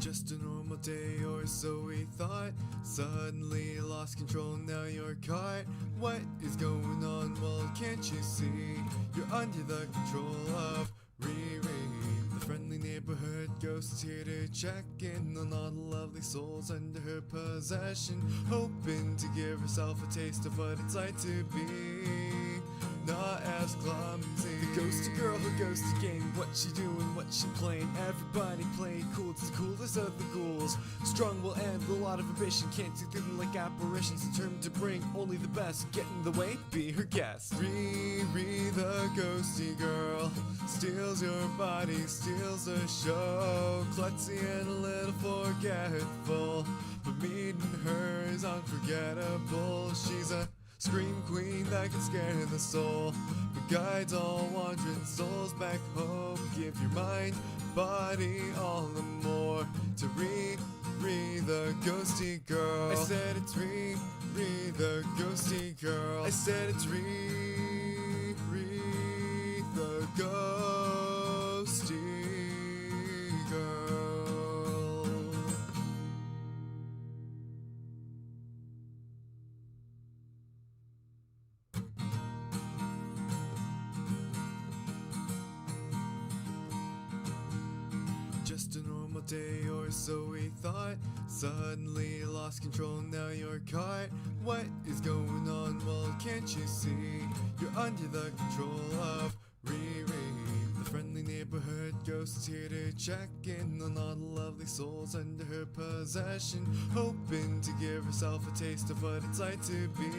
Just a normal day or so we thought. Suddenly lost control, now you're caught. What is going on? Well, can't you see? You're under the control of YuureiRiri. The friendly neighborhood ghost is here to check in on all the lovely souls under her possession, hoping to give herself a taste of what it's like to be not as clumsy. The ghosty girl who goes to game. What she doing, what she playing? Everybody play cool, it's the coolest of the ghouls. Strong will end, a lot of ambition. Can't see through them like apparitions. Determined to bring only the best. Get in the way, be her guest. Riri, the ghosty girl, steals your body, steals the show. Klutzy and a little forgetful, but meeting her is unforgettable. She's a scream queen that can scare the soul, but guides all wandering souls back home. Give your mind, body, all the more to Riri, the ghosty girl. I said it's Riri, the ghosty girl. I said it's Riri, the ghosty girl. Just a normal day or so we thought. Suddenly lost control, now you're caught. What is going on? Well, can't you see? You're under the control of YuureiRiri. The friendly neighborhood ghost is here to check in on all the lovely souls under her possession, hoping to give herself a taste of what it's like to be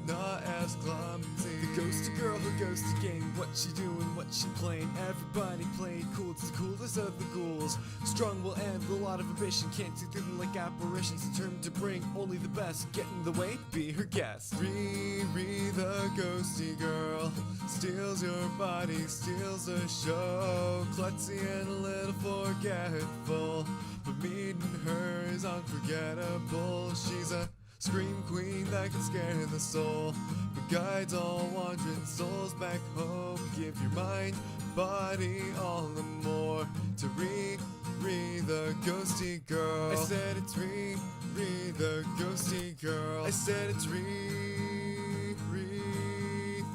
not as clumsy. The ghosty girl who goes to game. What she doing, what she playing? Everybody play cool, it's the coolest of the ghouls. Strong will end, a lot of ambition. Can't see through them like apparitions. Determined to bring only the best. Get in the way, be her guest. Riri, the ghosty girl, steals your body, steals the show. Klutzy and a little forgetful, but meeting her is unforgettable. She's a scream queen that can scare the soul, but guides all wandering souls back home. Give your mind, body, all the more to Riri, the ghosty girl. I said it's Riri, the ghosty girl. I said it's Riri,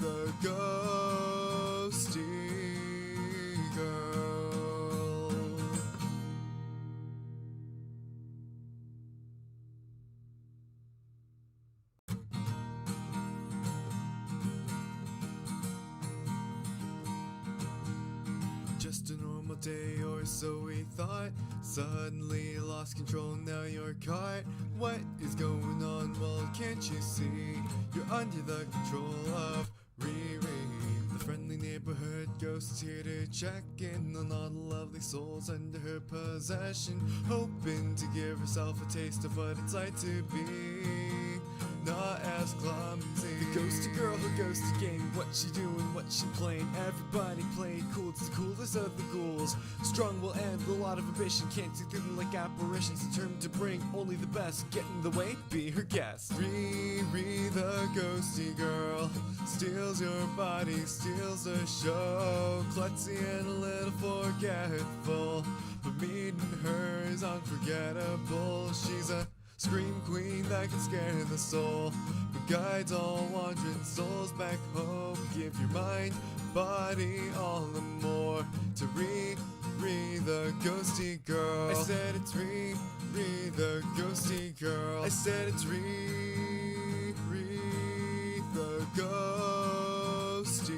the ghosty girl. Just a normal day or so we thought. Suddenly lost control, now you're caught. What is going on? Well, can't you see? You're under the control of YuureiRiri. The friendly neighborhood ghost is here to check in on all the lovely souls under her possession, hoping to give herself a taste of what it's like to be not as clumsy. The ghosty girl who goes to game. What she doing, what she playing? Everybody play cool, it's the coolest of the ghouls. Strong will end, a lot of ambition. Can't see through them like apparitions. Determined to bring only the best. Get in the way, be her guest. Riri, the ghosty girl, steals your body, steals the show. Klutzy and a little forgetful, but meeting her is unforgettable. She's a scream queen that can scare the soul, but guides all wandering souls back home. Give your mind, body, all the more to Riri, the ghosty girl. I said it's Riri, the ghosty girl. I said it's Riri, the ghosty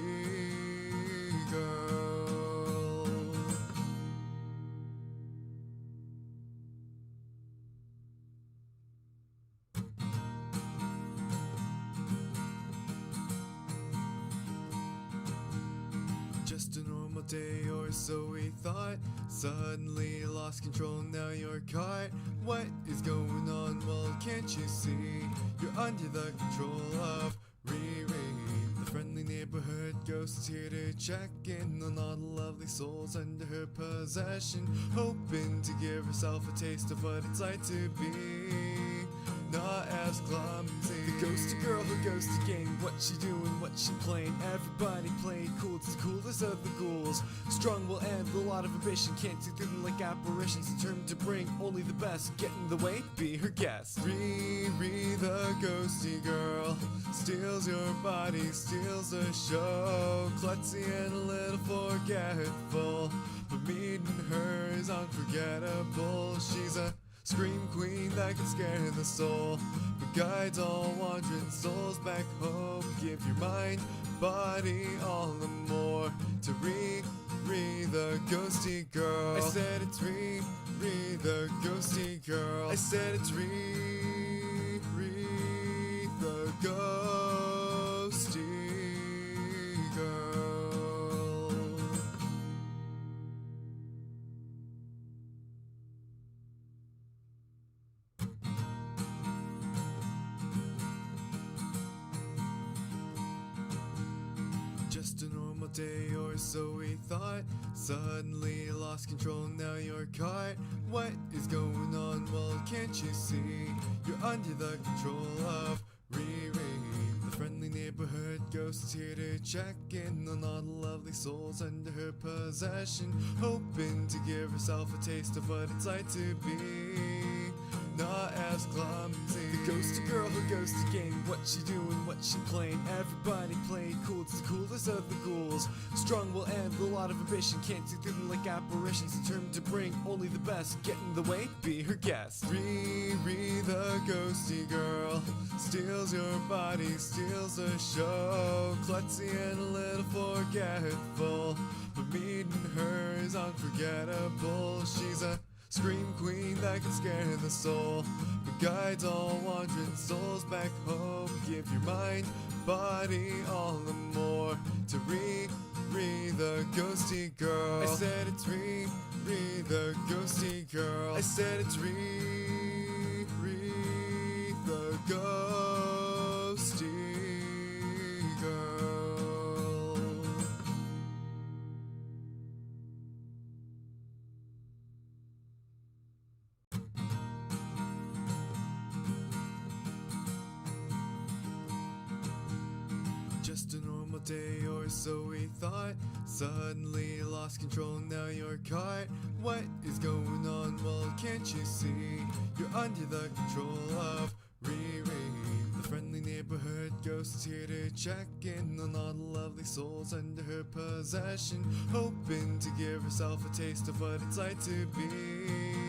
girl. Just a normal day or so we thought. Suddenly lost control, now you're caught. What is going on? Well, can't you see? You're under the control of YuureiRiri. The friendly neighborhood ghost is here to check in on all the lovely souls under her possession, hoping to give herself a taste of what it's like to be not as clumsy. The ghosty girl who goes to game, what she doing, what she playing. Everybody playing cool, it's the coolest of the ghouls. Strong will end, a lot of ambition, can't see through them like apparitions. Determined to bring only the best, get in the way, be her guest. Riri the ghosty girl steals your body, steals the show. Klutzy and a little forgetful, but meeting her is unforgettable. She's a scream queen that can scare the soul, but guides all wandering souls back home. Give your mind, body, all and more to Riri the ghosty girl. I said it's Riri the ghosty girl. I said it's Riri the ghosty girl. Just a normal day or so we thought. Suddenly lost control, now you're caught. What is going on? Well, can't you see? You're under the control of Riri. The friendly neighborhood ghost is here to check in on all the lovely souls under her possession, hoping to give herself a taste of what it's like to be not as clumsy. The ghosty girl who goes to game, what she doing, what she playing. Everybody playing cool, it's the coolest of the ghouls. Strong will end, a lot of ambition, can't see through them like apparitions. Determined to bring only the best, get in the way, be her guest. Riri the ghosty girl steals your body, steals the show. Klutzy and a little forgetful, but meeting her is unforgettable. She's a scream queen that can scare the soul, but guides all wandering souls back home. Give your mind, body, all and more to Riri the ghosty girl. I said it's Riri the ghosty girl. I said it's Riri the ghosty girl. Just a normal day or so we thought. Suddenly lost control, now you're caught. What is going on? Well, can't you see? You're under the control of Riri. The friendly neighborhood ghost is here to check in on all the lovely souls under her possession, hoping to give herself a taste of what it's like to be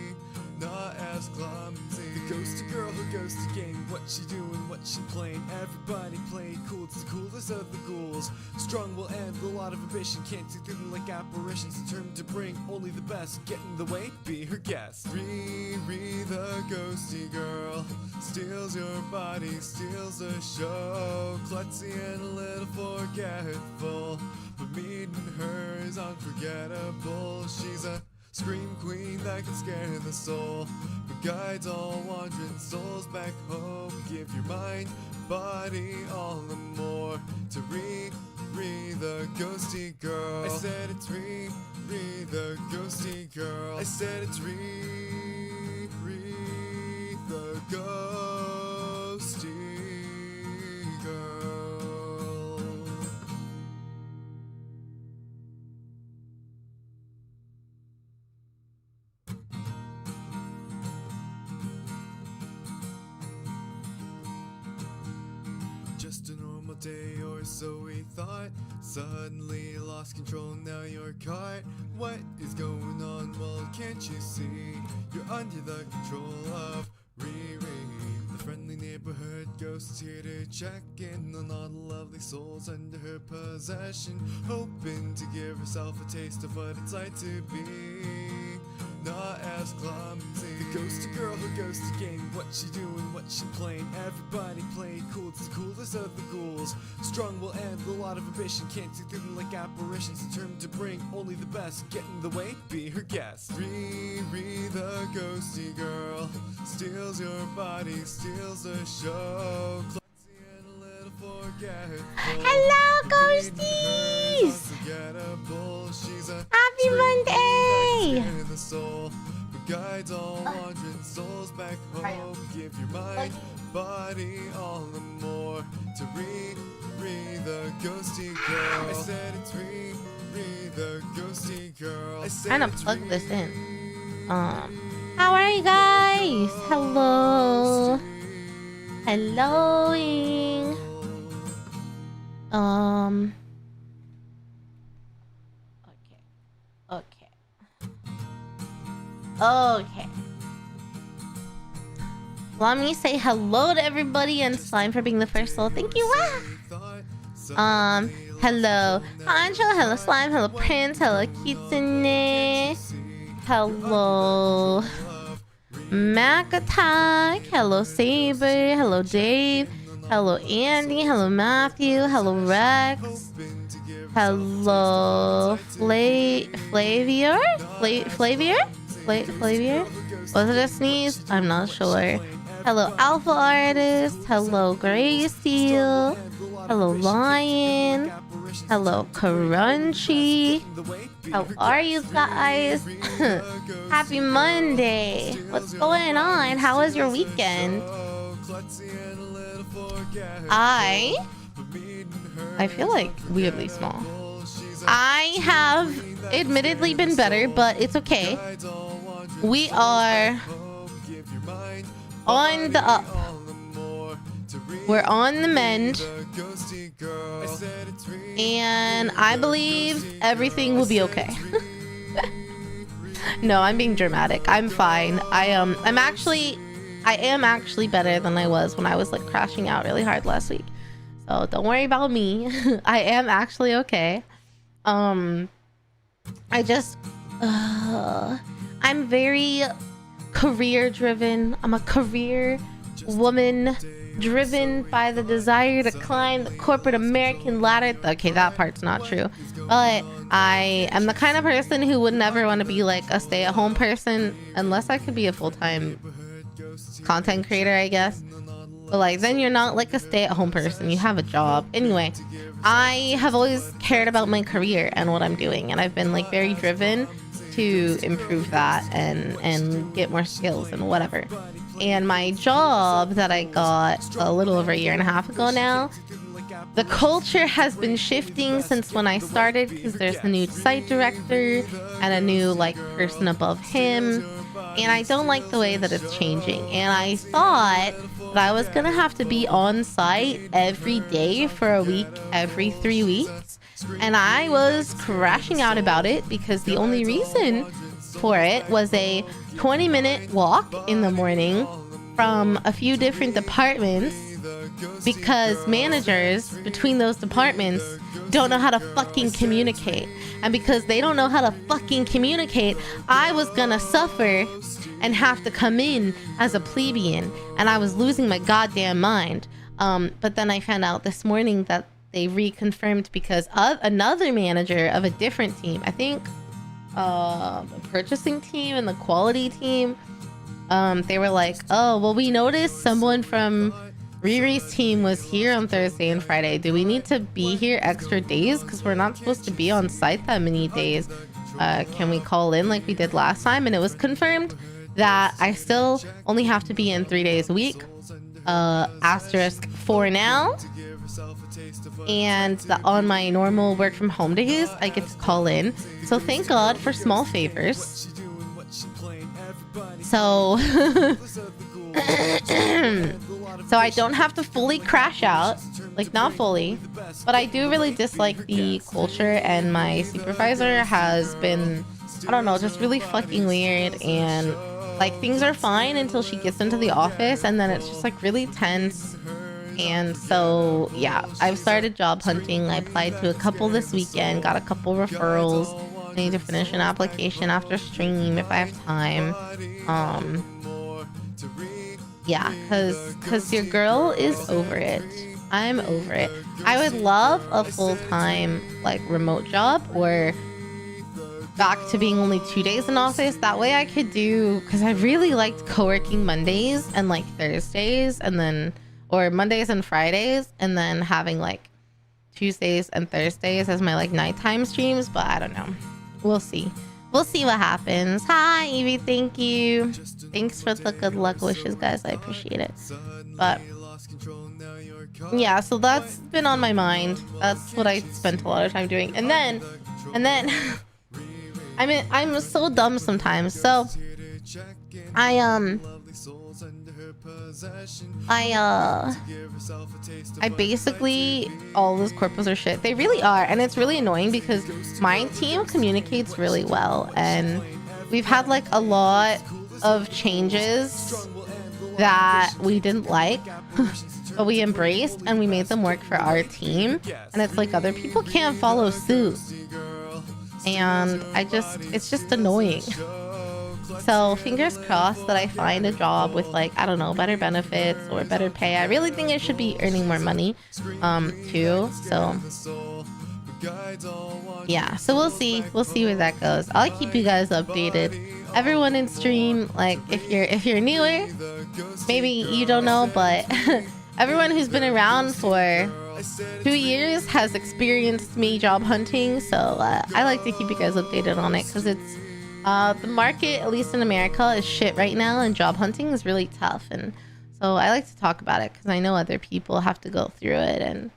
not as clumsy. The ghosty girl who goes to game, what she doing, what she playing. Everybody playing cool, it's the coolest of the ghouls. Strong will end, a lot of ambition, can't see through them like apparitions. Determined to bring only the best, get in the way, be her guest. Riri the ghosty girl steals your body, steals the show. Klutzy and a little forgetful, but meeting her is unforgettable. She's a scream queen that can scare the soul, but guides all wandering souls back home. Give your mind, body, all and more to Riri the ghosty girl. I said it's Riri the ghosty girl. I said it's Riri the ghosty girl. Just a normal day or so we thought. Suddenly lost control, now you're caught. What is going on? Well, can't you see? You're under the control of Riri. The friendly neighborhood ghost is here to check in on all the lovely souls under her possession, hoping to give herself a taste of what it's like to be not as clumsy. The ghosty girl who goes to game, what she doing, what she playing. Everybody playing cool, it's the coolest of the ghouls. Strong will end, a lot of ambition, can't see through them like apparitions. Determined to bring only the best, get in the way, be her guest. Riri the ghosty girl steals your body, steals the show. Klutzy and a little forgetful. Hello, ghosties! She's a Happy Monday! the soul, but guides all wandering souls back home. Give your mind, body all the more to Riri the ghosty girl. I said it's Riri the ghosty girl. I said Trying to plug this in. How are you guys? Hello. Helloing. Okay. Let me say hello to everybody and Slime for being the first soul. Thank you. Hello Anjo, hello Slime, hello Prince, hello Kitsune, hello Mac Attack, hello Saber, hello Dave, hello Andy, hello Matthew, hello Rex, hello Flavier? Was it a sneeze? I'm not sure. Hello Alpha Artist, hello Grey Steel, hello Lion, hello Crunchy. How are you guys? Happy Monday. What's going on? How was your weekend? I feel like weirdly small. I have admittedly been better, but it's okay. We are on the up. We're on the mend. And I believe everything will be okay. No, I'm being dramatic. I'm fine. I am actually better than I was when I was like crashing out really hard last week. So don't worry about me. I am actually okay. I just I'm very career driven. I'm a career woman driven by the desire to climb the corporate American ladder. Okay, that part's not true. But I am the kind of person who would never want to be like a stay-at-home person unless I could be a full-time content creator, I guess. But like then you're not like a stay-at-home person. You have a job. Anyway, I have always cared about my career and what I'm doing, and I've been like very driven to improve that and get more skills and whatever. And my job that I got a little over a year and a half ago now, the culture has been shifting since when I started because there's a new site director and a new like person above him, and I don't like the way that it's changing. And I thought that I was gonna have to be on site every day for a week, every 3 weeks. And I was crashing out about it because the only reason for it was a 20-minute walk in the morning from a few different departments because managers between those departments don't know how to fucking communicate. And because they don't know how to fucking communicate, I was gonna suffer and have to come in as a plebeian, and I was losing my goddamn mind. But then I found out this morning that they reconfirmed because of another manager of a different team, I think the purchasing team and the quality team, they were like, oh well, we noticed someone from Riri's team was here on Thursday and Friday. Do we need to be here extra days because we're not supposed to be on site that many days? Can we call in like we did last time? And it was confirmed that I still only have to be in 3 days a week, asterisk for now. And on my normal work from home days, I get to call in. So thank God for small favors. So so I don't have to fully crash out, like not fully, but I do really dislike the culture, and my supervisor has been, I don't know, just really fucking weird. And like things are fine until she gets into the office, and then it's just like really tense. And so yeah, I've started job hunting. I applied to a couple this weekend, got a couple referrals. I need to finish an application after stream if I have time. Yeah, cause your girl is over it. I'm over it. I would love a full-time like remote job, or back to being only 2 days in office. That way I could do, because I really liked co-working Mondays and like Thursdays, and then or Mondays and Fridays, and then having like Tuesdays and Thursdays as my like nighttime streams. But I don't know, we'll see what happens. Hi Evie, thank you. Thanks for the good luck wishes, guys. I appreciate it. But yeah, so that's been on my mind. That's what I spent a lot of time doing. And then I'm so dumb sometimes. So I basically, all those corpos are shit. They really are, and it's really annoying because my team communicates really well, and we've had like a lot of changes that we didn't like, but we embraced and we made them work for our team. And it's like other people can't follow suit, and it's just annoying. So fingers crossed that I find a job with, like, I don't know, better benefits or better pay. I really think I should be earning more money too. So yeah, so we'll see where that goes. I'll keep you guys updated. Everyone in stream, like, if you're newer, maybe you don't know, but everyone who's been around for 2 years has experienced me job hunting. So I like to keep you guys updated on it, because it's the market, at least in America, is shit right now, and job hunting is really tough. And so I like to talk about it because I know other people have to go through it, and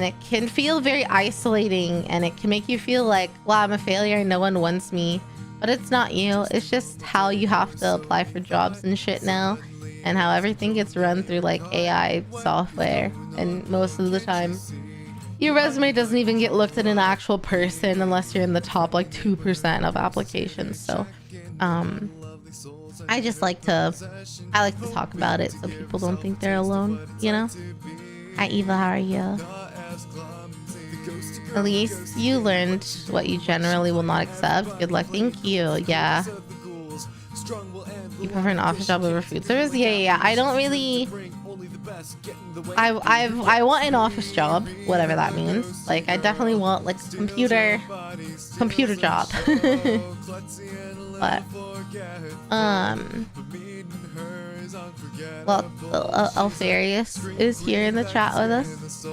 it can feel very isolating, and it can make you feel like, wow, I'm a failure and no one wants me. But it's not you. It's just how you have to apply for jobs and shit now, and how everything gets run through like AI software, and most of the time your resume doesn't even get looked at an actual person unless you're in the top like 2% of applications. So I like to talk about it so people don't think they're alone, you know? Hi Eva, how are you? At least you learned what you generally will not accept. Good luck. Thank you. Yeah. You prefer an office job over food service? Yeah. I don't really... I want an office job, whatever that means. Like, I definitely want like a computer job. But well, Alfarius is here in the chat with us.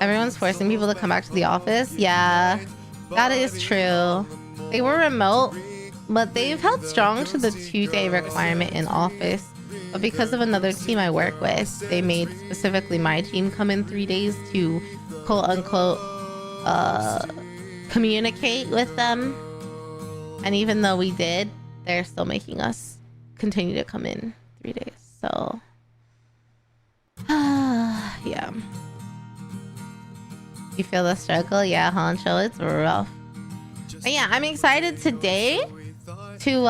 Everyone's forcing people to come back to the office. Yeah, that is true. They were remote, but they've held strong to the 2-day requirement in office. But because of another team I work with, they made specifically my team come in 3 days to quote unquote communicate with them. And even though we did, they're still making us continue to come in 3 days. So yeah. You feel the struggle? Yeah, Honcho, it's rough. But yeah, I'm excited today to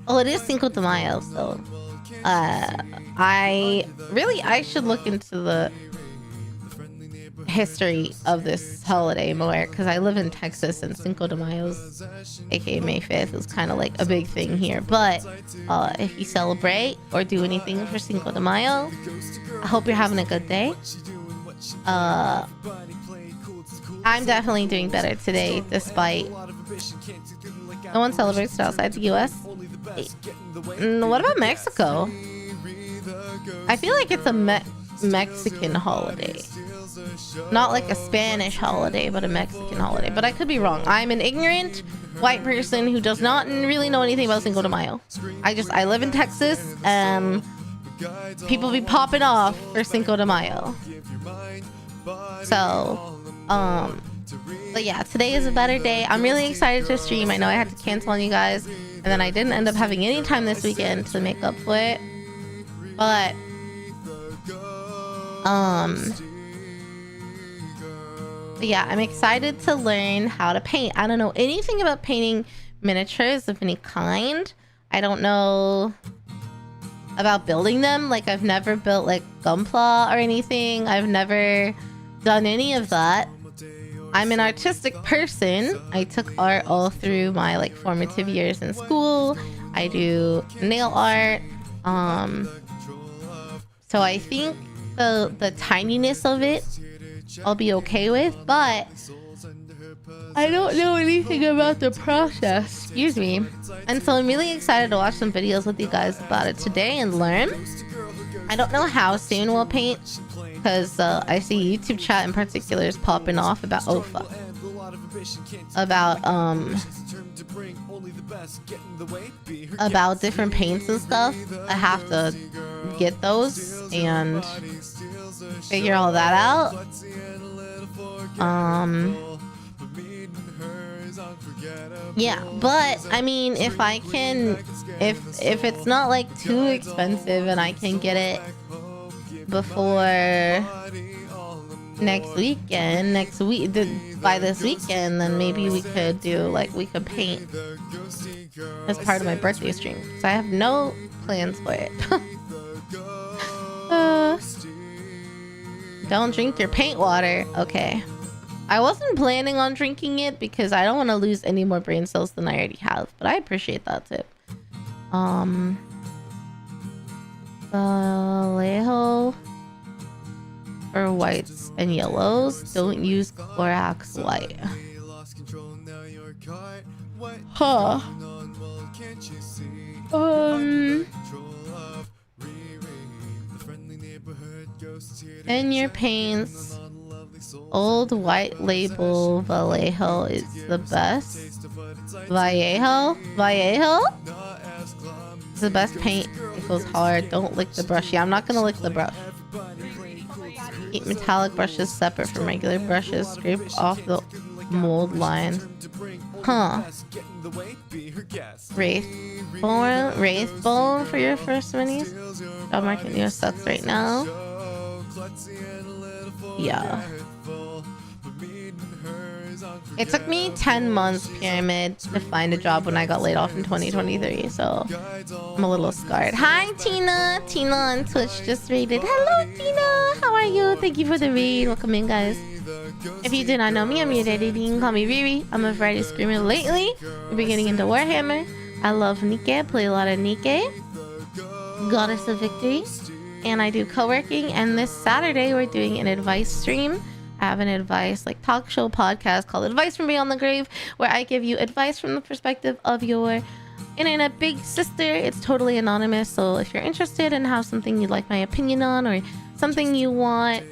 oh, it is Cinco de Mayo, so I should look into the history of this holiday more, because I live in Texas and Cinco de Mayo's, aka May 5th, is kind of like a big thing here. But if you celebrate or do anything for Cinco de Mayo, I hope you're having a good day. I'm definitely doing better today, despite no one celebrates it outside the US. What about Mexico? I feel like it's a Mexican holiday. Not like a Spanish holiday, but a Mexican holiday. But I could be wrong. I'm an ignorant white person who does not really know anything about Cinco de Mayo. I live in Texas, and people be popping off for Cinco de Mayo. So, but yeah, today is a better day. I'm really excited to stream. I know I had to cancel on you guys, and then I didn't end up having any time this weekend to make up for it. But yeah, I'm excited to learn how to paint. I don't know anything about painting miniatures of any kind. I don't know about building them. Like, I've never built like Gunpla or anything. I've never done any of that. I'm an artistic person. I took art all through my like formative years in school. I do nail art. So I think the tininess of it I'll be okay with, but I don't know anything about the process. Excuse me. And so I'm really excited to watch some videos with you guys about it today and learn. I don't know how soon we'll paint, because I see YouTube chat in particular is popping off about, oh fuck, about different paints and stuff. I have to get those and figure all that out. Yeah, but I mean, if I can, if it's not like too expensive and I can get it before next week, by this weekend, then maybe we could do like, we could paint as part of my birthday stream. So I have no plans for it. Don't drink your paint water. Okay. I wasn't planning on drinking it because I don't want to lose any more brain cells than I already have, but I appreciate that tip. Vallejo for whites and yellows. Don't use Clorox white. Huh. In your paints, old white label Vallejo is the best. Vallejo is the best paint. It goes hard. Don't lick the brush. Yeah, I'm not gonna lick the brush. Keep metallic brushes separate from regular brushes. Scrape off the mold line. Huh. Wraithbone for your first minis. I'm marking your sets right now. Yeah. It took me 10 months, Pyramid, to find a job when I got laid off in 2023, so I'm a little scarred. Hi, Tina! Tina on Twitch just raided. Hello, Tina! How are you? Thank you for the raid. Welcome in, guys. If you do not know me, I'm YuureiRiri. You can call me Riri. I'm a variety screamer lately. We've been getting into Warhammer. I love Nike. Play a lot of Nike. Goddess of Victory. And I do co-working. And this Saturday, we're doing an advice stream. I have an advice like talk show podcast called Advice from Beyond the Grave, where I give you advice from the perspective of your internet big sister. It's totally anonymous, so if you're interested and have something you'd like my opinion on, or something you want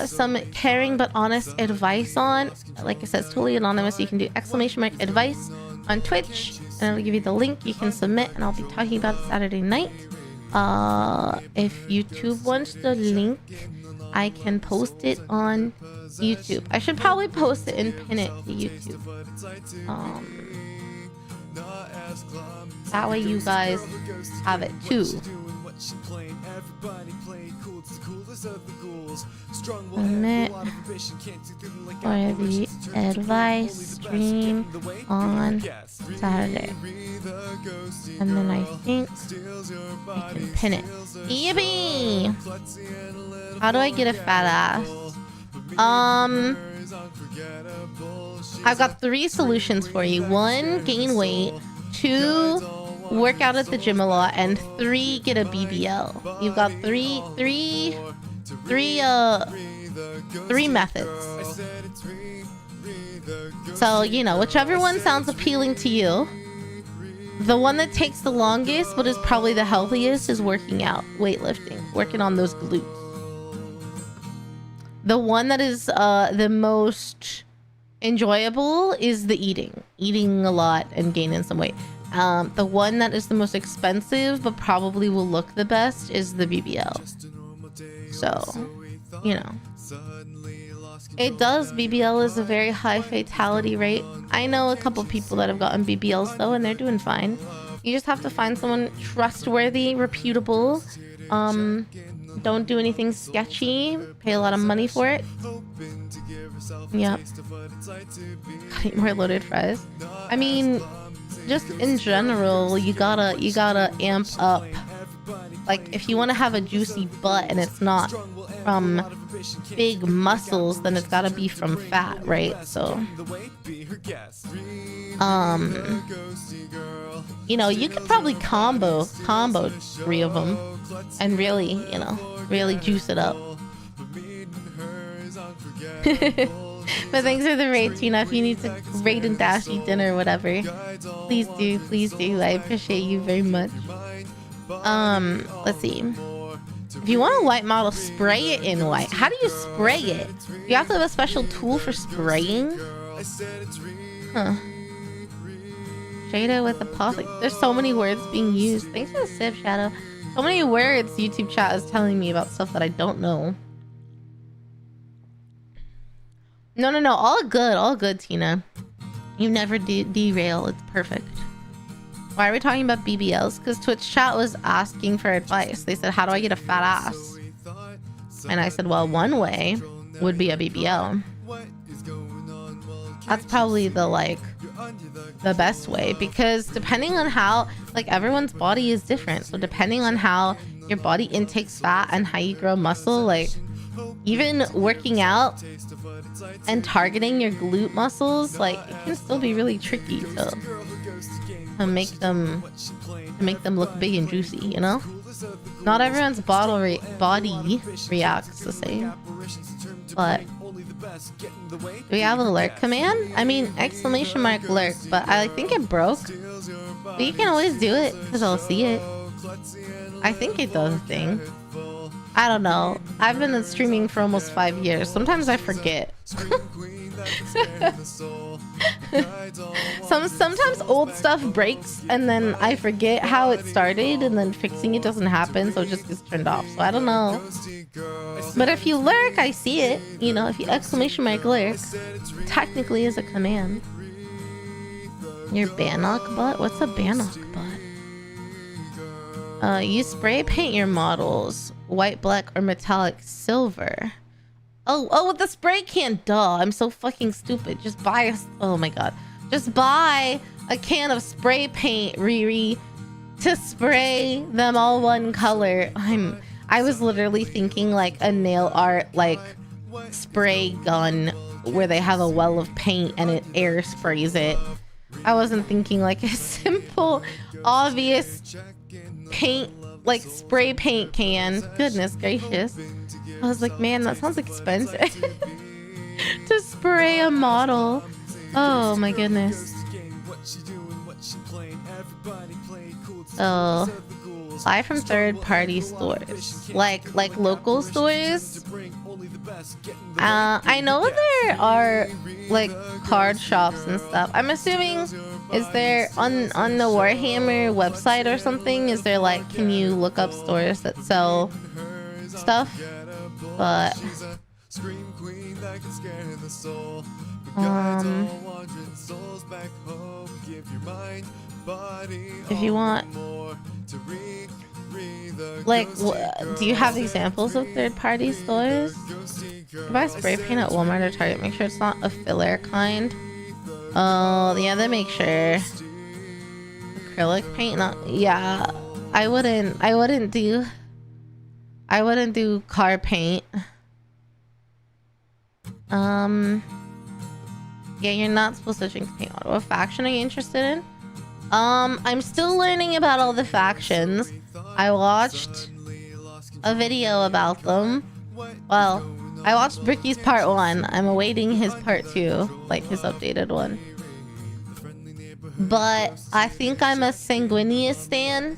some caring but honest advice on, like I said, it's totally anonymous. You can do !advice on Twitch, and it'll give you the link. You can submit, and I'll be talking about it Saturday night. If YouTube wants the link, I can post it on YouTube. I should probably post it and pin it to YouTube. That way you guys have it too. Submit for the advice stream on Saturday. And then I think I can pin it. Yippee! How do I get a fat ass? I've got 3 solutions for you. 1, gain weight. 2, work out at the gym a lot. And 3, get a BBL. You've got three methods. So, you know, whichever one sounds appealing to you. The one that takes the longest, but is probably the healthiest, is working out, weightlifting, working on those glutes. The one that is the most enjoyable is the eating a lot and gaining some weight. The one that is the most expensive but probably will look the best is the BBL. So, you know, BBL is a very high fatality rate. I know a couple people that have gotten BBLs though, and they're doing fine. You just have to find someone trustworthy, reputable. Don't do anything sketchy. Pay a lot of money for it. Yep. Eat more loaded fries. I mean, just in general, you gotta amp up. Like, if you want to have a juicy butt and it's not from big muscles, then it's gotta be from fat, right? So, you know, you could probably combo 3 of them and really, you know, really juice it up. But thanks for the raid, Tina. If you need to raid and dash eat dinner or whatever, please do. I appreciate you very much. Let's see. If you want a white model, spray it in white. How do you spray it? You have to have a special tool for spraying. Huh. Jada with a pause. Like, there's so many words being used. Thanks for the sip, Shadow. So many words YouTube chat is telling me about stuff that I don't know. No. All good, Tina. You never derail. It's perfect. Why are we talking about BBLs? Because Twitch chat was asking for advice. They said, how do I get a fat ass? And I said, well, one way would be a BBL. That's probably the best way, because depending on how, like, everyone's body is different. So depending on how your body intakes fat and how you grow muscle, like, even working out and targeting your glute muscles, like, it can still be really tricky to make them look big and juicy, you know? Not everyone's body reacts the same. But do we have a lurk command? I mean, exclamation mark lurk, but I think it broke. But you can always do it because I'll see it. I think it does a thing. I don't know. I've been streaming for almost 5 years. Sometimes I forget. Sometimes old stuff breaks and then I forget how it started, and then fixing it doesn't happen, so it just gets turned off. So I don't know. But if you lurk, I see it. You know, if you exclamation mark lurk, technically is a command. Your Bannock butt? What's a Bannock butt? You spray paint your models white, black, or metallic silver. Oh, with the spray can. Duh, I'm so fucking stupid. Just buy oh my god. Just buy a can of spray paint, Riri, to spray them all one color. I was literally thinking like a nail art, like, spray gun where they have a well of paint and it air sprays it. I wasn't thinking like a simple, obvious paint, like spray paint can. Goodness gracious. I was like, man, that sounds expensive to spray a model. Oh my goodness. Oh, buy from third-party stores, like local stores. I know there are like card shops and stuff. I'm assuming, is there on the Warhammer website or something? Is there like, can you look up stores that sell stuff? But if you want, like, do you have examples of third-party stores? If I spray paint at Walmart or Target, make sure it's not a filler kind. Oh yeah, then make sure acrylic paint. Not, yeah, I wouldn't do car paint. Yeah, you're not supposed to drink paint water. What faction are you interested in? I'm still learning about all the factions. I watched a video about them. Well, I watched Bricky's part 1. I'm awaiting his part 2, like his updated one. But I think I'm a Sanguinius stan.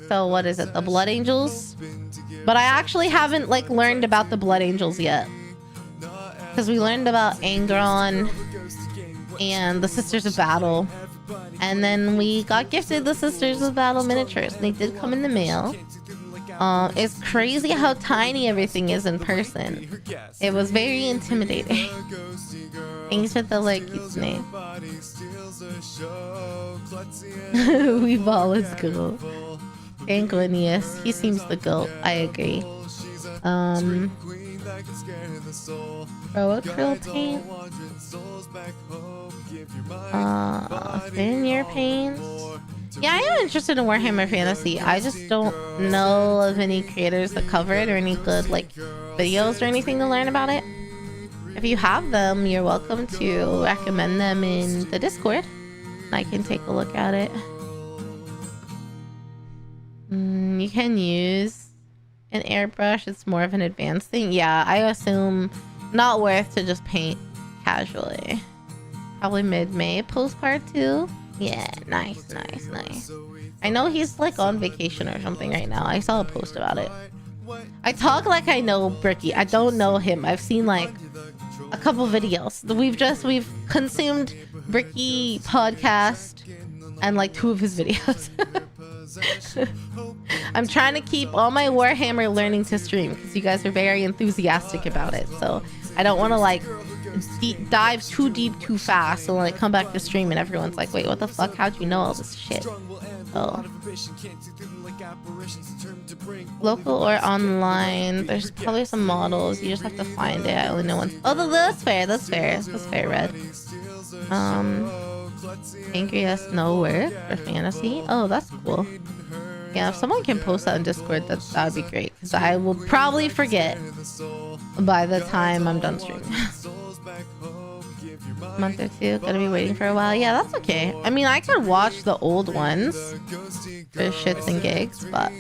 So what is it? The Blood Angels? But I actually haven't like learned about the Blood Angels yet. Because we learned about Angron and the Sisters of Battle. And then we got gifted the Sisters of Battle miniatures. And they did come in the mail. It's crazy how tiny everything is in person. It was very intimidating. Thanks for the like, name. We've is cool. Sanguinius, he seems the GOAT. I agree. Acrylic paint. Thin paints. Yeah, I am interested in Warhammer Fantasy. I just don't know of any creators that cover it or any good like videos or anything to learn about it. If you have them, you're welcome to recommend them in the Discord. I can take a look at it. You can use an airbrush. It's more of an advanced thing. Yeah, I assume not worth to just paint casually. Probably mid-May post part 2. Yeah, nice. I know he's like on vacation or something right now. I saw a post about it. I talk like I know Bricky. I don't know him. I've seen like a couple videos. We've consumed Bricky podcast and like 2 of his videos. I'm trying to keep all my Warhammer learning to stream because you guys are very enthusiastic about it. So I don't want to like dive too deep too fast. So when I come back to stream and everyone's like, wait, what the fuck? How'd you know all this shit? Oh. Local or online? There's probably some models. You just have to find it. I only know one. Oh, that's fair. That's fair. That's fair, Red. Angriest nowhere for fantasy. Oh, that's cool. Yeah, if someone can post that in Discord, that would be great. Because I will probably forget by the time I'm done streaming. Month or 2, gonna be waiting for a while. Yeah, that's okay. I mean, I could watch the old ones for shits and gigs, but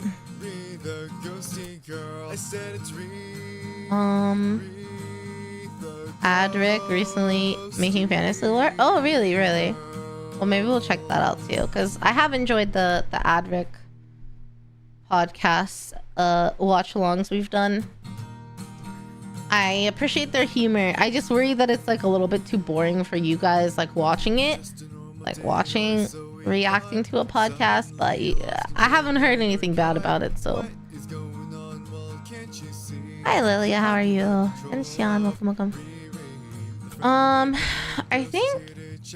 Adric recently making fantasy lore. Oh, really? Well, maybe we'll check that out too, because I have enjoyed the Adric podcasts, watch-alongs we've done. I appreciate their humor. I just worry that it's like a little bit too boring for you guys, like watching reacting to a podcast, but yeah, I haven't heard anything bad about it, so. Hi Lilia, how are you? And Xian, welcome. I think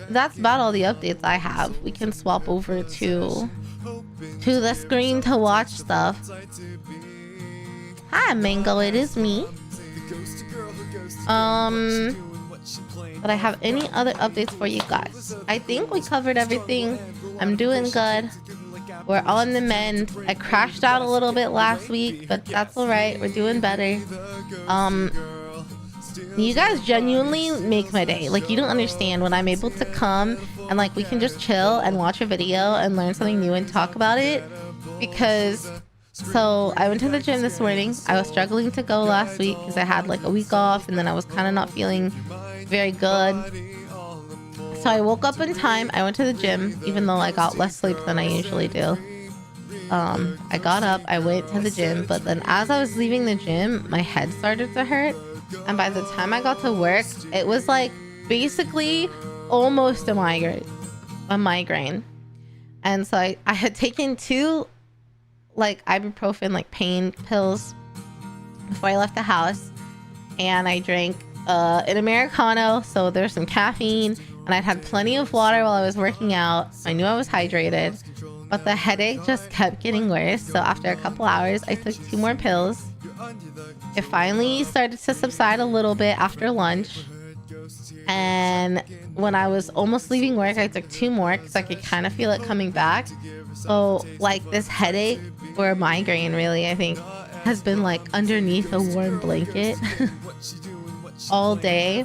that's about all the updates I have. We can swap over to the screen to watch stuff. Hi Mango, it is me. But I have any other updates for you guys? I think we covered everything. I'm doing good. We're on the mend. I crashed out a little bit last week, but that's alright. We're doing better. You guys genuinely make my day. Like, you don't understand when I'm able to come and like we can just chill and watch a video and learn something new and talk about it. Because so I went to the gym this morning. I was struggling to go last week because I had like a week off and then I was kind of not feeling very good. So I woke up in time. I went to the gym even though I got less sleep than I usually do. I got up, I went to the gym, but then as I was leaving the gym, my head started to hurt. And by the time I got to work, it was like basically almost a migraine. And so I had taken 2 like ibuprofen, like pain pills before I left the house, and I drank an Americano, so there's some caffeine, and I'd had plenty of water while I was working out. I knew I was hydrated, but the headache just kept getting worse. So after a couple hours, I took 2 more pills. It finally started to subside a little bit after lunch, and when I was almost leaving work, I took 2 more because I could kind of feel it coming back. So like this headache, or a migraine really, I think, has been like underneath a warm blanket all day,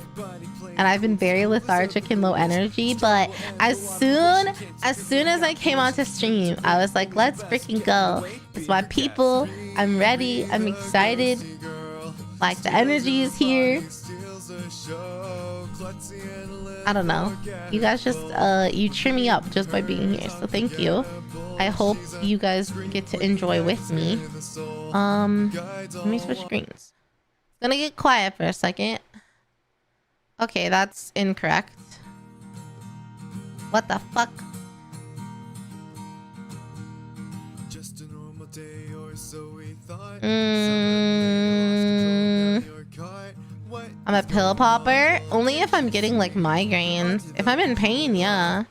and I've been very lethargic and low energy. But as soon as I came onto stream, I was like, let's freaking go. It's my people. I'm ready. I'm excited. Like, the energy is here. I don't know. You guys just you cheer me up just by being here, so thank you. I hope you guys get to enjoy with me. Let me switch screens. It's gonna get quiet for a second. Okay, that's incorrect. What the fuck? I'm a pill popper only if I'm getting like migraines. If I'm in pain, yeah.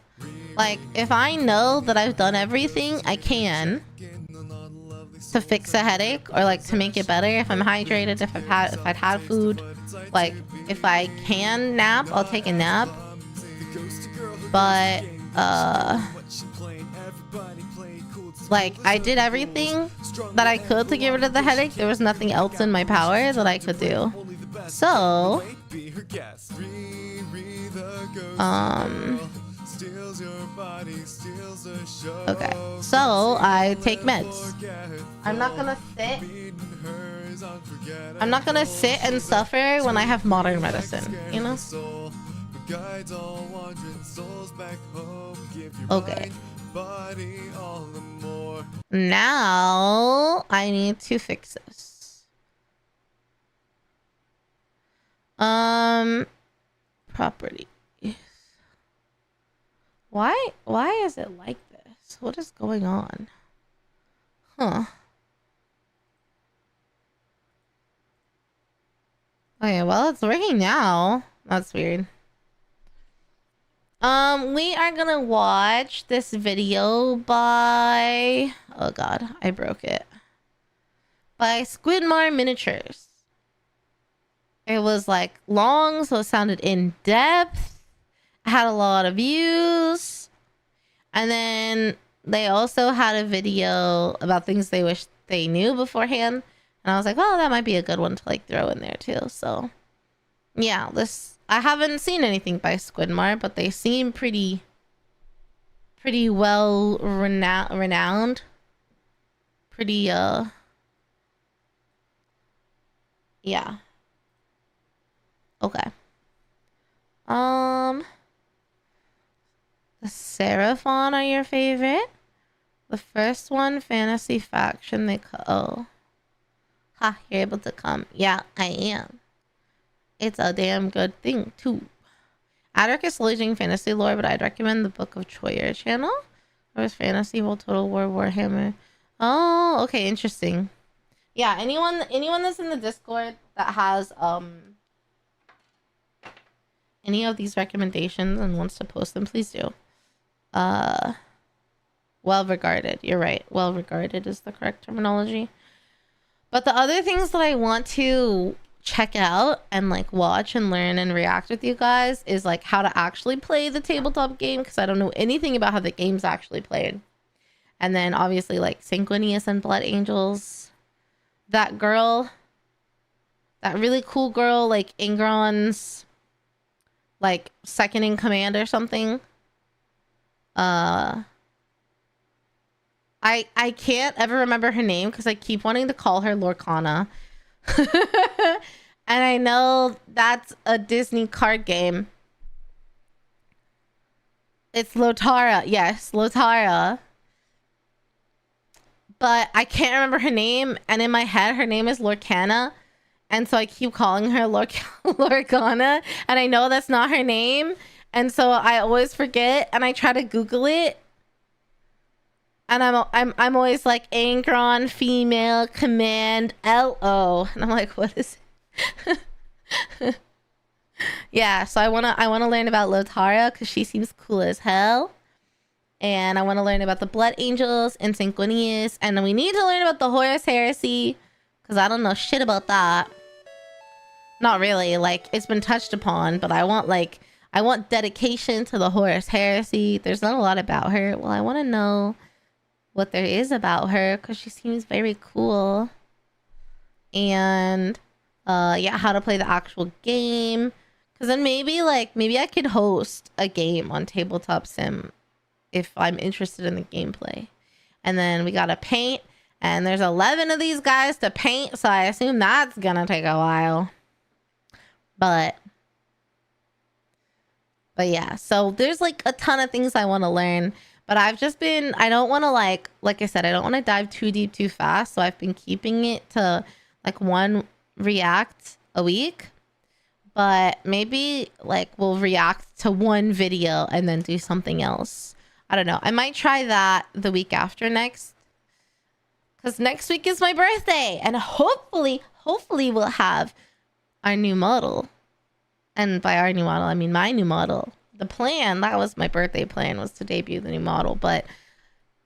Like, if I know that I've done everything I can to fix a headache or like to make it better, if I'm hydrated, if I'd had food, like if I can nap, I'll take a nap. But like, I did everything that I could to get rid of the headache. There was nothing else in my power that I could do. So okay, so I take meds. I'm not gonna sit and suffer when I have modern medicine, you know? Okay. Now I need to fix this. Property. Why is it like this? What is going on? Huh. Okay, well, it's working now. That's weird. We are gonna watch this video by... Oh god, I broke it. By Squidmar Miniatures. It was like long, so it sounded in depth. Had a lot of views. And then they also had a video about things they wish they knew beforehand. And I was like, oh, that might be a good one to like throw in there too. So yeah, I haven't seen anything by Squidmar, but they seem pretty well renowned. Pretty yeah. Okay. The Seraphon are your favorite? The first one, Fantasy Faction, oh. Ha, you're able to come. Yeah, I am. It's a damn good thing, too. Adric is slowly doing fantasy lore, but I'd recommend the Book of Choyer channel. Or is Fantasy World Total War Warhammer? Oh, okay, interesting. Yeah, anyone that's in the Discord that has any of these recommendations and wants to post them, please do. Well regarded. You're right. Well regarded is the correct terminology. But the other things that I want to check out and like watch and learn and react with you guys is like how to actually play the tabletop game, because I don't know anything about how the game's actually played. And then obviously like Sanguinius and Blood Angels. That girl, that really cool girl, like Ingron's like second in command or something. I can't ever remember her name because I keep wanting to call her Lorcana. And I know that's a Disney card game. It's Lotara. Yes, Lotara. But I can't remember her name. And in my head, her name is Lorcana. And so I keep calling her Lorcana. And I know that's not her name. And so I always forget. And I try to Google it. And I'm always like Angron female command LO, and I'm like, what is it? Yeah, so I wanna learn about Lotara because she seems cool as hell, and I want to learn about the Blood Angels and Sanguinius, and we need to learn about the Horus Heresy because I don't know shit about that. Not really, like it's been touched upon, but I want dedication to the Horus Heresy. There's not a lot about her. Well, I want to know what there is about her because she seems very cool. And yeah, how to play the actual game, because then maybe I could host a game on Tabletop Sim if I'm interested in the gameplay. And then we gotta paint, and there's 11 of these guys to paint, so I assume that's gonna take a while. But yeah, so there's like a ton of things I want to learn. But I've just been, I don't want to like I said, I don't want to dive too deep too fast. So I've been keeping it to like one react a week. But maybe like we'll react to one video and then do something else. I don't know. I might try that the week after next. Because next week is my birthday. And hopefully we'll have our new model. And by our new model, I mean my new model. The plan, that was my birthday plan, was to debut the new model, but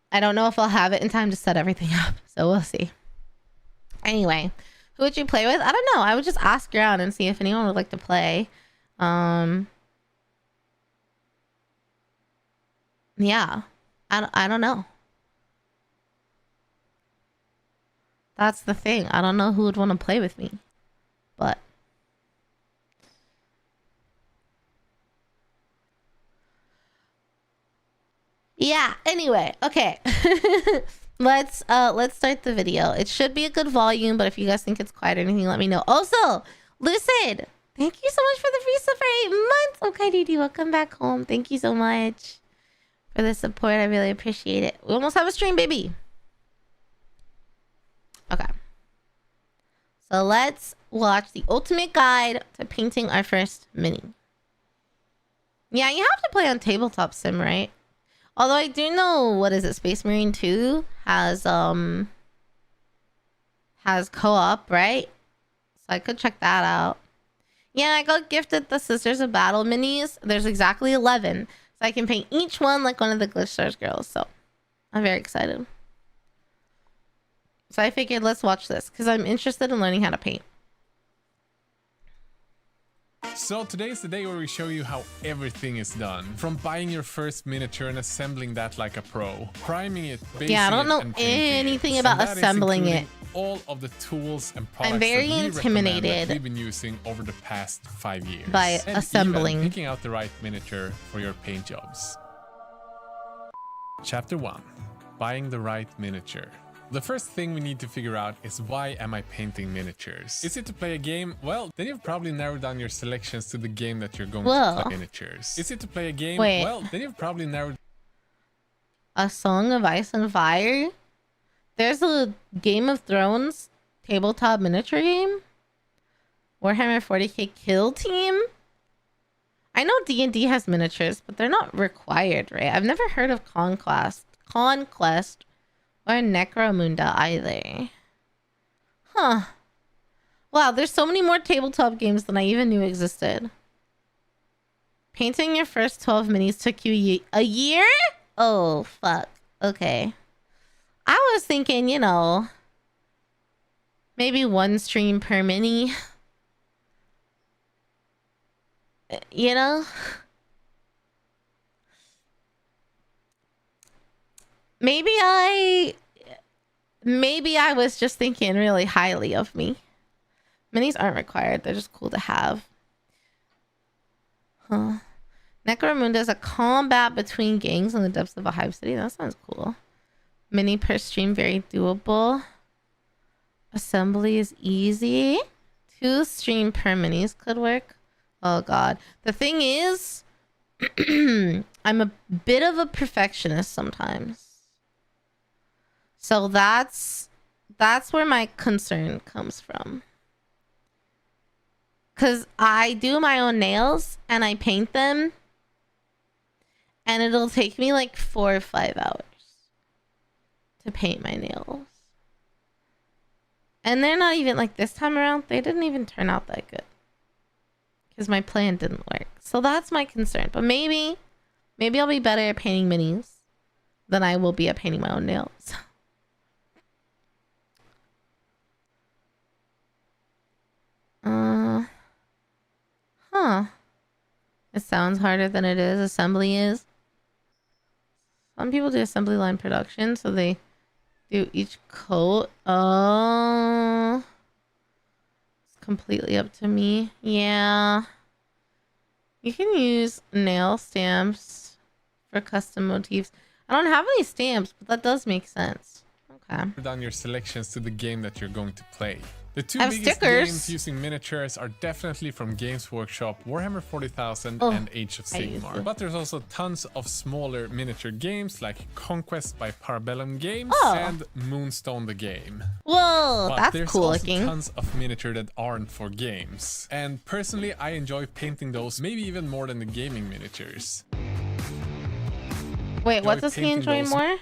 I don't know if I'll have it in time to set everything up, so we'll see. Anyway, who would you play with? I don't know. I would just ask around and see if anyone would like to play. Yeah, I don't know. That's the thing. I don't know who would want to play with me, but yeah, anyway, okay. Let's start the video. It should be a good volume, but if you guys think it's quiet or anything, let me know. Also, Lucid, thank you so much for the free sub for 8 months. Okay, Didi, welcome back home. Thank you so much for the support. I really appreciate it. We almost have a stream, baby. Okay. So let's watch the ultimate guide to painting our first mini. Yeah, you have to play on tabletop sim, right? Although I do know, what is it, Space Marine 2 has co-op, right? So I could check that out. Yeah, I got gifted the Sisters of Battle minis. There's exactly 11. So I can paint each one like one of the Glitch Stars girls. So I'm very excited. So I figured let's watch this because I'm interested in learning how to paint. So today is the day where we show you how everything is done. From buying your first miniature and assembling that like a pro, priming it, basing yeah, I don't know it, and anything it. about And assembling it. All of the tools and products I'm very that we intimidated recommend that we've been using over the past 5 years. by and assembling. Even picking out the right miniature for your paint jobs. Chapter 1. Buying the right miniature. The first thing we need to figure out is, why am I painting miniatures? Is it to play a game? Well, then you've probably narrowed down your selections to the game that you're going to play miniatures. Is it to play a game? Wait. Well, then you've probably narrowed... A Song of Ice and Fire? There's a Game of Thrones tabletop miniature game? Warhammer 40k Kill Team? I know D&D has miniatures, but they're not required, right? I've never heard of Conquest or Necromunda either. Huh. Wow, there's so many more tabletop games than I even knew existed. Painting your first 12 minis took you a year? Oh, fuck. Okay. I was thinking, you know, maybe one stream per mini. You know? Maybe I was just thinking really highly of me. Minis aren't required. They're just cool to have. Huh. Necromunda is a combat between gangs in the depths of a hive city. That sounds cool. Mini per stream, very doable. Assembly is easy. 2 stream per minis could work. Oh god. The thing is, I'm a bit of a perfectionist sometimes. So that's where my concern comes from. Because I do my own nails and I paint them. And it'll take me like 4 or 5 hours to paint my nails. And they're not even, like, this time around, they didn't even turn out that good. Because my plan didn't work. So that's my concern. But maybe I'll be better at painting minis than I will be at painting my own nails. Huh. It sounds harder than it is. Assembly is. Some people do assembly line production, so they do each coat. Oh. It's completely up to me. Yeah. You can use nail stamps for custom motifs. I don't have any stamps, but that does make sense. Okay. down your selections to the game that you're going to play. The 2 I have biggest stickers. games using miniatures are definitely from Games Workshop, Warhammer 40,000 and Age of Sigmar. But there's also tons of smaller miniature games like Conquest by Parabellum Games and Moonstone the Game. Whoa, But that's there's cool also looking. tons of miniature that aren't for games. And personally, I enjoy painting those maybe even more than the gaming miniatures. Wait, what does he enjoy more?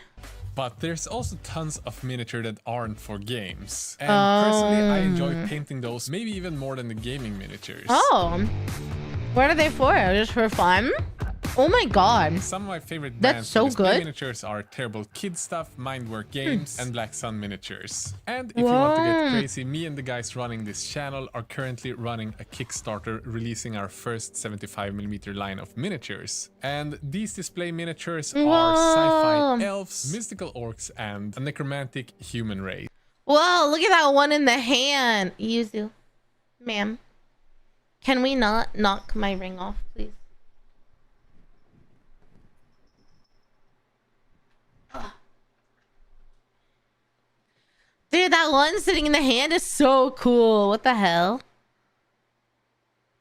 But there's also tons of miniature that aren't for games. And personally, I enjoy painting those maybe even more than the gaming miniatures. Oh. What are they for? Just for fun? Oh my god. Some of my favorite That's brands so for display good. miniatures are Terrible Kid Stuff, Mindwork Games, and Black Sun Miniatures. And if you want to get crazy, me and the guys running this channel are currently running a Kickstarter releasing our first 75mm line of miniatures. And these display miniatures are sci-fi elves, mystical orcs, and a necromantic human race. Whoa, look at that one in the hand. Yuzu. Ma'am. Can we not knock my ring off, please? Dude, that one sitting in the hand is so cool. What the hell?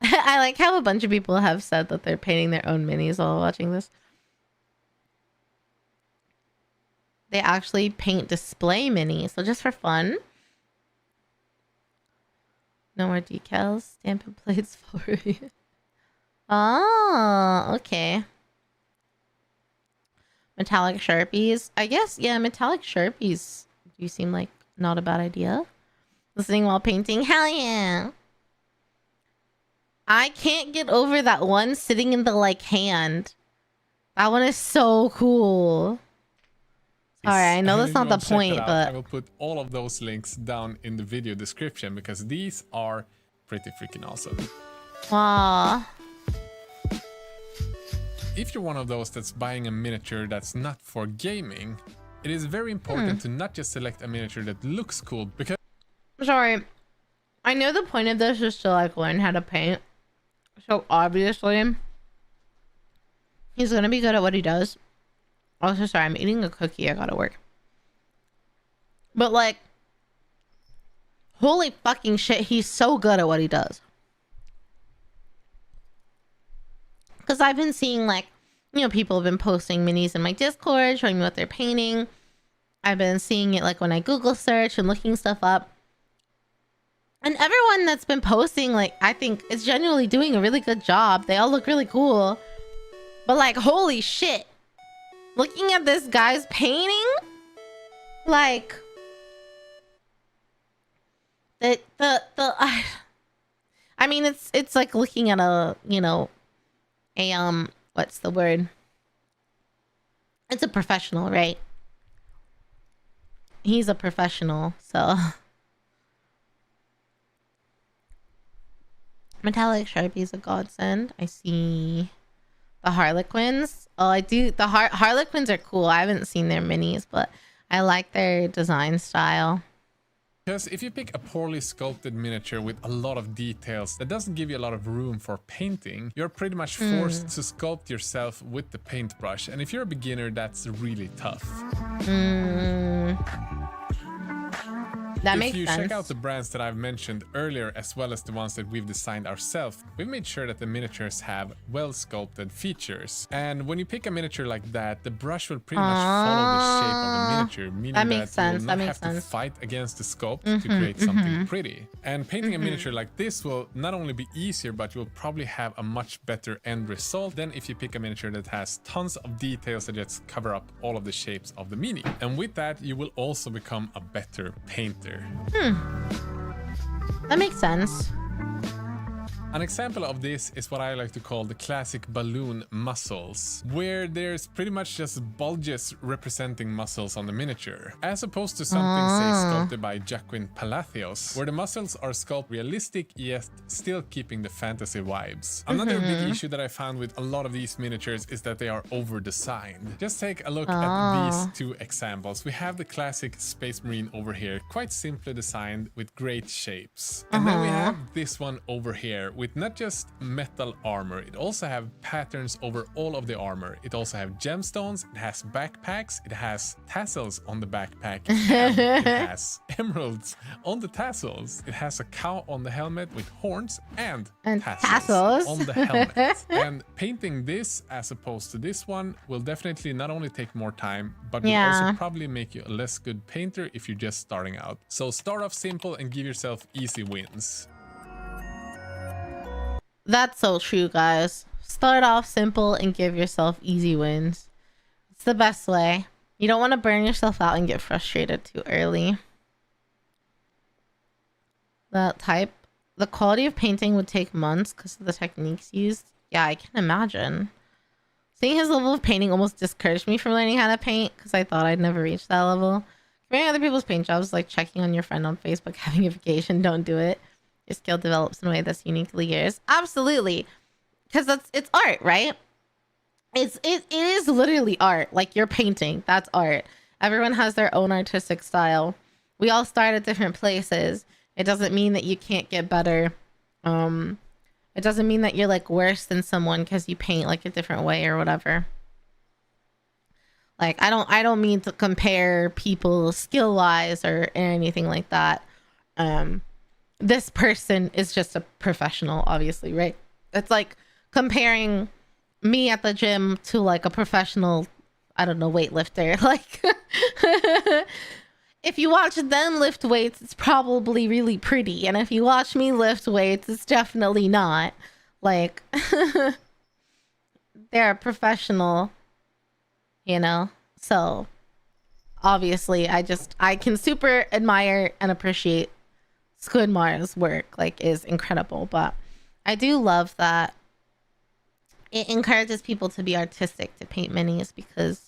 I like how a bunch of people have said that they're painting their own minis while watching this. They actually paint display minis, so just for fun. No more decals. Stamping plates for you. Oh, okay. Metallic Sharpies. I guess, yeah, metallic Sharpies do seem like not a bad idea. Listening while painting. Hell yeah. I can't get over that one sitting in the like hand. That one is so cool. Alright, I know that's not the point, but I will put all of those links down in the video description because these are pretty freaking awesome. wow. If you're one of those that's buying a miniature that's not for gaming, it is very important to not just select a miniature that looks cool because... Sorry. I know the point of this is to like learn how to paint. So obviously, he's gonna be good at what he does. Also, sorry, I'm eating a cookie. I gotta work. But like, holy fucking shit, he's so good at what he does. Because I've been seeing like, you know, people have been posting minis in my Discord, showing me what they're painting. I've been seeing it like when I Google search and looking stuff up. And everyone that's been posting, like, I think is genuinely doing a really good job. They all look really cool. But like, holy shit. Looking at this guy's painting, like, I mean, it's like looking at a, you know, a what's the word? It's a professional, right? He's a professional, so. Metallic Sharpie is a godsend. I see the Harlequins. Oh, I do. The Harlequins are cool. I haven't seen their minis, but I like their design style. Because if you pick a poorly sculpted miniature with a lot of details that doesn't give you a lot of room for painting, you're pretty much forced to sculpt yourself with the paintbrush. And if you're a beginner, that's really tough. That makes sense. If you check out the brands that I've mentioned earlier, as well as the ones that we've designed ourselves, we've made sure that the miniatures have well-sculpted features. And when you pick a miniature like that, the brush will pretty much follow the shape of the miniature, meaning that you will not have to fight against the sculpt to create something pretty. And painting a miniature like this will not only be easier, but you'll probably have a much better end result than if you pick a miniature that has tons of details that just cover up all of the shapes of the mini. And with that, you will also become a better painter. That makes sense. An example of this is what I like to call the classic balloon muscles, where there's pretty much just bulges representing muscles on the miniature, as opposed to something say sculpted by Jacqueline Palacios, where the muscles are sculpted realistic yet still keeping the fantasy vibes. Another big issue that I found with a lot of these miniatures is that they are over-designed. Just take a look at these two examples. We have the classic Space Marine over here, quite simply designed with great shapes. And then we have this one over here, with not just metal armor, it also have patterns over all of the armor. It also have gemstones, it has backpacks, it has tassels on the backpack, and it has emeralds on the tassels. It has a cow on the helmet with horns and tassels on the helmet. And painting this as opposed to this one will definitely not only take more time, but will also probably make you a less good painter if you're just starting out. So start off simple and give yourself easy wins. That's so true, guys. Start off simple and give yourself easy wins. It's the best way. You don't want to burn yourself out and get frustrated too early. The quality of painting would take months because of the techniques used. Yeah, I can imagine. Seeing his level of painting almost discouraged me from learning how to paint because I thought I'd never reach that level. Comparing other people's paint jobs, like checking on your friend on Facebook, having a vacation, don't do it. Your skill develops in a way that's uniquely yours. Absolutely. Because it's art, right? It is literally art. Like you're painting. That's art. Everyone has their own artistic style. We all start at different places. It doesn't mean that you can't get better. It doesn't mean that you're like worse than someone because you paint like a different way or whatever. Like I don't mean to compare people skill wise or anything like that. This person is just a professional, obviously, right? It's like comparing me at the gym to like a professional, I don't know, weightlifter. Like if you watch them lift weights, it's probably really pretty. And if you watch me lift weights, it's definitely not. Like, they're a professional, you know? So, obviously, I can super admire and appreciate Squidmar's work. Like, is incredible. But I do love that it encourages people to be artistic, to paint minis, because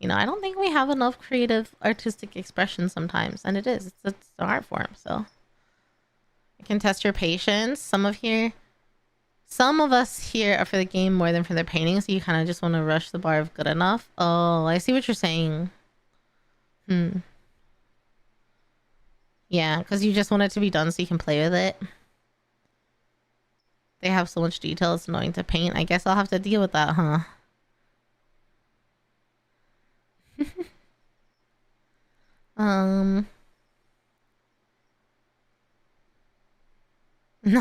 you know, I don't think we have enough creative artistic expression sometimes, and it's an art form. So it can test your patience. Some of us here are for the game more than for their painting, so you kind of just want to rush the bar of good enough. Oh, I see what you're saying. Yeah, because you just want it to be done so you can play with it. They have so much detail, it's annoying to paint. I guess I'll have to deal with that, huh?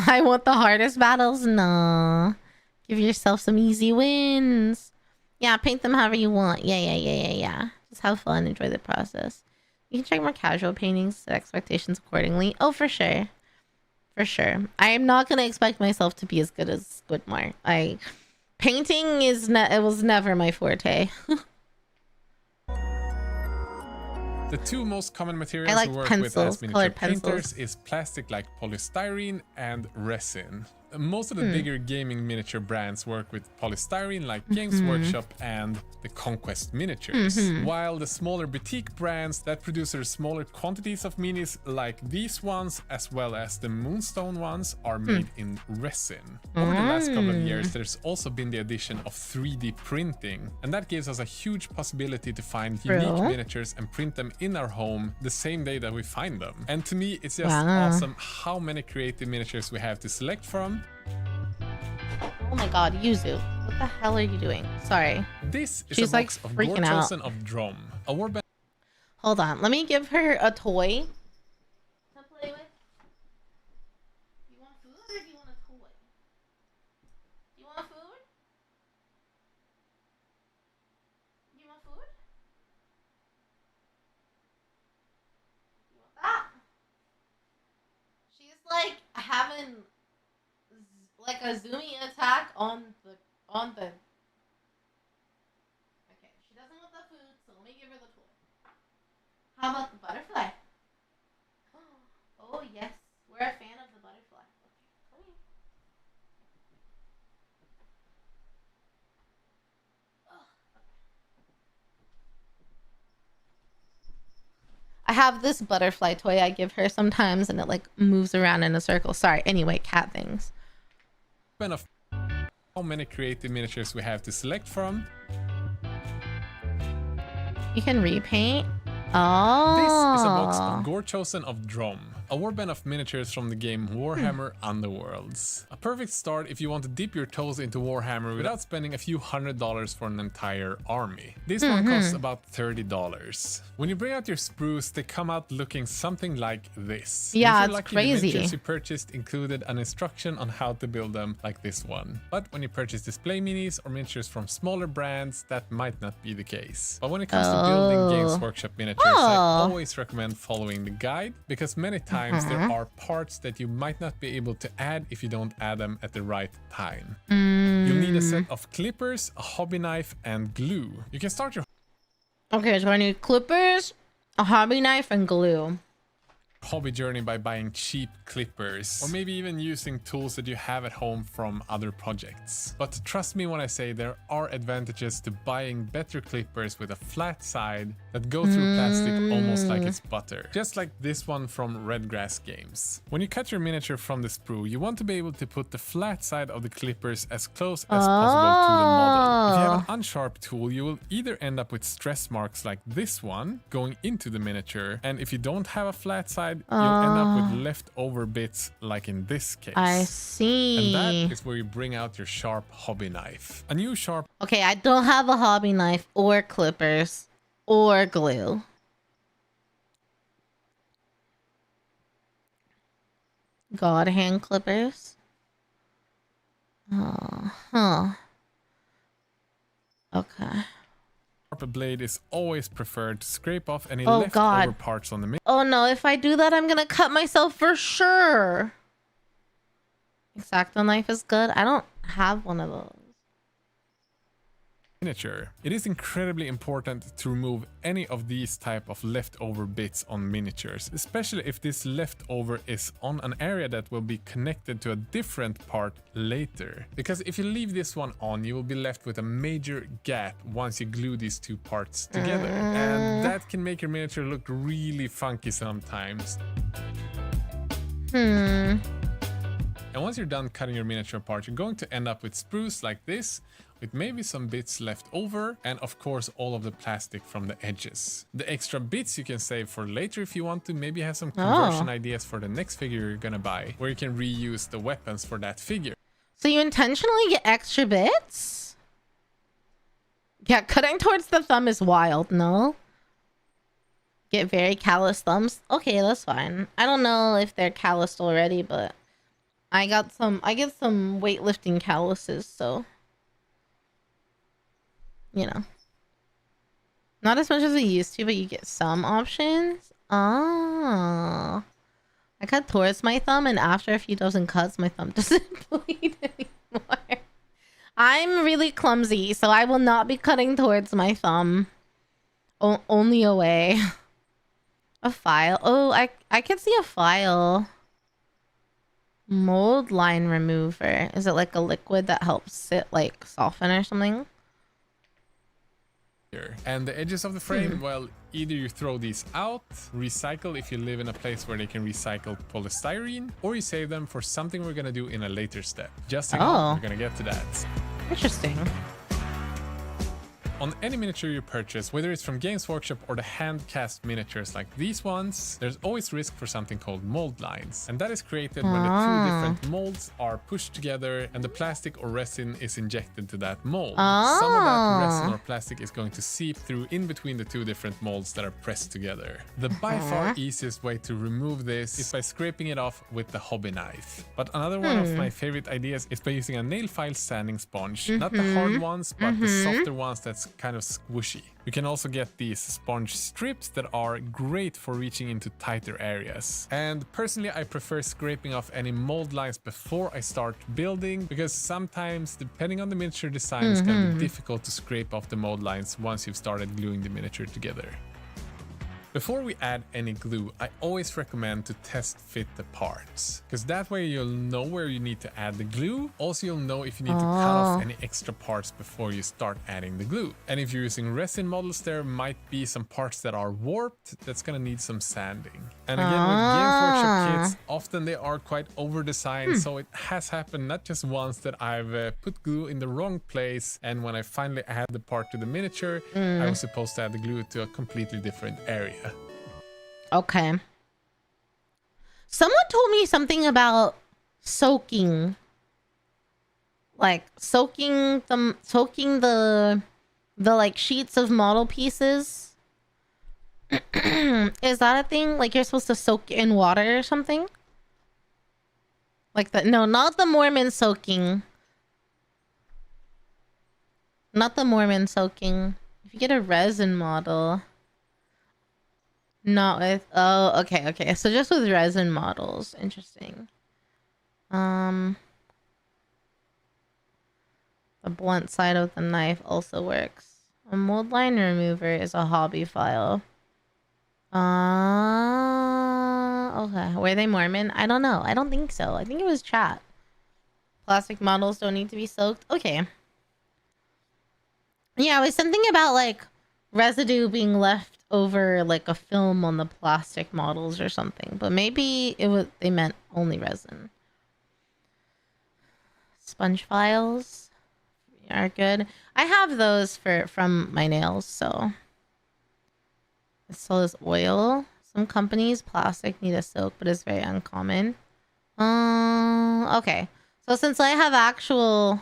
I want the hardest battles. No, give yourself some easy wins. Yeah, paint them however you want. Yeah. Just have fun, enjoy the process. You can check more casual paintings, set expectations accordingly. Oh, for sure. I am not gonna expect myself to be as good as Squidmar. Painting it was never my forte. The two most common materials we work with as miniature painters is plastic like polystyrene and resin. Most of the bigger gaming miniature brands work with polystyrene like Games Workshop and the Conquest Miniatures, while the smaller boutique brands that produce smaller quantities of minis like these ones as well as the Moonstone ones are made in resin. Over the last couple of years there's also been the addition of 3D printing, and that gives us a huge possibility to find unique miniatures and print them in our home the same day that we find them. And to me it's just awesome how many creative miniatures we have to select from. Oh my god, Yuzu. What the hell are you doing? Sorry. This is a box of Gore Chosen of Drum. Hold on, let me give her a toy to play with. Do you want food or do you want a toy? Do you want food? You want food? You want that? She's like having like a zoomy attack on the okay, she doesn't want the food, so let me give her the toy. How about the butterfly? Oh yes, we're a fan of the butterfly. Okay, come here. I have this butterfly toy I give her sometimes, and it like moves around in a circle. Sorry, anyway, cat things. Of how many creative miniatures we have to select from. You can repaint. Oh. This is a box of Gore Chosen of Drum, a warband of miniatures from the game Warhammer Underworlds. A perfect start if you want to dip your toes into Warhammer without spending a few $100s for an entire army. This one costs about $30. When you bring out your sprues, they come out looking something like this. Yeah, it's lucky, crazy. The miniatures you purchased included an instruction on how to build them like this one. But when you purchase display minis or miniatures from smaller brands, that might not be the case. But when it comes to building Games Workshop miniatures, I always recommend following the guide, because many times there are parts that you might not be able to add if you don't add them at the right time. You'll need a set of clippers, a hobby knife, and glue. You can start your okay, so I need clippers, a hobby knife, and glue. hobby journey by buying cheap clippers, or maybe even using tools that you have at home from other projects. But trust me when I say there are advantages to buying better clippers with a flat side that go through plastic almost like it's butter, just like this one from Redgrass Games. When you cut your miniature from the sprue, you want to be able to put the flat side of the clippers as close as possible to the model. If you have an unsharp tool, you will either end up with stress marks like this one going into the miniature, and if you don't have a flat side, you'll end up with leftover bits like in this case. I see. And that is where you bring out your sharp hobby knife. A new sharp... Okay, I don't have a hobby knife or clippers or glue. God hand clippers. Okay. sharp blade is always preferred to scrape off any Oh, leftover God. parts on the Oh no, if I do that, I'm gonna cut myself for sure. X-Acto knife is good. I don't have one of those. miniature. It is incredibly important to remove any of these type of leftover bits on miniatures, especially if this leftover is on an area that will be connected to a different part later. Because if you leave this one on, you will be left with a major gap once you glue these two parts together. And that can make your miniature look really funky sometimes. And once you're done cutting your miniature apart, you're going to end up with sprues like this, with maybe some bits left over, and of course all of the plastic from the edges. The extra bits you can save for later if you want to maybe have some conversion ideas for the next figure you're gonna buy, where you can reuse the weapons for that figure. So you intentionally get extra bits? Yeah, cutting towards the thumb is wild, no? Get very callous thumbs? Okay, that's fine. I don't know if they're calloused already, but I get some weightlifting calluses, so you know. Not as much as I used to, but you get some options. Oh. I cut towards my thumb, and after a few dozen cuts, my thumb doesn't bleed anymore. I'm really clumsy, so I will not be cutting towards my thumb. Only away. A file. Oh, I can see a file. Mold line remover. Is it like a liquid that helps it like soften or something? And the edges of the frame, well, either you throw these out, recycle if you live in a place where they can recycle polystyrene, or you save them for something we're gonna do in a later step. Just hang on, we're gonna get to that. Interesting. On any miniature you purchase, whether it's from Games Workshop or the hand-cast miniatures like these ones, there's always risk for something called mold lines. And that is created when the two different molds are pushed together and the plastic or resin is injected to that mold. Some of that resin or plastic is going to seep through in between the two different molds that are pressed together. The by far easiest way to remove this is by scraping it off with the hobby knife. But another one of my favorite ideas is by using a nail file sanding sponge. Not the hard ones, but the softer ones that's kind of squishy. You can also get these sponge strips that are great for reaching into tighter areas. And personally, I prefer scraping off any mold lines before I start building, because sometimes, depending on the miniature design, it's going to be difficult to scrape off the mold lines once you've started gluing the miniature together. Before we add any glue, I always recommend to test fit the parts, because that way you'll know where you need to add the glue. Also, you'll know if you need to cut off any extra parts before you start adding the glue. And if you're using resin models, there might be some parts that are warped that's gonna need some sanding. And again, with Games Workshop kits, often they are quite over-designed, so it has happened not just once that I've put glue in the wrong place, and when I finally add the part to the miniature, I was supposed to add the glue to a completely different area. Okay. Someone told me something about soaking. Like soaking the like sheets of model pieces. Is that a thing? Like you're supposed to soak in water or something? Like the no, not the Mormon soaking. Not the Mormon soaking. If you get a resin model. Not with okay. So just with resin models. Interesting. The blunt side of the knife also works. A mold line remover is a hobby file. Okay. Were they Mormon? I don't know. I don't think so. I think it was chat. Plastic models don't need to be soaked. Okay. Yeah, it was something about like residue being left over like a film on the plastic models or something, but maybe they meant only resin. Sponge files are good. I have those from my nails, so so is oil. Some companies plastic need a soak, but it's very uncommon. Okay. So since I have actual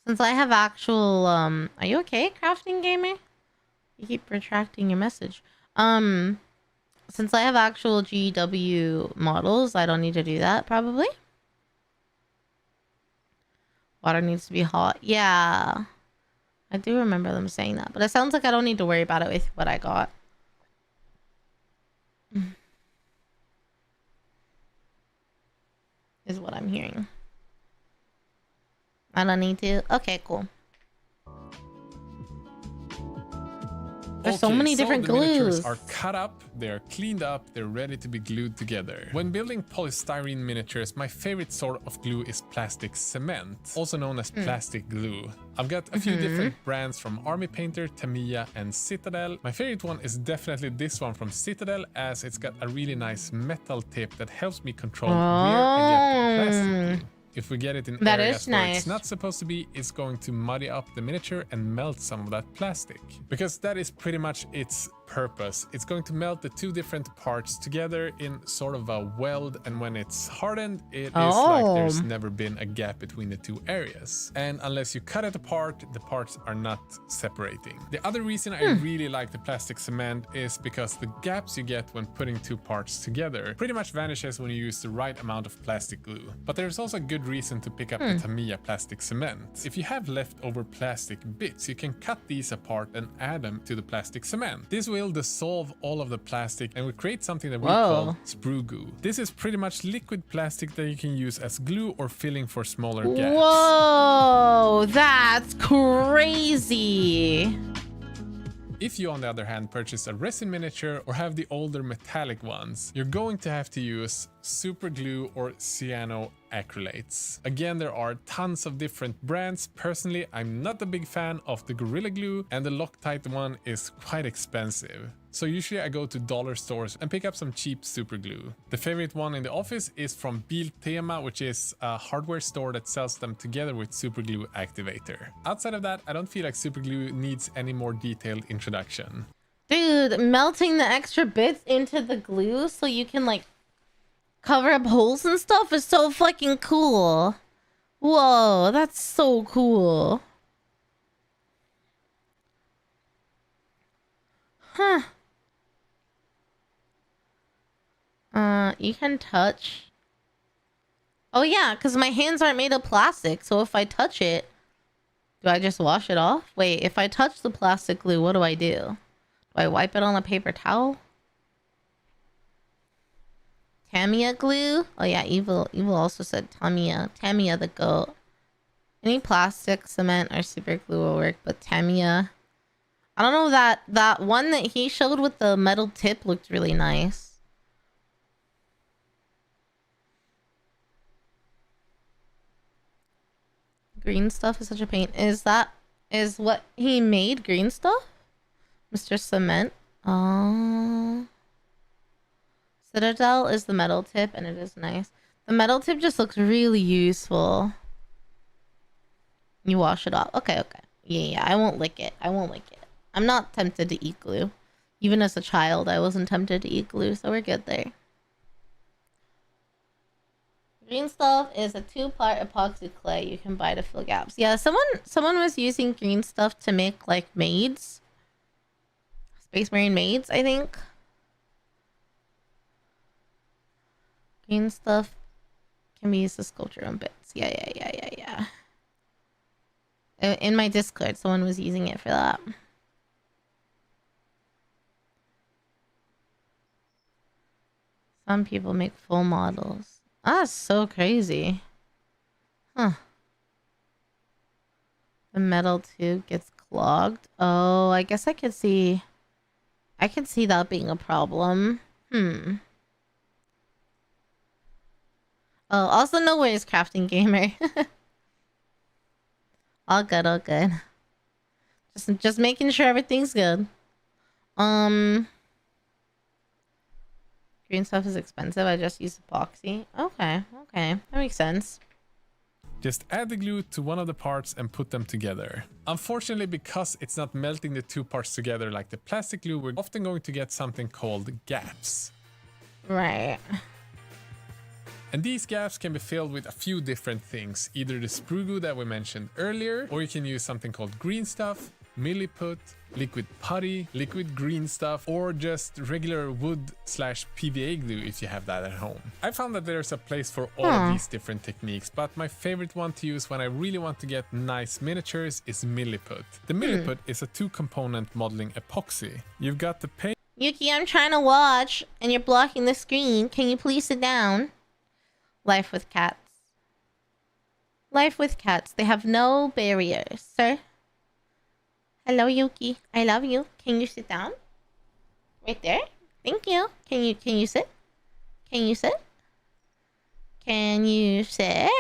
are you okay, crafting gamer? You keep retracting your message. Since I have actual GW models, I don't need to do that, probably. Water needs to be hot. Yeah. I do remember them saying that, but it sounds like I don't need to worry about it with what I got. Is what I'm hearing. I don't need to. Okay, cool. There's so many different the miniatures glues. are cut up, they are cleaned up, they're ready to be glued together. When building polystyrene miniatures, my favorite sort of glue is plastic cement, also known as plastic glue. I've got a few different brands from Army Painter, Tamiya, and Citadel. My favorite one is definitely this one from Citadel, as it's got a really nice metal tip that helps me control where I get the plastic glue. If we get it in areas where it's not supposed to be, it's going to muddy up the miniature and melt some of that plastic. Because that is pretty much its purpose. It's going to melt the two different parts together in sort of a weld, and when it's hardened, it is like there's never been a gap between the two areas. And unless you cut it apart, the parts are not separating. The other reason I really like the plastic cement is because the gaps you get when putting two parts together pretty much vanishes when you use the right amount of plastic glue. But there's also a good reason to pick up the Tamiya plastic cement. If you have leftover plastic bits, you can cut these apart and add them to the plastic cement. This will dissolve all of the plastic and will create something that we call sprue goo. This is pretty much liquid plastic that you can use as glue or filling for smaller gaps. Whoa, that's crazy. If you, on the other hand, purchase a resin miniature or have the older metallic ones, you're going to have to use super glue or cyanoacrylates. Again, there are tons of different brands. Personally, I'm not a big fan of the Gorilla Glue, and the Loctite one is quite expensive. So usually I go to dollar stores and pick up some cheap super glue. The favorite one in the office is from Biltema, which is a hardware store that sells them together with super glue activator. Outside of that, I don't feel like super glue needs any more detailed introduction. Dude, melting the extra bits into the glue so you can like cover up holes and stuff is so fucking cool. Whoa, that's so cool. Huh. You can touch. Oh yeah, because my hands aren't made of plastic, so if I touch it, do I just wash it off? Wait, if I touch the plastic glue, what do I do? Do I wipe it on a paper towel? Tamiya glue? Oh yeah, Evil also said Tamiya. Tamiya the goat. Any plastic, cement, or super glue will work, but Tamiya... I don't know, that one that he showed with the metal tip looked really nice. Green stuff is such a pain. Is what he made green stuff? Mr. Cement? Oh. Citadel is the metal tip, and it is nice. The metal tip just looks really useful. You wash it off. Okay. Yeah, I won't lick it. I'm not tempted to eat glue. Even as a child, I wasn't tempted to eat glue, so we're good there. Green stuff is a 2-part epoxy clay you can buy to fill gaps. Yeah, someone was using green stuff to make like maids. Space Marine maids, I think. Green stuff can be used to sculpture on bits. Yeah. In my Discord, someone was using it for that. Some people make full models. That's so crazy. Huh. The metal tube gets clogged. Oh, I guess I could see that being a problem. Oh, also no worries, crafting gamer. All good. Just making sure everything's good. Green stuff is expensive. I just use epoxy. Okay. That makes sense. Just add the glue to one of the parts and put them together. Unfortunately, because it's not melting the two parts together like the plastic glue, we're often going to get something called gaps. Right. And these gaps can be filled with a few different things. Either the sprue glue that we mentioned earlier, or you can use something called green stuff, milliput, liquid putty, liquid green stuff, or just regular wood/PVA glue if you have that at home. I found that there's a place for all of these different techniques, but my favorite one to use when I really want to get nice miniatures is milliput. The milliput is a 2-component modeling epoxy. You've got the paint. Yuki, I'm trying to watch and you're blocking the screen. Can you please sit down? Life with cats. Life with cats. They have no barriers, sir. Hello, Yuki. I love you. Can you sit down? Right there. Thank you. Can you sit? Can you sit? Can you sit?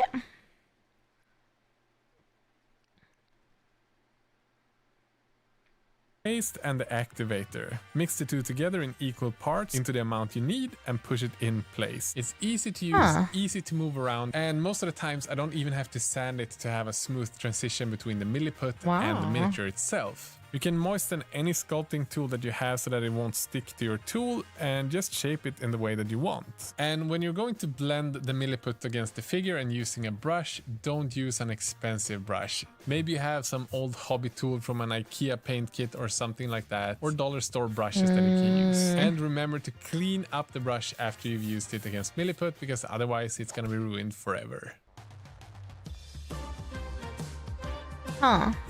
Paste and the activator. Mix the two together in equal parts into the amount you need and push it in place. It's easy to use, easy to move around, and most of the times I don't even have to sand it to have a smooth transition between the milliput and the miniature itself. You can moisten any sculpting tool that you have so that it won't stick to your tool and just shape it in the way that you want. And when you're going to blend the milliput against the figure and using a brush, don't use an expensive brush. Maybe you have some old hobby tool from an IKEA paint kit or something like that, or dollar store brushes that you can use. And remember to clean up the brush after you've used it against milliput, because otherwise it's gonna be ruined forever.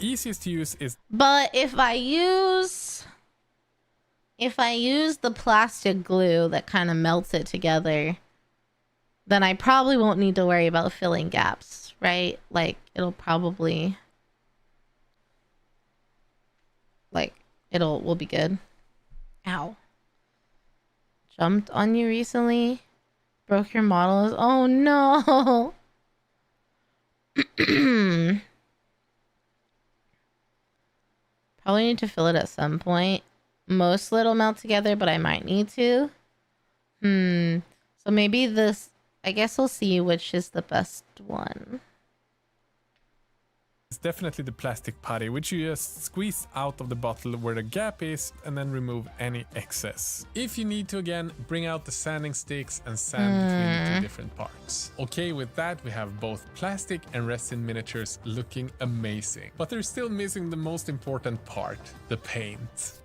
Easiest to use is... But if I use the plastic glue that kind of melts it together, then I probably won't need to worry about filling gaps, right? Like, it'll probably... Like, we'll be good. Ow. Jumped on you recently? Broke your models? Oh no! Probably need to fill it at some point. Mostly it'll melt together, but I might need to. So maybe this... I guess we'll see which is the best one. It's definitely the plastic putty, which you just squeeze out of the bottle where the gap is and then remove any excess. If you need to, again, bring out the sanding sticks and sand between the two different parts. Okay, with that we have both plastic and resin miniatures looking amazing. But they're still missing the most important part, the paint.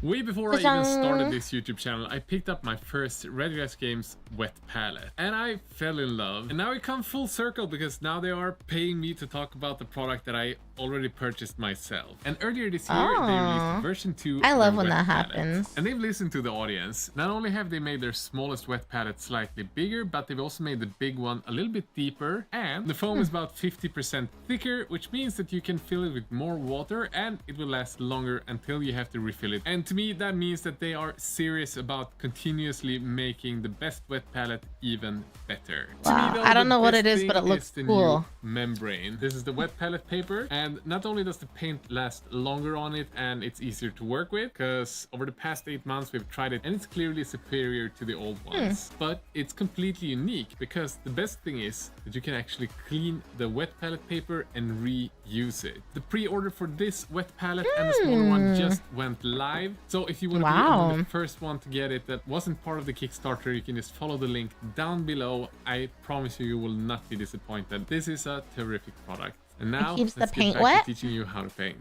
Way before I even started this YouTube channel, I picked up my first Red Grass Games wet palette and I fell in love. And now we come full circle because now they are paying me to talk about the product that I already purchased myself. And earlier this year, they released version 2. I love when that happens. And they've listened to the audience. Not only have they made their smallest wet palette slightly bigger, but they've also made the big one a little bit deeper. And the foam is about 50% thicker, which means that you can fill it with more water and it will last longer until you have to refill it. And to me, that means that they are serious about continuously making the best wet palette even better. Wow. To me, though, I don't know what best it is, but it thing looks is the cool. new membrane. This is the wet palette paper, and not only does the paint last longer on it and it's easier to work with, because over the past 8 months we've tried it and it's clearly superior to the old ones, but it's completely unique because the best thing is that you can actually clean the wet palette paper and reuse it. The pre-order for this wet palette and the smaller one just went live, so if you want to be among the first one to get it that wasn't part of the Kickstarter, you can just follow the link down below. I promise you, you will not be disappointed. This is a terrific product. And now keeps let's the get paint back wet? to teaching you how to paint.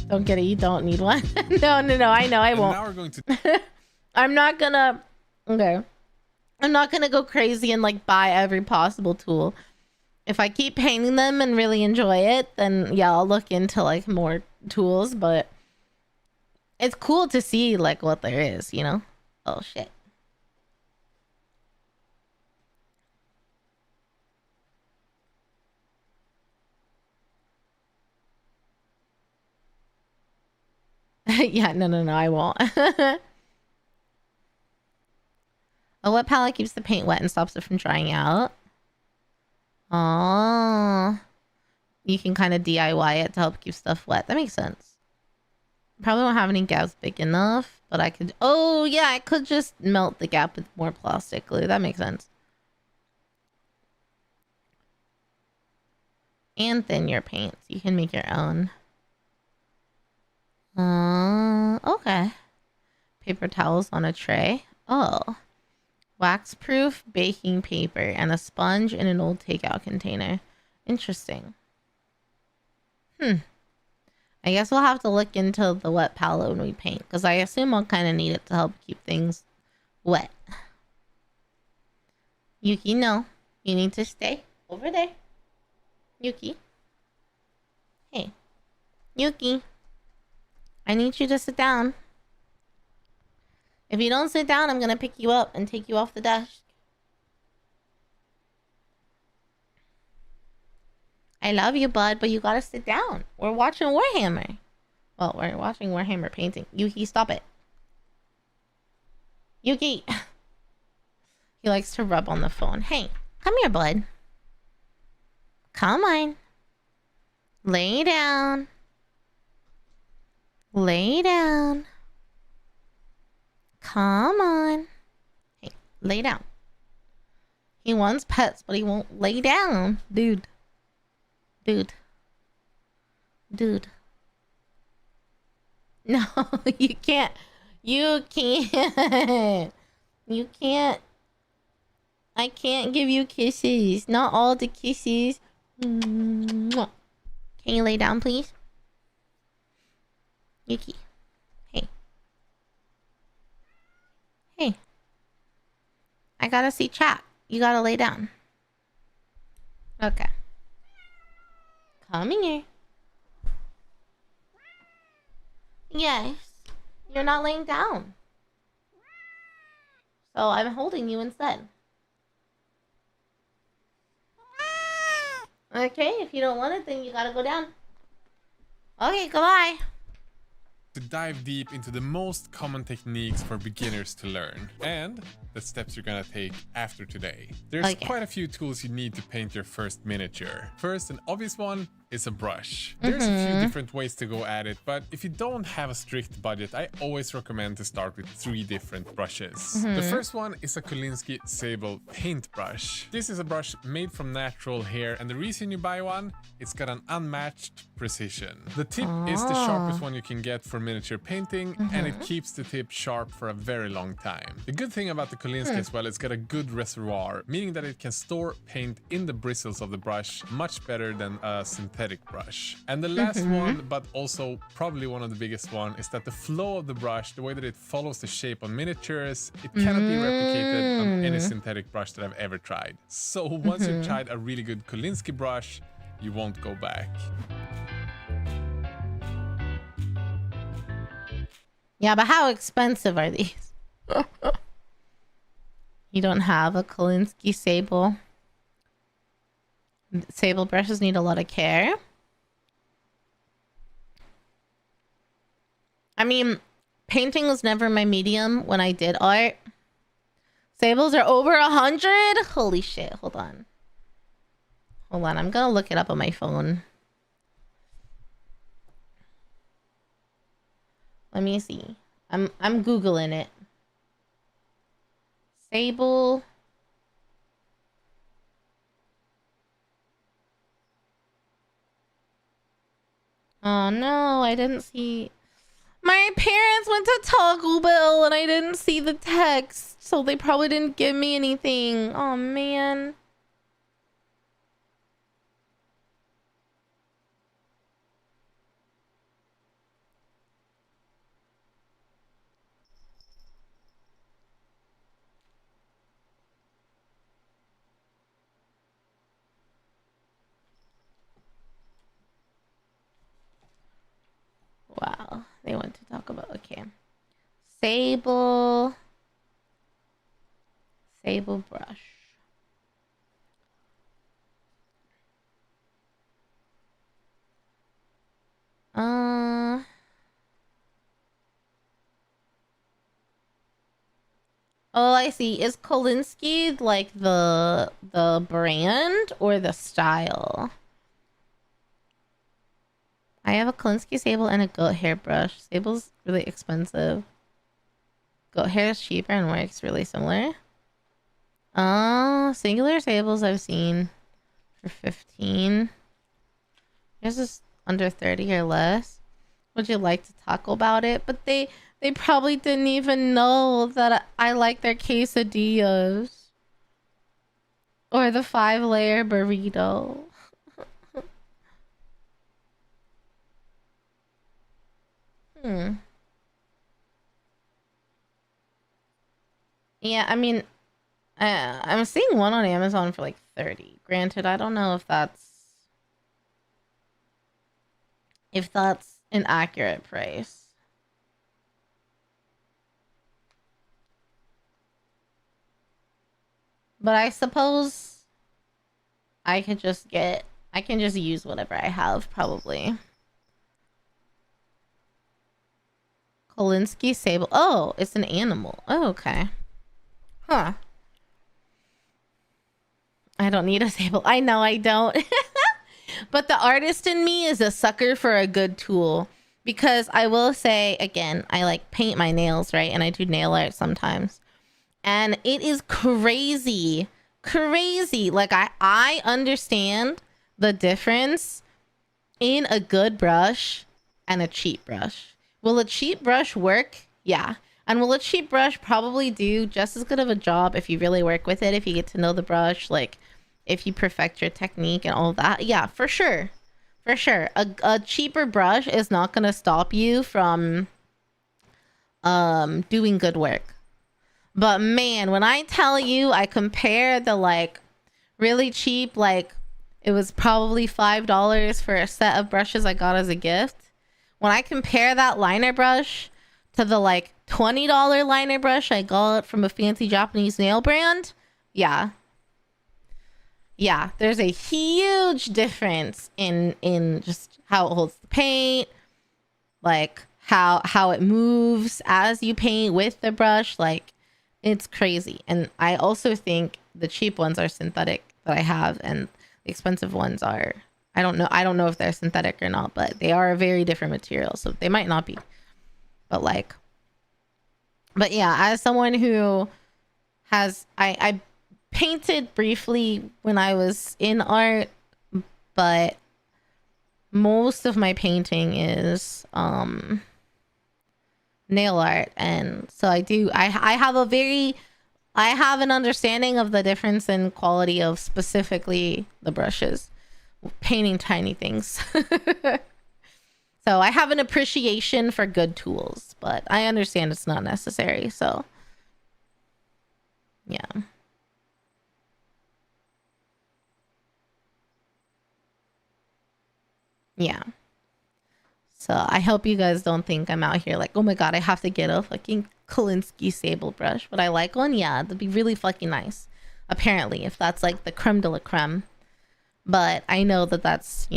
Don't get it, you don't need one. No, I know I won't. Now we're going to... I'm not gonna... Okay. I'm not gonna go crazy and like buy every possible tool. If I keep painting them and really enjoy it, then yeah, I'll look into like more tools, but it's cool to see like what there is, you know? Oh shit. Yeah, no, I won't. A wet palette keeps the paint wet and stops it from drying out. Oh, you can kind of DIY it to help keep stuff wet. That makes sense. Probably won't have any gaps big enough, but I could... Oh, yeah, I could just melt the gap with more plastic glue. That makes sense. And thin your paints. You can make your own. Okay. Paper towels on a tray. Oh. Wax-proof baking paper and a sponge in an old takeout container. Interesting. I guess we'll have to look into the wet palette when we paint, because I assume I'll kind of need it to help keep things wet. Yuki, no. You need to stay over there. Yuki. Hey. Yuki. I need you to sit down. If you don't sit down, I'm gonna pick you up and take you off the desk. I love you, bud, but you gotta sit down. We're watching Warhammer. Well, we're watching Warhammer painting. Yuki, stop it. Yuki. He likes to rub on the phone. Hey, come here, bud. Come on. Lay down. Lay down. Come on. Hey, lay down. He wants pets, but he won't lay down. Dude. Dude. Dude. No, you can't. You can't. You can't. I can't give you kisses. Not all the kisses. Mwah. Can you lay down, please? Yuki. Hey. Hey. I gotta see chat. You gotta lay down. Okay. Come here. Yes. You're not laying down. So I'm holding you instead. Okay, if you don't want it, then you gotta go down. Okay, goodbye. To dive deep into the most common techniques for beginners to learn and the steps you're gonna take after today. There's quite a few tools you need to paint your first miniature. First, an obvious one is a brush. There's a few different ways to go at it, but if you don't have a strict budget, I always recommend to start with 3 different brushes. The first one is a Kolinsky Sable paintbrush. This is a brush made from natural hair, and the reason you buy one, it's got an unmatched precision. The tip is the sharpest one you can get for miniature painting, and it keeps the tip sharp for a very long time. The good thing about the Kolinsky as well, it's got a good reservoir, meaning that it can store paint in the bristles of the brush much better than a synthetic brush. And the last one, but also probably one of the biggest one, is that the flow of the brush, the way that it follows the shape on miniatures, it cannot be replicated on any synthetic brush that I've ever tried. So once you've tried a really good Kolinsky brush, you won't go back. Yeah, but how expensive are these? You don't have a Kolinsky Sable. Sable brushes need a lot of care. I mean, painting was never my medium when I did art. Sables are over 100? Holy shit, hold on. Hold on, I'm gonna look it up on my phone. Let me see. I'm Googling it. Sable. Oh no, I didn't see. My parents went to Taco Bell and I didn't see the text, so they probably didn't give me anything. Oh man. Wow, they went to talk about, okay. Sable brush. Oh, I see. Is Kolinsky like the brand or the style? I have a Kolinsky Sable and a goat hair brush. Sable's really expensive. Goat hair is cheaper and works really similar. Singular sables I've seen for 15. Yours is under 30 or less. Would you like to talk about it? But they probably didn't even know that I like their quesadillas. Or the 5-layer burrito. Yeah, I mean, I'm seeing one on Amazon for like 30. Granted, I don't know if that's an accurate price. But I suppose I can just use whatever I have, probably. Kolinsky sable. Oh, it's an animal. Oh, okay. Huh. I don't need a sable. I know I don't. But the artist in me is a sucker for a good tool. Because I will say, again, I like paint my nails, right? And I do nail art sometimes. And it is crazy. Crazy. Like, I understand the difference in a good brush and a cheap brush. Will a cheap brush work? Yeah. And will a cheap brush probably do just as good of a job if you really work with it, if you get to know the brush, like if you perfect your technique and all that? Yeah, for sure. For sure. A cheaper brush is not going to stop you from doing good work. But man, when I tell you, I compare the like really cheap, like it was probably $5 for a set of brushes I got as a gift. When I compare that liner brush to the like $20 liner brush I got from a fancy Japanese nail brand, yeah, there's a huge difference in just how it holds the paint, like how it moves as you paint with the brush. Like, it's crazy. And I also think the cheap ones are synthetic that I have, and the expensive ones are, I don't know if they're synthetic or not, but they are a very different material, so they might not be. But yeah, as someone who has, I painted briefly when I was in art, but most of my painting is nail art. And so I have an understanding of the difference in quality of specifically the brushes, painting tiny things. So I have an appreciation for good tools, but I understand it's not necessary. So yeah. Yeah. So I hope you guys don't think I'm out here like, oh my god, I have to get a fucking Kolinsky sable brush. Would I like one? Yeah, that'd be really fucking nice. Apparently, if that's like the creme de la creme. But I know that that's,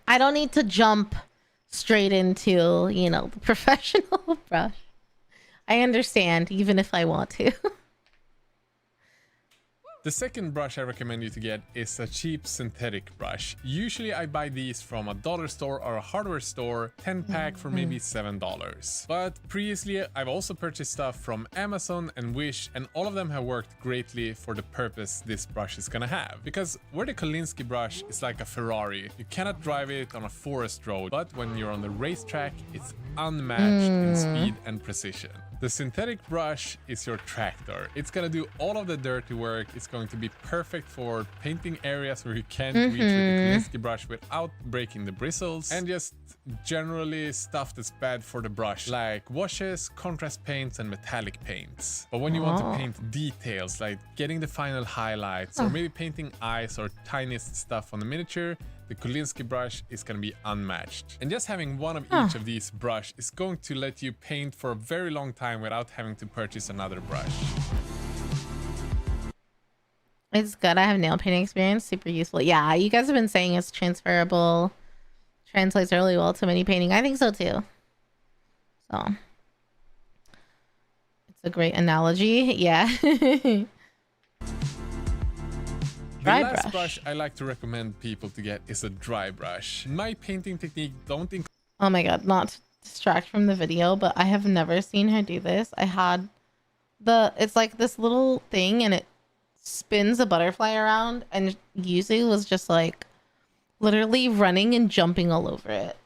I don't need to jump straight into, the professional brush. I understand, even if I want to. The second brush I recommend you to get is a cheap synthetic brush. Usually I buy these from a dollar store or a hardware store, 10 pack for maybe $7. But previously I've also purchased stuff from Amazon and Wish, and all of them have worked greatly for the purpose this brush is gonna have. Because where the Kolinsky brush is like a Ferrari, you cannot drive it on a forest road, but when you're on the racetrack, it's unmatched in speed and precision. The synthetic brush is your tractor. It's gonna do all of the dirty work. It's going to be perfect for painting areas where you can't reach with the Kolinsky brush without breaking the bristles, and just generally stuff that's bad for the brush, like washes, contrast paints, and metallic paints. But when you want to paint details, like getting the final highlights, or maybe painting eyes or tiniest stuff on the miniature, the Kolinsky brush is going to be unmatched. And just having one of each of these brushes is going to let you paint for a very long time without having to purchase another brush. It's good. I have nail painting experience. Super useful. Yeah, you guys have been saying it's transferable. Translates really well to mini painting. I think so too. So it's a great analogy. Yeah. The last brush I like to recommend people to get is a dry brush. My painting technique don't include... Oh my god, not to distract from the video, but I have never seen her do this. I had it's like this little thing and it spins a butterfly around, and Yuzu was just like literally running and jumping all over it.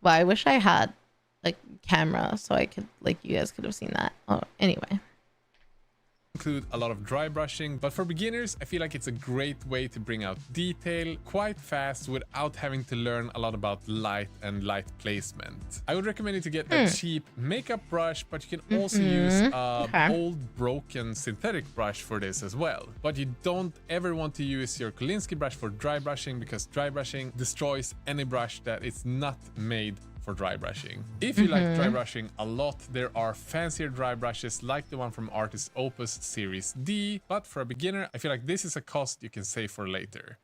But I wish I had like camera so I could, like, you guys could have seen that. Oh, anyway. include a lot of dry brushing, but for beginners, I feel like it's a great way to bring out detail quite fast without having to learn a lot about light and light placement. I would recommend you to get a cheap makeup brush, but you can also use a old broken synthetic brush for this as well. But you don't ever want to use your Kolinsky brush for dry brushing, because dry brushing destroys any brush that is not made for dry brushing. If you like dry brushing a lot, there are fancier dry brushes like the one from Artist Opus Series D, but for a beginner, I feel like this is a cost you can save for later.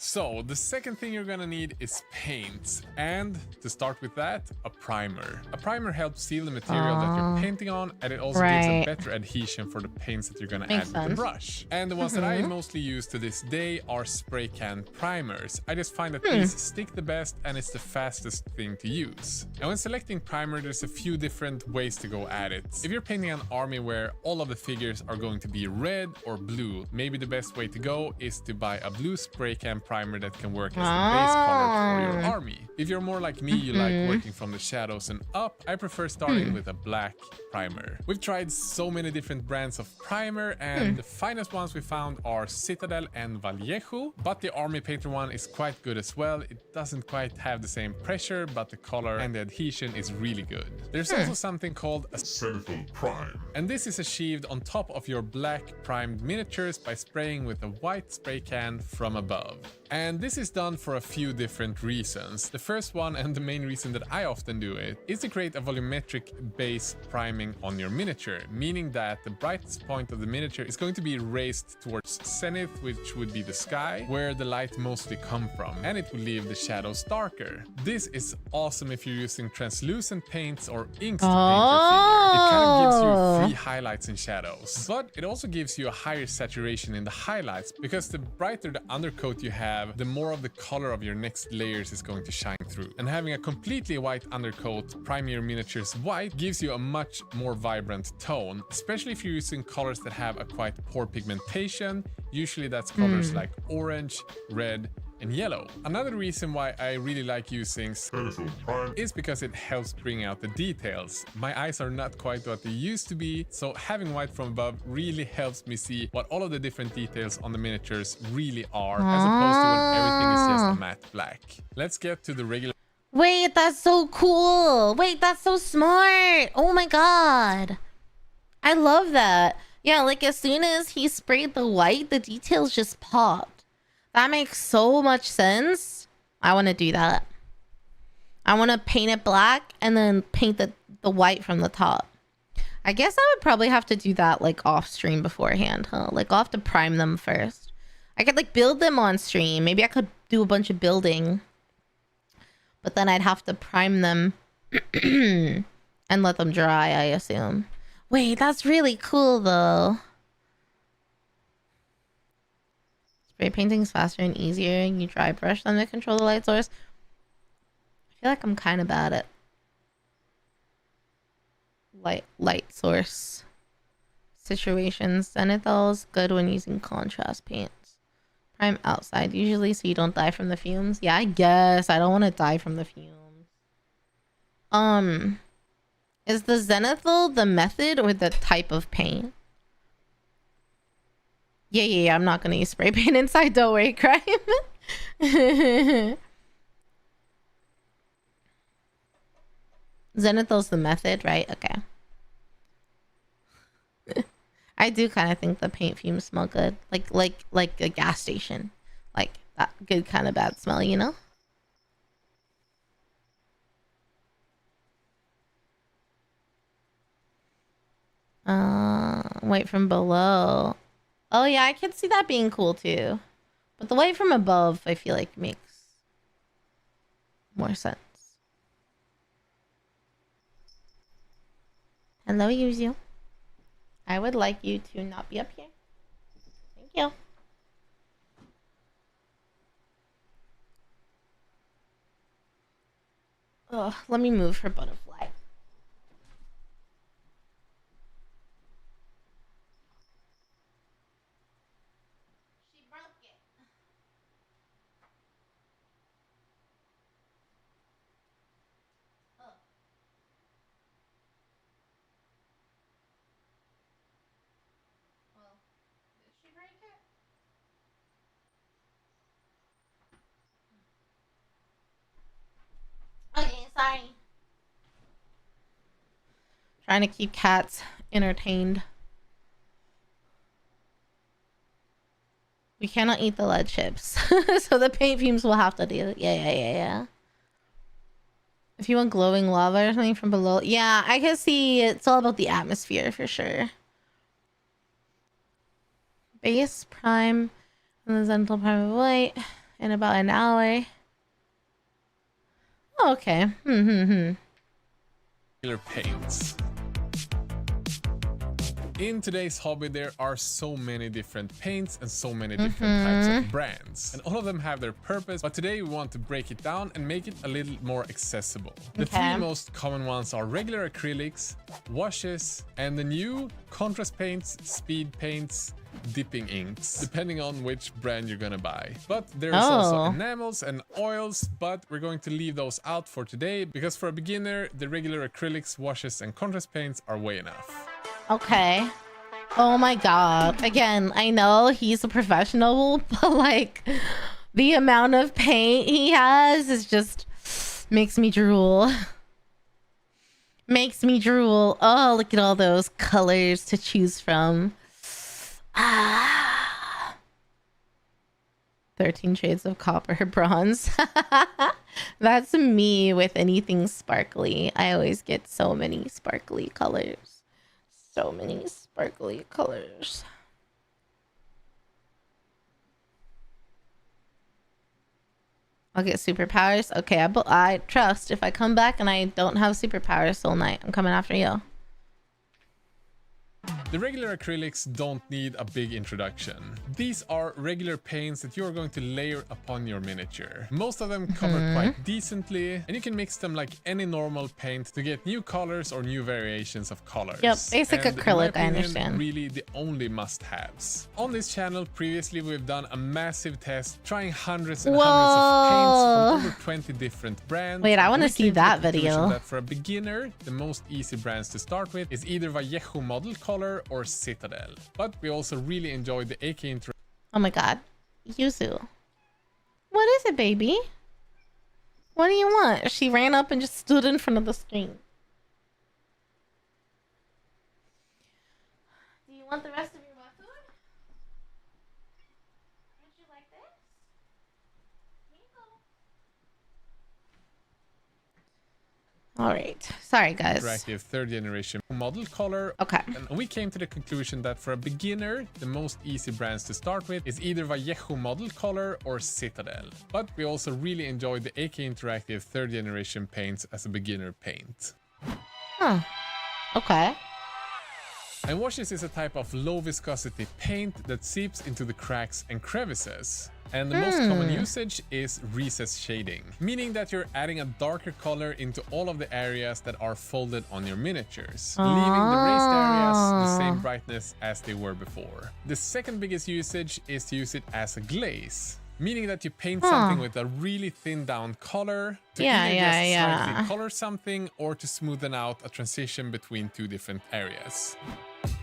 So the second thing you're gonna need is paints, and to start with that, a primer. A primer helps seal the material that you're painting on, and it also gives a better adhesion for the paints that you're gonna add with the brush. And the ones that I mostly use to this day are spray can primers. I just find that these stick the best, and it's the fastest thing to use. And when selecting primer, there's a few different ways to go at it. If you're painting an army where all of the figures are going to be red or blue, maybe the best way to go is to buy a blue spray can primer that can work as the base color for your army. If you're more like me, you like working from the shadows and up, I prefer starting with a black primer. We've tried so many different brands of primer, and the finest ones we found are Citadel and Vallejo, but the Army Painter one is quite good as well. It doesn't quite have the same pressure, but the color and the adhesion is really good. There's also something called a Zenithal Prime, and this is achieved on top of your black primed miniatures by spraying with a white spray can from above. And this is done for a few different reasons. The first one, and the main reason that I often do it, is to create a volumetric base priming on your miniature, meaning that the brightest point of the miniature is going to be raised towards zenith, which would be the sky, where the light mostly comes from, and it will leave the shadows darker. This is awesome if you're using translucent paints or inks to paint your figure. It kind of gives you free highlights and shadows, but it also gives you a higher saturation in the highlights, because the brighter the undercoat you have, the more of the color of your next layers is going to shine through. And having a completely white undercoat priming your miniatures white gives you a much more vibrant tone, especially if you're using colors that have a quite poor pigmentation. Usually that's colors like orange, red, and yellow. Another reason why I really like using Zenithal Prime is because it helps bring out the details. My eyes are not quite what they used to be, so having white from above really helps me see what all of the different details on the miniatures really are, as opposed to when everything is just a matte black. Let's get to the regular... Wait, that's so cool. Wait, that's so smart. Oh my god. I love that. Yeah, like as soon as he sprayed the white, the details just popped. That makes so much sense. I want to do that. I want to paint it black and then paint the white from the top. I guess I would probably have to do that like off stream beforehand, huh? Like I'll have to prime them first. I could like build them on stream. Maybe I could do a bunch of building. But then I'd have to prime them and let them dry, I assume. Wait, that's really cool though. Spray painting is faster and easier. You dry brush them to control the light source. I feel like I'm kind of bad at light source situations. Zenithal's good when using contrast paints. Prime outside usually so you don't die from the fumes. Yeah, I guess I don't want to die from the fumes. Is the Zenithal the method or the type of paint? Yeah, I'm not gonna use spray paint inside, don't worry, Crime. Zenithal's the method, right? Okay. I do kind of think the paint fumes smell good. Like a gas station. Like that good kind of bad smell, you know? White from below. Oh yeah, I can see that being cool too. But the white from above, I feel like makes more sense. Hello, Yuzu. I would like you to not be up here. Thank you. Ugh, let me move her butterfly. She broke it. Sorry. Trying to keep cats entertained. We cannot eat the lead chips. So the paint fumes will have to do. Yeah. If you want glowing lava or something from below. Yeah, I can see it's all about the atmosphere for sure. Base prime and the zental prime of light in about an hour. Oh, okay. Paints. In today's hobby, there are so many different paints and so many different types of brands. And all of them have their purpose, but today we want to break it down and make it a little more accessible. The three most common ones are regular acrylics, washes, and the new contrast paints, speed paints, dipping inks, depending on which brand you're gonna buy. But there's also enamels and oils, but we're going to leave those out for today because for a beginner, the regular acrylics, washes, and contrast paints are way enough. Okay. Oh my god. Again, I know he's a professional, but like the amount of paint he has is just makes me drool. Makes me drool. Oh, look at all those colors to choose from. 13 shades of copper, bronze. That's me with anything sparkly. I always get so many sparkly colors. So many sparkly colors. I'll get superpowers. Okay, I trust. If I come back and I don't have superpowers soul night, I'm coming after you. The regular acrylics don't need a big introduction. These are regular paints that you're going to layer upon your miniature. Most of them cover quite decently, and you can mix them like any normal paint to get new colors or new variations of colors. Yep, basic and acrylic, in my opinion, I understand. Really the only must-haves. On this channel, previously we've done a massive test, trying hundreds and hundreds of paints from over 20 different brands. Wait, I want to see that video. That for a beginner, the most easy brands to start with is either Vallejo Model Color or Citadel. But we also really enjoyed the AK intro. Oh my god. Yuzu. What is it, baby? What do you want? She ran up and just stood in front of the screen. Do you want the rest of your wet food? Would you like this? Here you go. Alright. Sorry, guys. Interactive third generation model color. Okay. And we came to the conclusion that for a beginner, the most easy brands to start with is either Vallejo Model Color or Citadel. But we also really enjoyed the AK Interactive third generation paints as a beginner paint. Huh. Okay. And washes is a type of low viscosity paint that seeps into the cracks and crevices. And the most common usage is recess shading, meaning that you're adding a darker color into all of the areas that are folded on your miniatures, leaving the raised areas the same brightness as they were before. The second biggest usage is to use it as a glaze, meaning that you paint something with a really thin down color to either just slightly color something or to smoothen out a transition between two different areas.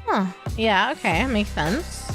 Huh. Yeah, okay. Makes sense.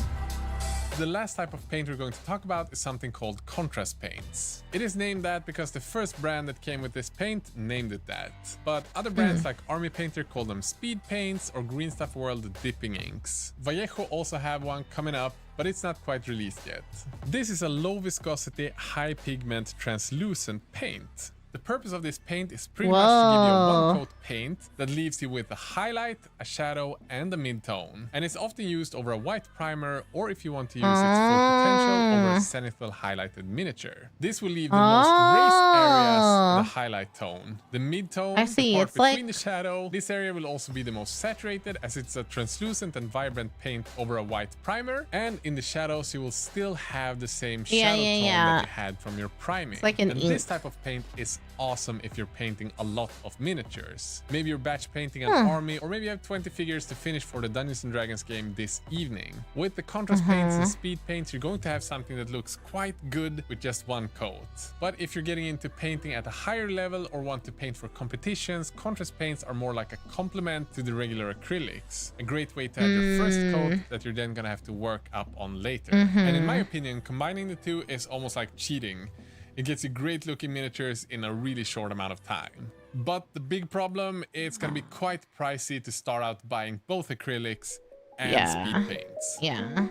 The last type of paint we're going to talk about is something called contrast paints. It is named that because the first brand that came with this paint named it that. But other brands like Army Painter call them speed paints or Green Stuff World dipping inks. Vallejo also have one coming up, but it's not quite released yet. This is a low viscosity, high pigment, translucent paint. The purpose of this paint is pretty much to give you a one-coat paint that leaves you with a highlight, a shadow, and a mid-tone. And it's often used over a white primer or if you want to use its full potential over a zenithal highlighted miniature. This will leave the most raised areas the highlight tone. The mid-tone, the part between the shadow, this area will also be the most saturated as it's a translucent and vibrant paint over a white primer. And in the shadows, you will still have the same shadow tone that you had from your priming. It's like an ink. This type of paint is awesome if you're painting a lot of miniatures. Maybe you're batch painting an army, or maybe you have 20 figures to finish for the Dungeons & Dragons game this evening. With the contrast paints and speed paints, you're going to have something that looks quite good with just one coat. But if you're getting into painting at a higher level or want to paint for competitions, contrast paints are more like a complement to the regular acrylics. A great way to have your first coat that you're then gonna have to work up on later. And in my opinion, combining the two is almost like cheating. It gets you great looking miniatures in a really short amount of time. But the big problem, it's gonna be quite pricey to start out buying both acrylics and speed paints. Yeah.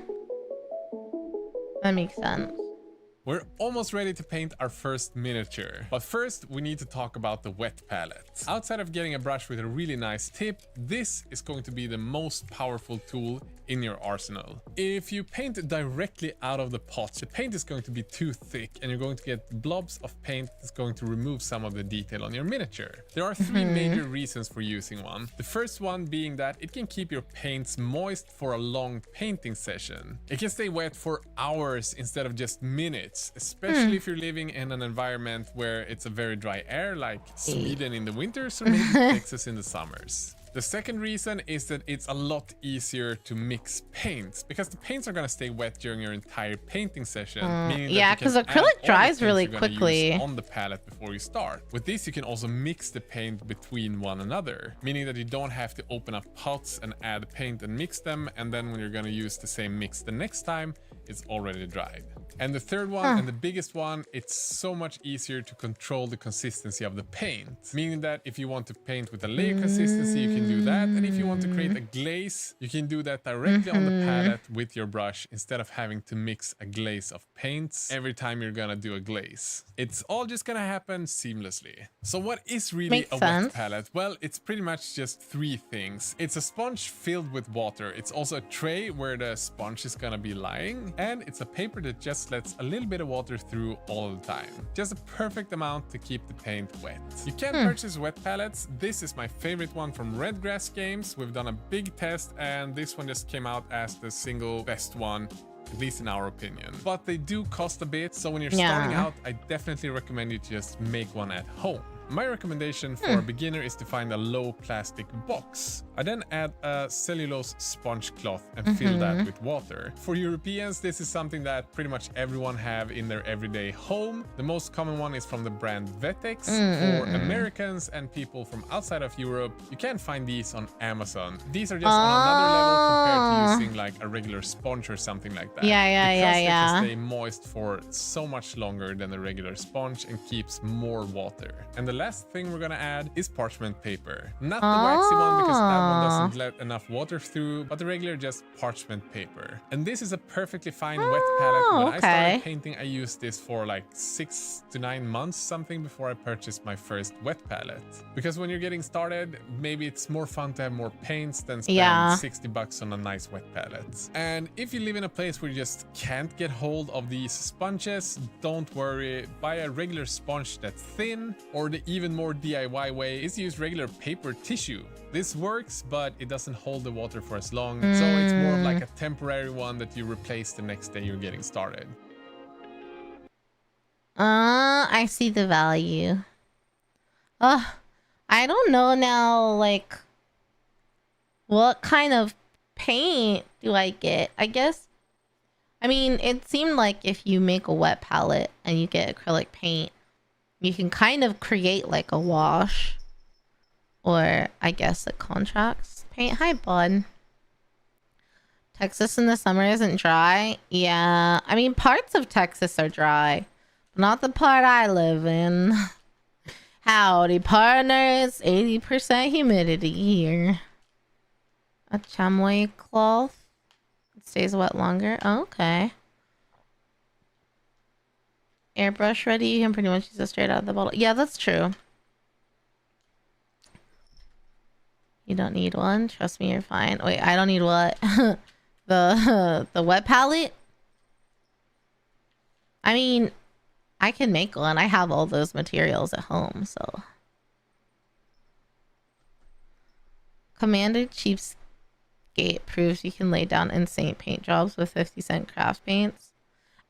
That makes sense. We're almost ready to paint our first miniature, but first we need to talk about the wet palette. Outside of getting a brush with a really nice tip, this is going to be the most powerful tool in your arsenal. If you paint directly out of the pot, the paint is going to be too thick and you're going to get blobs of paint that's going to remove some of the detail on your miniature. There are three major reasons for using one. The first one being that it can keep your paints moist for a long painting session. It can stay wet for hours instead of just minutes, especially if you're living in an environment where it's a very dry air like Sweden in the winters or maybe Texas in the summers. The second reason is that it's a lot easier to mix paints because the paints are going to stay wet during your entire painting session. Yeah, because acrylic dries really quickly on the palette before you start. With this, you can also mix the paint between one another, meaning that you don't have to open up pots and add paint and mix them. And then when you're going to use the same mix the next time, it's already dried. And the third one, and the biggest one, it's so much easier to control the consistency of the paint. Meaning that if you want to paint with a layer consistency, you can do that. And if you want to create a glaze, you can do that directly on the palette with your brush instead of having to mix a glaze of paints every time you're gonna do a glaze. It's all just gonna happen seamlessly. So what is really a wet palette? Well, it's pretty much just three things. It's a sponge filled with water. It's also a tray where the sponge is gonna be lying. And it's a paper that just lets a little bit of water through all the time. Just a perfect amount to keep the paint wet. You can purchase wet palettes. This is my favorite one from Redgrass Games. We've done a big test and this one just came out as the single best one, at least in our opinion. But they do cost a bit, so when you're starting out, I definitely recommend you to just make one at home. My recommendation for a beginner is to find a low plastic box. I then add a cellulose sponge cloth and fill that with water. For Europeans, this is something that pretty much everyone have in their everyday home. The most common one is from the brand Vetex. For Americans and people from outside of Europe, you can find these on Amazon. These are just on another level compared to using like a regular sponge or something like that. Because they can stay moist for so much longer than the regular sponge and keeps more water. And the last thing we're gonna add is parchment paper. Not the waxy one, because that one doesn't let enough water through, but the regular just parchment paper. And this is a perfectly fine wet palette. When I started painting, I used this for like 6 to 9 months something before I purchased my first wet palette. Because when you're getting started, maybe it's more fun to have more paints than spend $60 on a nice wet palette. And if you live in a place where you just can't get hold of these sponges, don't worry, buy a regular sponge that's thin, or the even more DIY way is to use regular paper tissue. This works, but it doesn't hold the water for as long, so it's more of like a temporary one that you replace the next day you're getting started. I see the value. I don't know now, like, what kind of paint do I get? I guess, I mean, it seemed like if you make a wet palette and you get acrylic paint, you can kind of create like a wash, or I guess a contrast paint. Hi, bud. Texas in the summer isn't dry. Yeah, I mean, parts of Texas are dry, but not the part I live in. Howdy, partners. 80% humidity here. A chamois cloth. It stays wet longer. Oh, okay. Airbrush ready, you can pretty much use it straight out of the bottle. Yeah, that's true. You don't need one. Trust me, you're fine. Wait, I don't need what? the wet palette? I mean, I can make one. I have all those materials at home, so. Commander Cheapskate proves you can lay down insane paint jobs with 50-cent craft paints.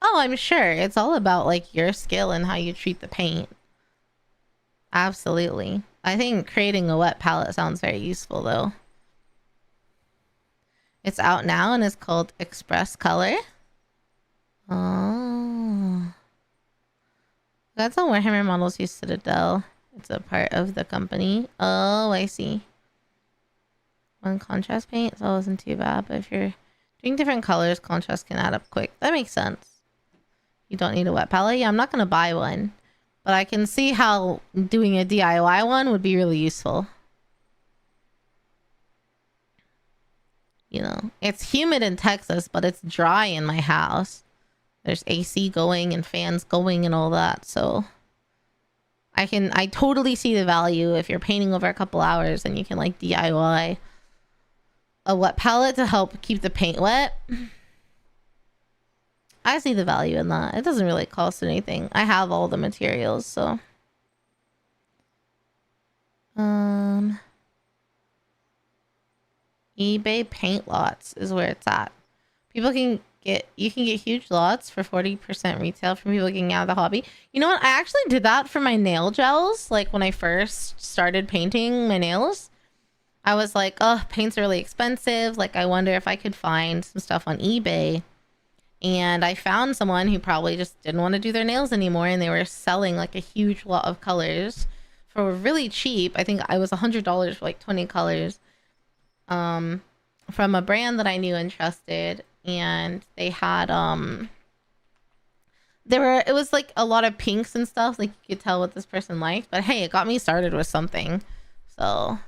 Oh, I'm sure. It's all about like your skill and how you treat the paint. Absolutely. I think creating a wet palette sounds very useful though. It's out now and it's called Express Color. Oh. Got some Warhammer models used Citadel. It's a part of the company. Oh, I see. One contrast paint, so it wasn't too bad. But if you're doing different colors, contrast can add up quick. That makes sense. You don't need a wet palette. Yeah, I'm not going to buy one. But I can see how doing a DIY one would be really useful. You know, it's humid in Texas, but it's dry in my house. There's AC going and fans going and all that. So I totally see the value if you're painting over a couple hours and you can like DIY a wet palette to help keep the paint wet. I see the value in that. It doesn't really cost anything. I have all the materials, so. eBay paint lots is where it's at. You can get huge lots for 40% retail from people getting out of the hobby. You know what? I actually did that for my nail gels. Like when I first started painting my nails, I was like, oh, paint's really expensive. Like I wonder if I could find some stuff on eBay. And I found someone who probably just didn't want to do their nails anymore, and they were selling like a huge lot of colors for really cheap. I think I was $100 for like 20 colors from a brand that I knew and trusted. And they had it was like a lot of pinks and stuff, like you could tell what this person liked. But hey, it got me started with something. So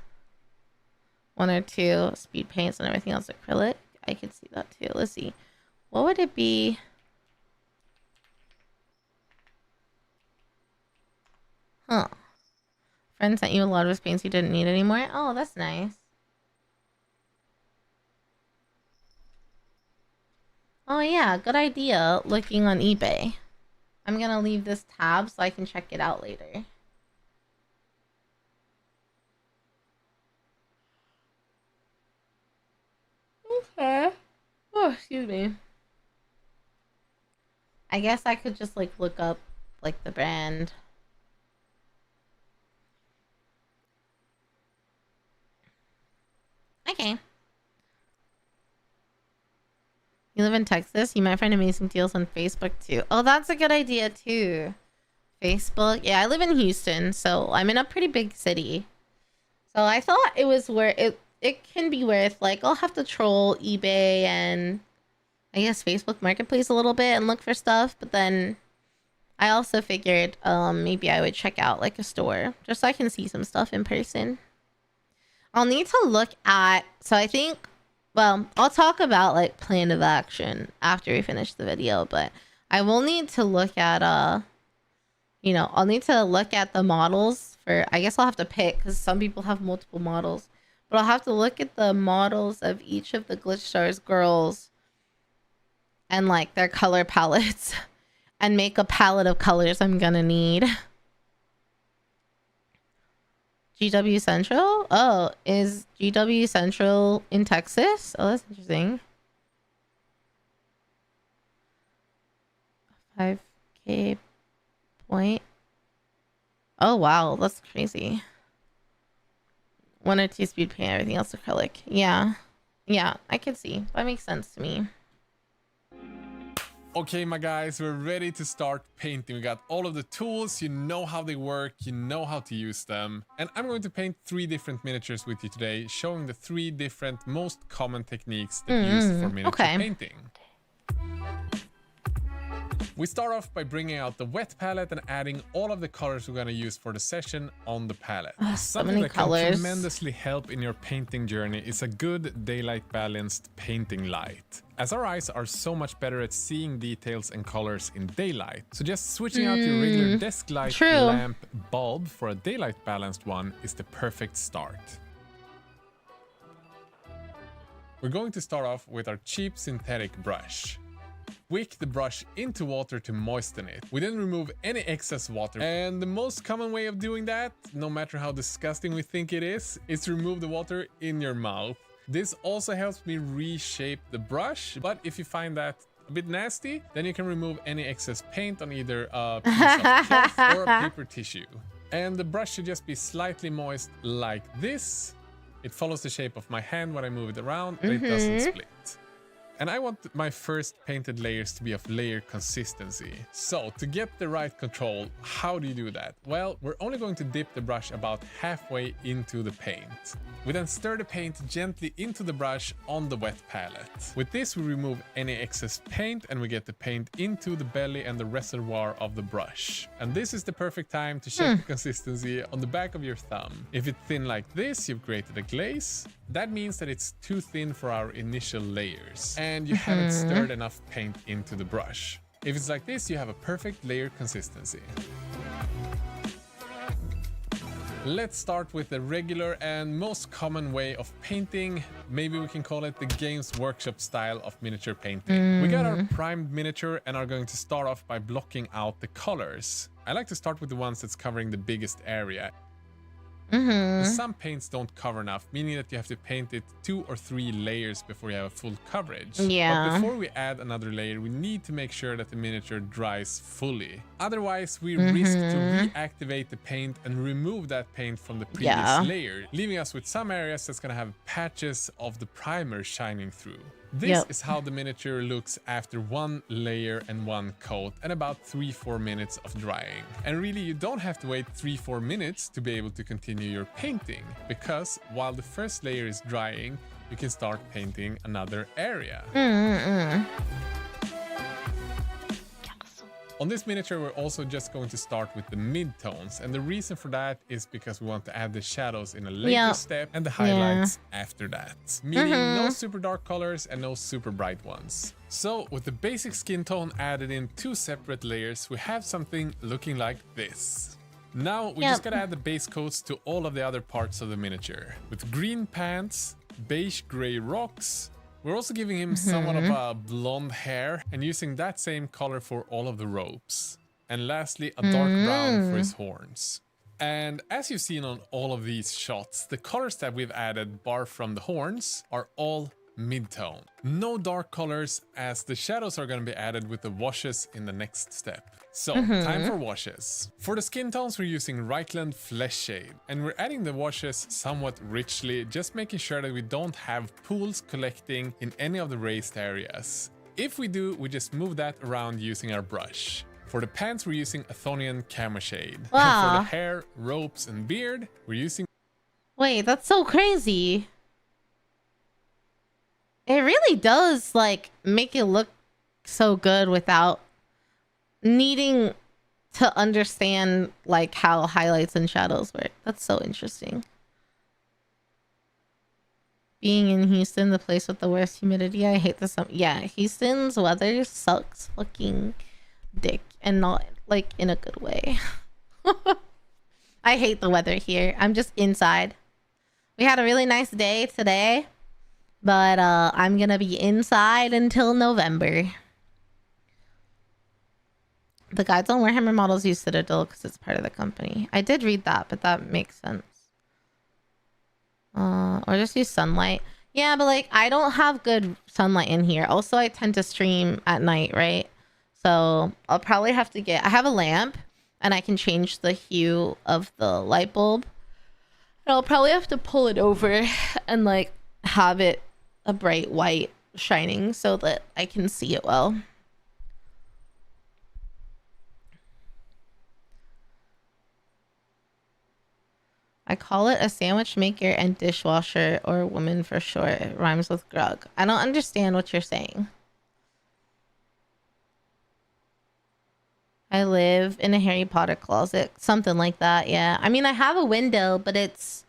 1 or 2 speed paints and everything else acrylic. I could see that too. Let's see. What would it be? Huh. Friend sent you a lot of his paints you didn't need anymore. Oh, that's nice. Oh yeah, good idea looking on eBay. I'm gonna leave this tab so I can check it out later. Okay. Oh, excuse me. I guess I could just like look up like the brand. Okay. You live in Texas? You might find amazing deals on Facebook too. Oh, that's a good idea too. Facebook. Yeah, I live in Houston, so I'm in a pretty big city. So I thought it was where it can be worth like I'll have to troll eBay and I guess Facebook Marketplace a little bit and look for stuff, but then I also figured maybe I would check out like a store just so I can see some stuff in person. I'll need to look at, so I think, well, I'll talk about like plan of action after we finish the video, but I will need to look at you know, I'll need to look at the models for, I guess I'll have to pick because some people have multiple models, but I'll have to look at the models of each of the Glitch Stars girls and like their color palettes and make a palette of colors I'm gonna need. GW Central? Oh, is GW Central in Texas? Oh, that's interesting. 5K point. Oh, wow. That's crazy. 1 or 2 speed paint, everything else acrylic. Yeah. Yeah, I can see. That makes sense to me. Okay, my guys, we're ready to start painting. We got all of the tools, you know how they work, you know how to use them. And I'm going to paint 3 different miniatures with you today, showing the 3 different most common techniques that are used for miniature painting. We start off by bringing out the wet palette and adding all of the colors we're going to use for the session on the palette. Something that can tremendously help in your painting journey is a good daylight balanced painting light, as our eyes are so much better at seeing details and colors in daylight. So just switching out your regular desk light lamp bulb for a daylight balanced one is the perfect start. We're going to start off with our cheap synthetic brush. Wick the brush into water to moisten it. We then remove any excess water. And the most common way of doing that, no matter how disgusting we think it is to remove the water in your mouth. This also helps me reshape the brush, but if you find that a bit nasty, then you can remove any excess paint on either a piece of cloth or a paper tissue. And the brush should just be slightly moist like this. It follows the shape of my hand when I move it around, and it doesn't split. And I want my first painted layers to be of layer consistency. So to get the right control, how do you do that? Well, we're only going to dip the brush about halfway into the paint. We then stir the paint gently into the brush on the wet palette. With this, we remove any excess paint and we get the paint into the belly and the reservoir of the brush. And this is the perfect time to check the consistency on the back of your thumb. If it's thin like this, you've created a glaze. That means that it's too thin for our initial layers and you haven't stirred enough paint into the brush. If it's like this, you have a perfect layer consistency. Let's start with the regular and most common way of painting. Maybe we can call it the Games Workshop style of miniature painting. We got our primed miniature and are going to start off by blocking out the colors. I like to start with the ones that's covering the biggest area. Some paints don't cover enough, meaning that you have to paint it 2 or 3 layers before you have a full coverage. Yeah. But before we add another layer, we need to make sure that the miniature dries fully. Otherwise, we risk to reactivate the paint and remove that paint from the previous layer, leaving us with some areas that's gonna have patches of the primer shining through. This is how the miniature looks after 1 layer and 1 coat and about 3-4 minutes of drying. And really, you don't have to wait 3-4 minutes to be able to continue your painting, because while the first layer is drying, you can start painting another area. On this miniature, we're also just going to start with the mid-tones, and the reason for that is because we want to add the shadows in a later step and the highlights after that. Meaning no super dark colors and no super bright ones. So with the basic skin tone added in 2 separate layers, we have something looking like this. Now we just gotta add the base coats to all of the other parts of the miniature. With green pants, beige gray rocks. We're also giving him somewhat of a blonde hair and using that same color for all of the ropes. And lastly, a dark brown for his horns. And as you've seen on all of these shots, the colors that we've added, bar from the horns, are all mid-tone. No dark colors, as the shadows are going to be added with the washes in the next step. So, time for washes. For the skin tones, we're using Reichland Flesh Shade, and we're adding the washes somewhat richly, just making sure that we don't have pools collecting in any of the raised areas. If we do, we just move that around using our brush. For the pants, we're using Athonian Camo Shade. And for the hair, ropes, and beard, we're using... Wait, that's so crazy. It really does, like, make it look so good without needing to understand, like, how highlights and shadows work. That's so interesting. Being in Houston, the place with the worst humidity, I hate this. Yeah, Houston's weather sucks fucking dick, and not, like, in a good way. I hate the weather here. I'm just inside. We had a really nice day today. But I'm gonna be inside until November. The guides on Warhammer models use Citadel because it's part of the company. I did read that, but that makes sense. Or just use sunlight. Yeah, but like I don't have good sunlight in here. Also, I tend to stream at night, right? So I'll probably have to get... I have a lamp and I can change the hue of the light bulb. And I'll probably have to pull it over and like have it a bright white shining so that I can see it well. I call it a sandwich maker and dishwasher, or woman for short. It rhymes with grug. I don't understand what you're saying. I live in a Harry Potter closet. Something like that, yeah. I mean, I have a window, but it's...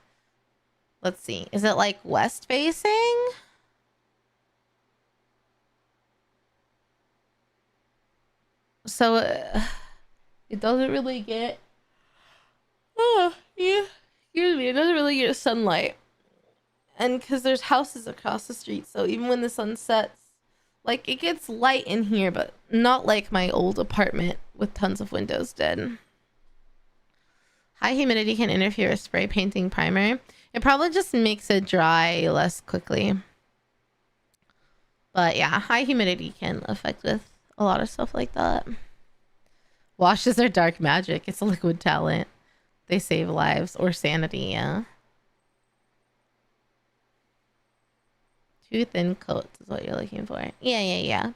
Let's see. Is it like west facing? So it doesn't really get... Oh, yeah. Excuse me. It doesn't really get sunlight. And because there's houses across the street, so even when the sun sets, like, it gets light in here, but not like my old apartment with tons of windows did. High humidity can interfere with spray painting primer. It probably just makes it dry less quickly. But yeah, high humidity can affect with a lot of stuff like that. Washes are dark magic. It's a liquid talent. They save lives or sanity, yeah. Too thin coats is what you're looking for. Yeah.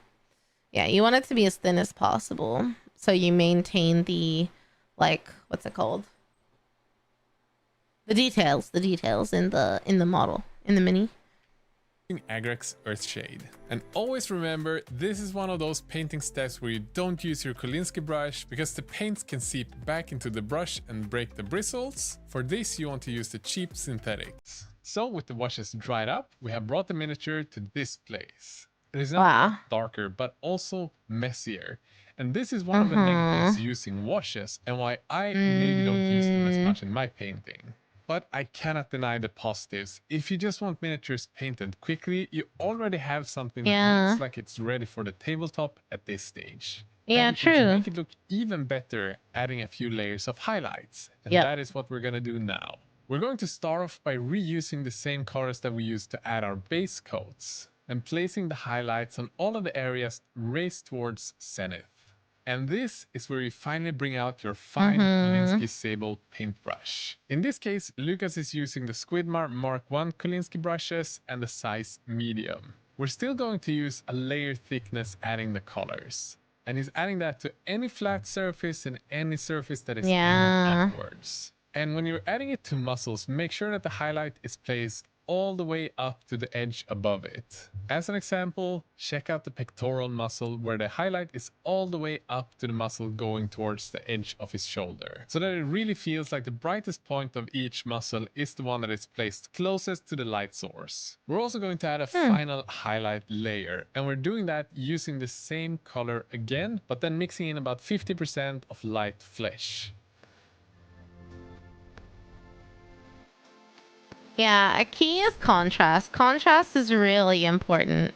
Yeah, you want it to be as thin as possible. So you maintain the, like, what's it called? The details in the model, in the mini. Agrax Earthshade. And always remember, this is one of those painting steps where you don't use your Kolinsky brush because the paints can seep back into the brush and break the bristles. For this, you want to use the cheap synthetics. So with the washes dried up, we have brought the miniature to this place. It is not darker, but also messier. And this is one of the negatives using washes and why I maybe don't use them as much in my painting. But I cannot deny the positives. If you just want miniatures painted quickly, you already have something that looks like it's ready for the tabletop at this stage. Yeah, and true. You can make it look even better, adding a few layers of highlights. And that is what we're gonna do now. We're going to start off by reusing the same colors that we used to add our base coats and placing the highlights on all of the areas raised towards zenith. And this is where you finally bring out your fine Kolinsky Sable paintbrush. In this case, Lucas is using the Squidmar Mark I Kolinsky brushes and the size medium. We're still going to use a layer thickness adding the colors. And he's adding that to any flat surface and any surface that is upwards. And when you're adding it to muscles, make sure that the highlight is placed all the way up to the edge above it. As an example, check out the pectoral muscle where the highlight is all the way up to the muscle going towards the edge of his shoulder. So that it really feels like the brightest point of each muscle is the one that is placed closest to the light source. We're also going to add a final highlight layer, and we're doing that using the same color again, but then mixing in about 50% of light flesh. Yeah, a key is contrast. Contrast is really important.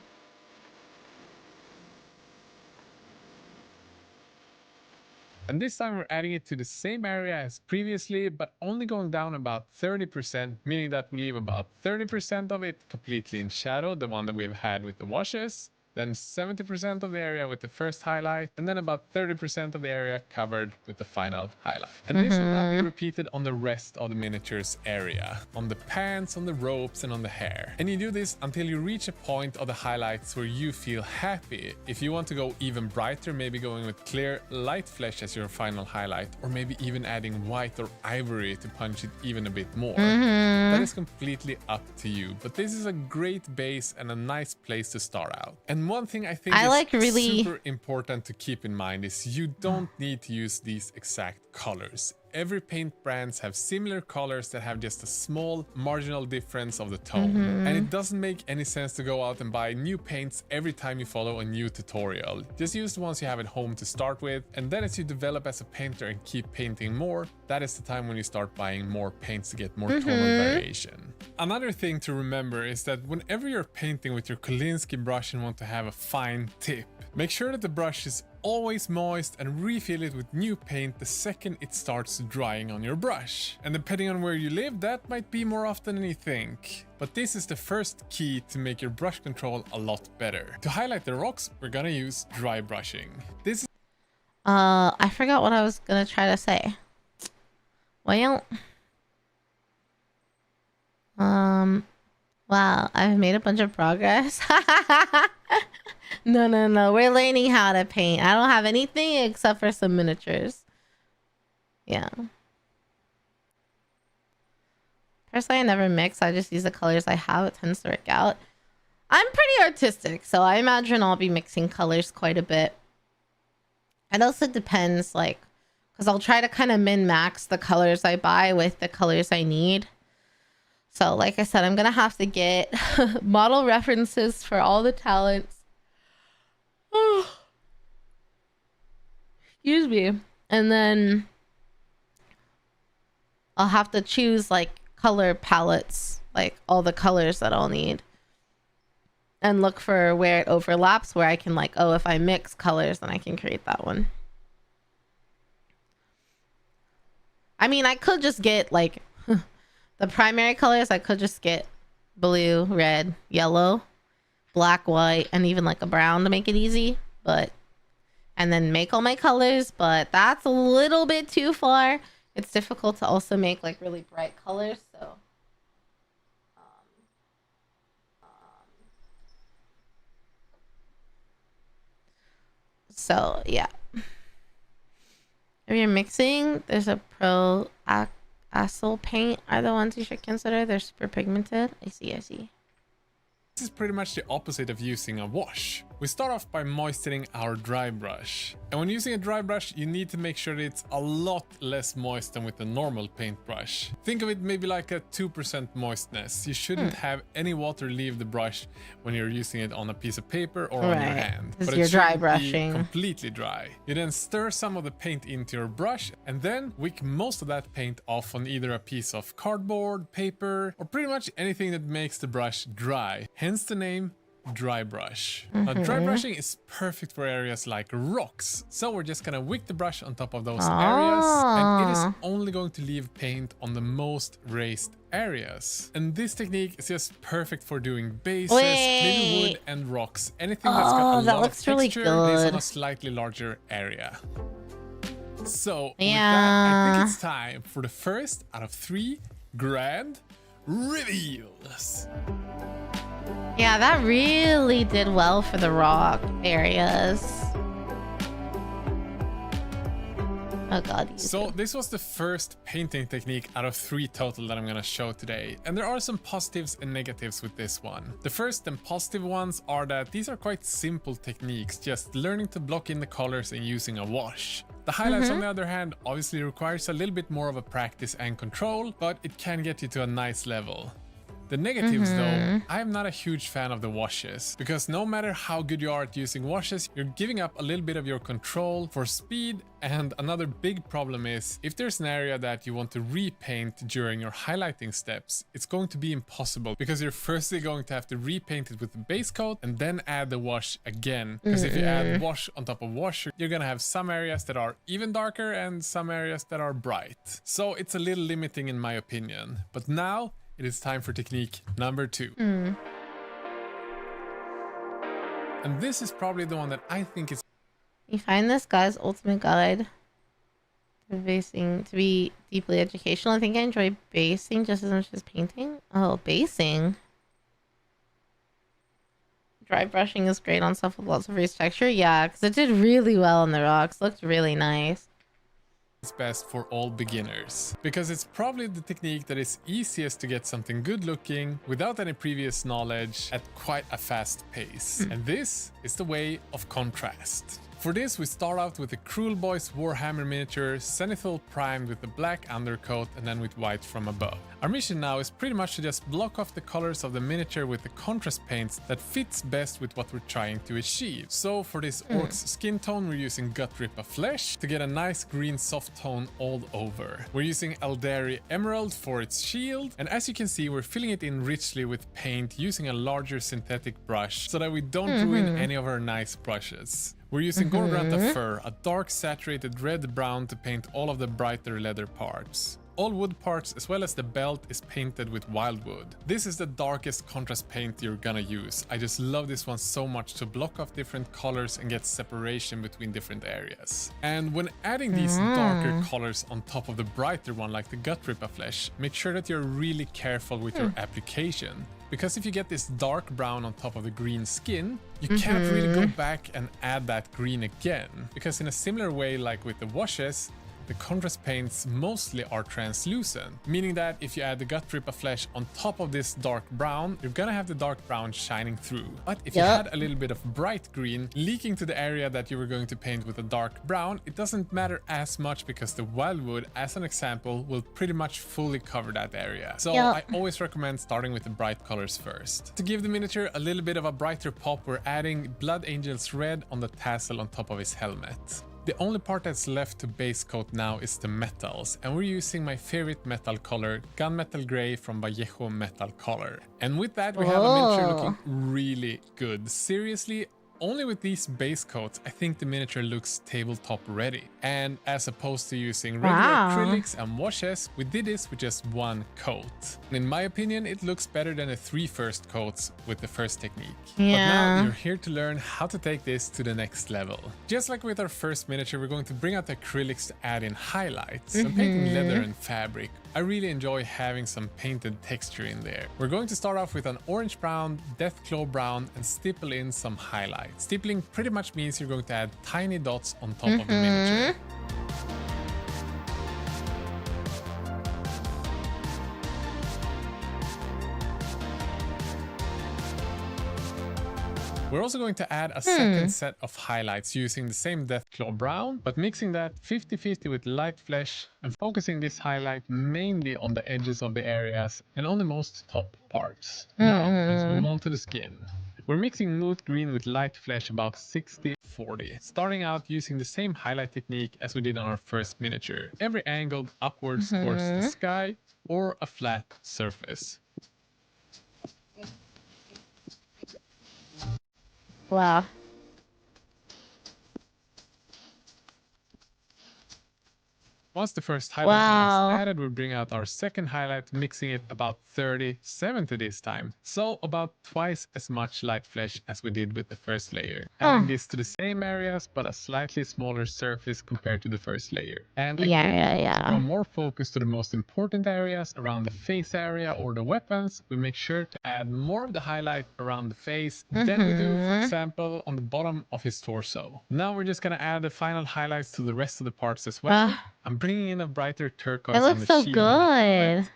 And this time we're adding it to the same area as previously, but only going down about 30%, meaning that we leave about 30% of it completely in shadow, the one that we've had with the washes, then 70% of the area with the first highlight, and then about 30% of the area covered with the final highlight. And this will now be repeated on the rest of the miniatures area, on the pants, on the ropes, and on the hair. And you do this until you reach a point of the highlights where you feel happy. If you want to go even brighter, maybe going with clear light flesh as your final highlight, or maybe even adding white or ivory to punch it even a bit more. That is completely up to you, but this is a great base and a nice place to start out. And one thing I think is super important to keep in mind is you don't need to use these exact colors. Every paint brands have similar colors that have just a small marginal difference of the tone. And it doesn't make any sense to go out and buy new paints every time you follow a new tutorial. Just use the ones you have at home to start with, and then as you develop as a painter and keep painting more, that is the time when you start buying more paints to get more tonal variation. Another thing to remember is that whenever you're painting with your Kolinsky brush and want to have a fine tip, make sure that the brush is always moist and refill it with new paint the second it starts drying on your brush. And depending on where you live, that might be more often than you think. But this is the first key to make your brush control a lot better. To highlight the rocks, we're gonna use dry brushing. This is I forgot what I was gonna try to say. Well, wow, I've made a bunch of progress. No. We're learning how to paint. I don't have anything except for some miniatures. Yeah. Personally, I never mix. I just use the colors I have. It tends to work out. I'm pretty artistic, so I imagine I'll be mixing colors quite a bit. It also depends, like, because I'll try to kind of min-max the colors I buy with the colors I need. So, like I said, I'm going to have to get model references for all the talents. Excuse me. And then I'll have to choose like color palettes, like all the colors that I'll need, and look for where it overlaps, where I can like, oh, if I mix colors, then I can create that one. I mean, I could just get like the primary colors. I could just get blue, red, yellow, black, white, and even like a brown to make it easy, but and then make all my colors, but that's a little bit too far. It's difficult to also make like really bright colors, so So yeah. If you're mixing, there's a pro acyl paint are the ones you should consider. They're super pigmented. I see. This is pretty much the opposite of using a wash. We start off by moistening our dry brush. And when using a dry brush, you need to make sure that it's a lot less moist than with a normal paintbrush. Think of it maybe like a 2% moistness. You shouldn't have any water leave the brush when you're using it on a piece of paper or on your hand. But you're dry brushing. Completely dry. You then stir some of the paint into your brush and then wick most of that paint off on either a piece of cardboard, paper, or pretty much anything that makes the brush dry. Hence the name dry brush. Now, dry brushing is perfect for areas like rocks. So we're just gonna wick the brush on top of those areas, and it is only going to leave paint on the most raised areas. And this technique is just perfect for doing bases, maybe wood and rocks. Anything that's got a lot of texture that is on a slightly larger area. So with that, I think it's time for the first out of 3 grand reveals. Yeah, that really did well for the rock areas. Oh god. So this was the first painting technique out of 3 total that I'm gonna show today. And there are some positives and negatives with this one. The first and positive ones are that these are quite simple techniques, just learning to block in the colors and using a wash. The highlights, on the other hand, obviously requires a little bit more of a practice and control, but it can get you to a nice level. The negatives though, I'm not a huge fan of the washes, because no matter how good you are at using washes, you're giving up a little bit of your control for speed. And another big problem is, if there's an area that you want to repaint during your highlighting steps, it's going to be impossible, because you're firstly going to have to repaint it with the base coat and then add the wash again. Because if you add wash on top of wash, you're gonna have some areas that are even darker and some areas that are bright. So it's a little limiting in my opinion. But now, it is time for technique number 2. And this is probably the one that I think is... You find this guy's ultimate guide to basing to be deeply educational. I think I enjoy basing just as much as painting. Oh, basing. Dry brushing is great on stuff with lots of raised texture. Yeah, because it did really well on the rocks. Looked really nice. It's best for all beginners, because it's probably the technique that is easiest to get something good looking without any previous knowledge at quite a fast pace. And this is the way of contrast. For this, we start out with the Cruel Boys Warhammer miniature, zenithal primed with the black undercoat and then with white from above. Our mission now is pretty much to just block off the colors of the miniature with the contrast paints that fits best with what we're trying to achieve. So for this orc's skin tone, we're using Gut Rip of Flesh to get a nice green soft tone all over. We're using Eldari Emerald for its shield, and as you can see, we're filling it in richly with paint using a larger synthetic brush so that we don't ruin any of our nice brushes. We're using Gorgranta Fur, a dark saturated red-brown to paint all of the brighter leather parts. All wood parts as well as the belt is painted with wildwood. This is the darkest contrast paint you're gonna use. I just love this one so much to block off different colors and get separation between different areas. And when adding these darker colors on top of the brighter one like the Gut Ripper Flesh, make sure that you're really careful with your application. Because if you get this dark brown on top of the green skin, you can't really go back and add that green again. Because in a similar way like with the washes, the contrast paints mostly are translucent, meaning that if you add the Gut Ripper Flesh on top of this dark brown, you're gonna have the dark brown shining through. But if you had a little bit of bright green leaking to the area that you were going to paint with a dark brown, it doesn't matter as much because the wildwood, as an example, will pretty much fully cover that area. So I always recommend starting with the bright colors first. To give the miniature a little bit of a brighter pop, we're adding Blood Angel's Red on the tassel on top of his helmet. The only part that's left to base coat now is the metals, and we're using my favorite metal color, Gunmetal Gray from Vallejo Metal Color. And with that, we have a miniature looking really good. Seriously, only with these base coats, I think the miniature looks tabletop ready. And as opposed to using regular acrylics and washes, we did this with just one coat. In my opinion, it looks better than the 3 first coats with the first technique. But now you're here to learn how to take this to the next level. Just like with our first miniature, we're going to bring out the acrylics to add in highlights. I'm painting leather and fabric. I really enjoy having some painted texture in there. We're going to start off with an orange brown, death claw brown, and stipple in some highlights. highlight. Stippling pretty much means you're going to add tiny dots on top of the miniature. We're also going to add a second set of highlights using the same Deathclaw brown, but mixing that 50-50 with light flesh and focusing this highlight mainly on the edges of the areas and on the most top parts. Now, let's move on to the skin. We're mixing moot green with light flesh about 60-40, starting out using the same highlight technique as we did on our first miniature, every angled upwards towards the sky or a flat surface. Wow. Once the first highlight is added, we bring out our second highlight, mixing it about 30-70 this time. So about twice as much light flesh as we did with the first layer. Adding this to the same areas, but a slightly smaller surface compared to the first layer. And again, from more focus to the most important areas around the face area or the weapons, we make sure to add more of the highlight around the face than we do, for example, on the bottom of his torso. Now we're just gonna add the final highlights to the rest of the parts as well. I'm bringing in a brighter turquoise on the shield, and the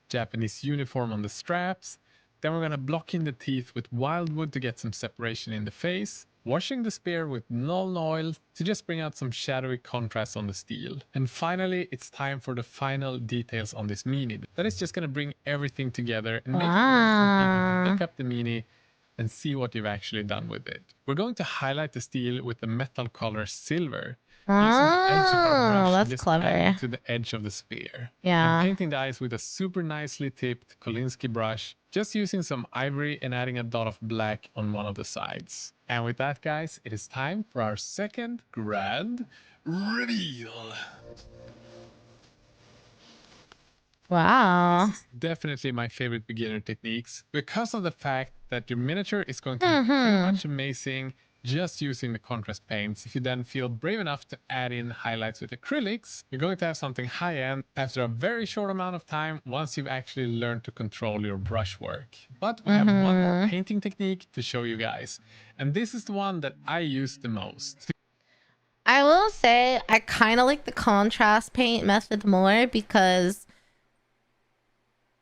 Japanese uniform on the straps. Then we're gonna block in the teeth with wildwood to get some separation in the face. Washing the spear with Nuln Oil to just bring out some shadowy contrast on the steel. And finally, it's time for the final details on this mini. That is just gonna bring everything together and make it easy to pick up the mini and see what you've actually done with it. We're going to highlight the steel with the metal color silver. That's clever. To the edge of the spear. Yeah. I'm painting the eyes with a super nicely tipped Kolinsky brush, just using some ivory and adding a dot of black on one of the sides. And with that, guys, it is time for our second grand reveal. Wow. This is definitely my favorite beginner techniques because of the fact that your miniature is going to be pretty much amazing just using the contrast paints. If you then feel brave enough to add in highlights with acrylics, you're going to have something high-end after a very short amount of time once you've actually learned to control your brush work. But we have one more painting technique to show you guys, and this is the one that I use the most. I will say I kind of like the contrast paint method more because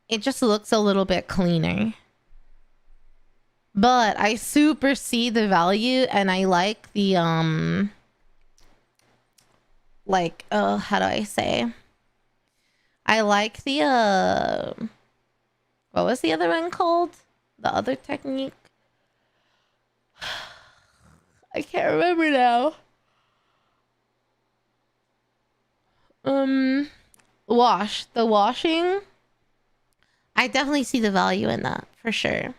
it just looks a little bit cleaner. But I super see the value, and I like the like how do I say? I like the what was the other one called? The other technique? I can't remember now. The washing. I definitely see the value in that for sure.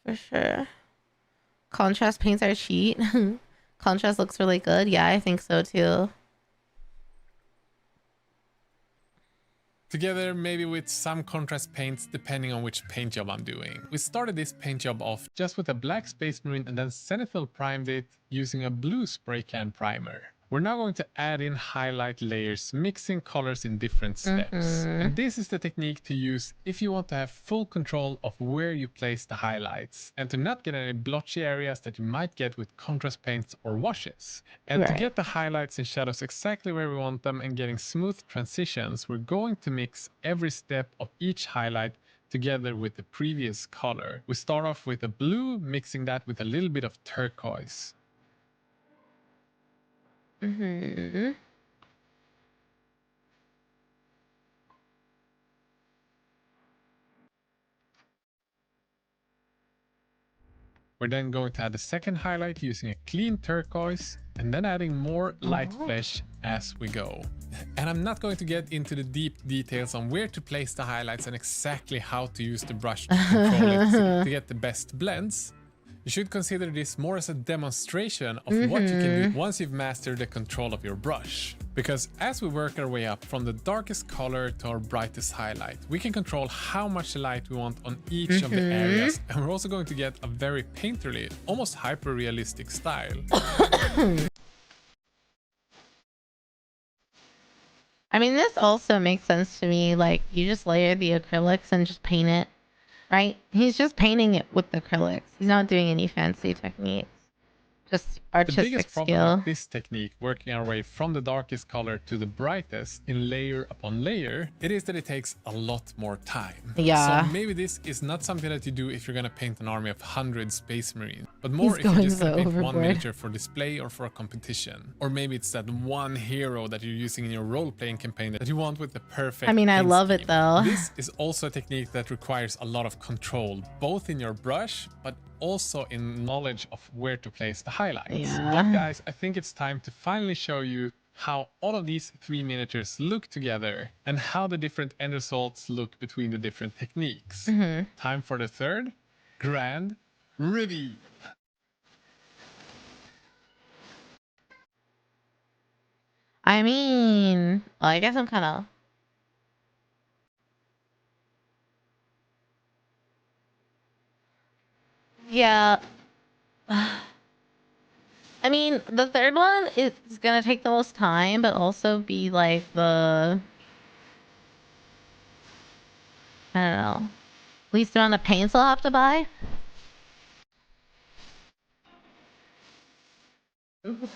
For sure. Contrast paints are cheat. Contrast looks really good. Yeah, I think so too. Together, maybe with some contrast paints depending on which paint job I'm doing. We started this paint job off just with a black Space Marine and then Zenithal primed it using a blue spray can primer. We're now going to add in highlight layers, mixing colors in different steps. And this is the technique to use if you want to have full control of where you place the highlights and to not get any blotchy areas that you might get with contrast paints or washes. And to get the highlights and shadows exactly where we want them and getting smooth transitions, we're going to mix every step of each highlight together with the previous color. We start off with a blue, mixing that with a little bit of turquoise. We're then going to add a second highlight using a clean turquoise and then adding more light flesh as we go. And I'm not going to get into the deep details on where to place the highlights and exactly how to use the brush to control it to get the best blends. You should consider this more as a demonstration of what you can do once you've mastered the control of your brush. Because as we work our way up from the darkest color to our brightest highlight, we can control how much light we want on each of the areas. And we're also going to get a very painterly, almost hyper-realistic style. I mean, this also makes sense to me. Like, you just layer the acrylics and just paint it. right? He's just painting it with acrylics. He's not doing any fancy techniques. Just The artistic biggest problem skill. with this technique, working our way from the darkest color to the brightest in layer upon layer, it is that it takes a lot more time. Yeah. So maybe this is not something that you do if you're gonna paint an army of 100 Space Marines, but more He's if you're going just gonna so paint one overboard. miniature for display or for a competition. Or maybe it's that one hero that you're using in your role-playing campaign that you want with the perfect I mean, I paint love scheme. it though. This is also a technique that requires a lot of control, both in your brush, but also in knowledge of where to place the highlights. Yeah. But guys, I think it's time to finally show you how all of these 3 miniatures look together and how the different end results look between the different techniques. Time for the third grand reveal. I mean, well, I guess I'm kind of... Yeah. I mean, the third one is gonna take the most time, but also be like the... I don't know. Least amount of paints I'll have to buy.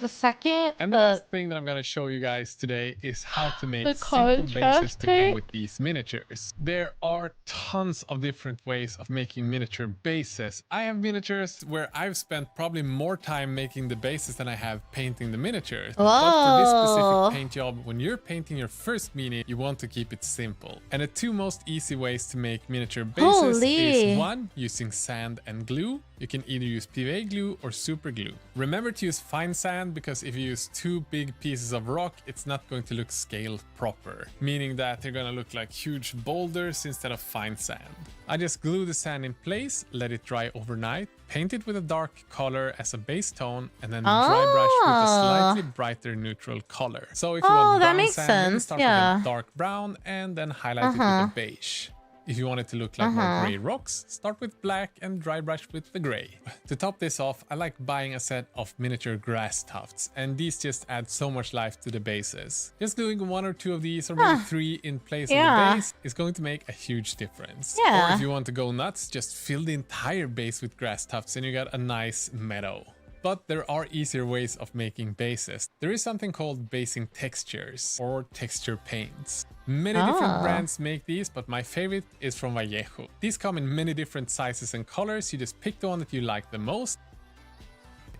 The second, And the last thing that I'm going to show you guys today is how to make the simple bases contrast to go paint. with these miniatures. There are tons of different ways of making miniature bases. I have miniatures where I've spent probably more time making the bases than I have painting the miniatures. But for this Whoa. specific paint job, when you're painting your first mini, you want to keep it simple. And the two most easy ways to make miniature bases Holy. is one, using sand and glue. You can either use PVA glue or super glue. Remember to use fine sand, because if you use two big pieces of rock, it's not going to look scale proper, meaning that they're gonna look like huge boulders instead of fine sand. I just glue the sand in place, let it dry overnight, paint it with a dark color as a base tone, and then dry brush with a slightly brighter neutral color. So if you want that brown makes sand, maybe sense, start yeah. with a dark brown and then highlight it with a beige. If you want it to look like more gray rocks, start with black and dry brush with the gray. To top this off, I like buying a set of miniature grass tufts, and these just add so much life to the bases. Just gluing one or two of these, or maybe three in place of the base, is going to make a huge difference. Yeah. Or if you want to go nuts, just fill the entire base with grass tufts and you got a nice meadow. But there are easier ways of making bases. There is something called basing textures or texture paints. Many different brands make these, but my favorite is from Vallejo. These come in many different sizes and colors. You just pick the one that you like the most.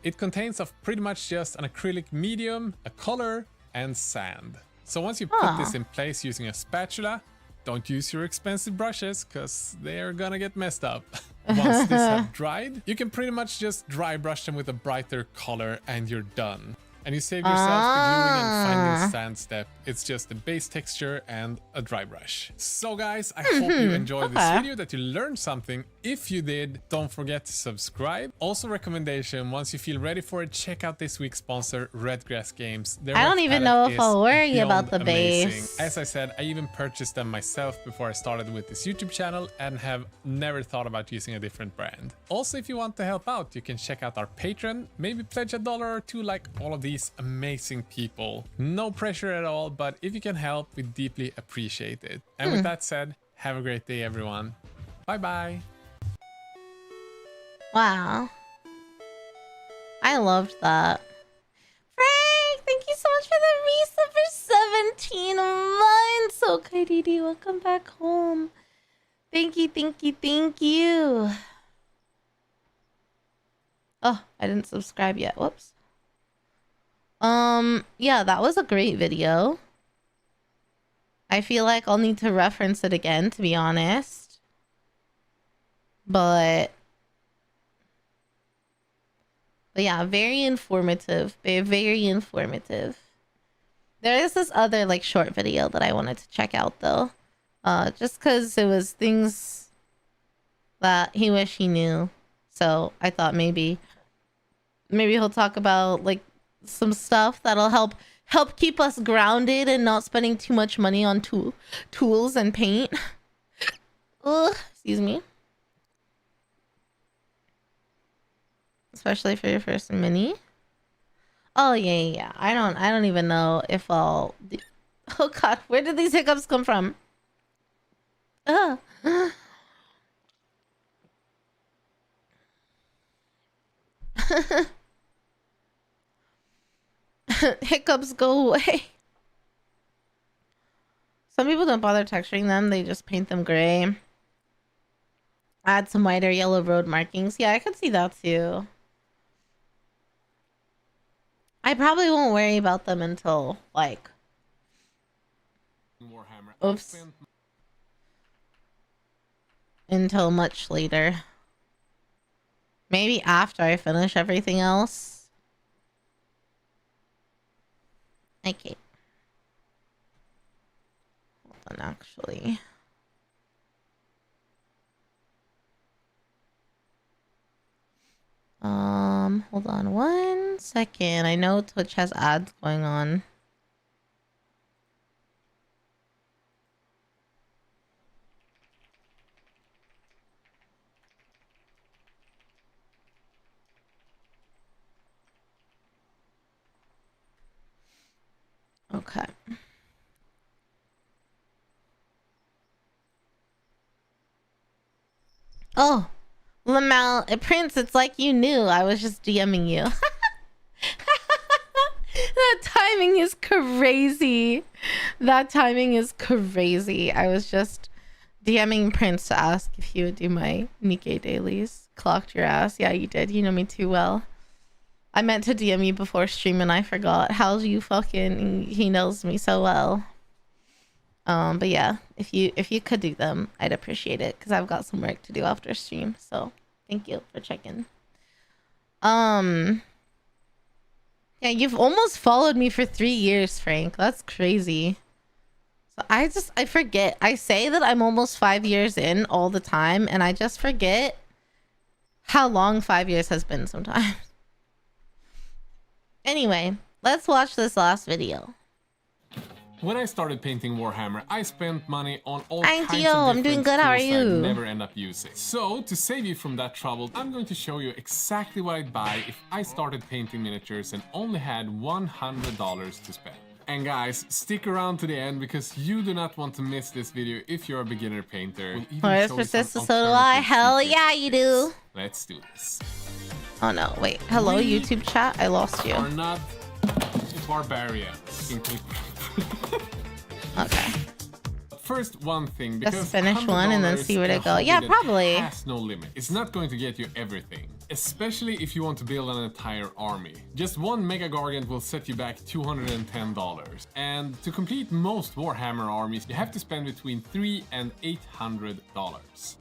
It contains of pretty much just an acrylic medium, a color, and sand. So once you put this in place using a spatula, don't use your expensive brushes, because they're gonna get messed up. Once this have dried, you can pretty much just dry brush them with a brighter color and you're done. And you save yourself the gluing and finding sand step. It's just a base texture and a dry brush. So guys, I hope you enjoyed this video, that you learned something. If you did, don't forget to subscribe. Also recommendation, once you feel ready for it, check out this week's sponsor, Redgrass Games. Their I don't web even palette know if is I'll worry beyond about the amazing. base. As I said, I even purchased them myself before I started with this YouTube channel and have never thought about using a different brand. Also, if you want to help out, you can check out our Patreon, maybe pledge $1 or $2 like all of these amazing people. No pressure at all, but if you can help, we deeply appreciate it. And with that said, have a great day, everyone. Bye bye. Wow. I loved that. Frank, thank you so much for the resub for 17 months. Okay, Didi, welcome back home. Thank you, thank you, thank you. Oh, I didn't subscribe yet. Whoops. Yeah, that was a great video. I feel like I'll need to reference it again, to be honest. But yeah, very informative. Very informative. There is this other like short video that I wanted to check out though. Just because it was things that he wish he knew. So I thought maybe he'll talk about like some stuff that'll help keep us grounded and not spending too much money on tools and paint. Ugh, excuse me. Especially for your first mini. Oh yeah. I don't even know if I'll. Oh god, where did these hiccups come from? Ugh. Hiccups go away. Some people don't bother texturing them. They just paint them gray. Add some white or yellow road markings. Yeah, I could see that too. I probably won't worry about them until, like... Warhammer. Oops. Until much later. Maybe after I finish everything else. Okay. Hold on, actually. Hold on 1 second. I know Twitch has ads going on. Okay. Oh, Lamel, Prince, it's like you knew. I was just DMing you. That timing is crazy. That timing is crazy. I was just DMing Prince to ask if he would do my Nikkei dailies. Clocked your ass. Yeah, you did. You know me too well. I meant to DM you before stream and I forgot. How's you fucking... He knows me so well. But yeah, if you could do them, I'd appreciate it because I've got some work to do after stream. So thank you for checking. Yeah, you've almost followed me for 3 years, Frank. That's crazy. So I forget. I say that I'm almost 5 years in all the time, and I just forget how long 5 years has been sometimes. Anyway, let's watch this last video. When I started painting Warhammer, I spent money on all I'm kinds Gio, of I'm doing different good, how are tools that I'd you? never end up using. So, to save you from that trouble, I'm going to show you exactly what I'd buy if I started painting miniatures and only had $100 to spend. And guys, stick around to the end because you do not want to miss this video if you're a beginner painter. We'll even Horus show you some persistent, so do I. alternative Hell secret yeah, you do. tips. Let's do this. Oh no, wait. Hello, We YouTube chat? I lost you. Are not barbarians. Okay. First, one thing, because Just finish one and then see where to $100 go. Yeah, that probably. has no limit. It's not going to get you everything, especially if you want to build an entire army. Just one Mega Gargant will set you back $210. And to complete most Warhammer armies, you have to spend between $300 and $800.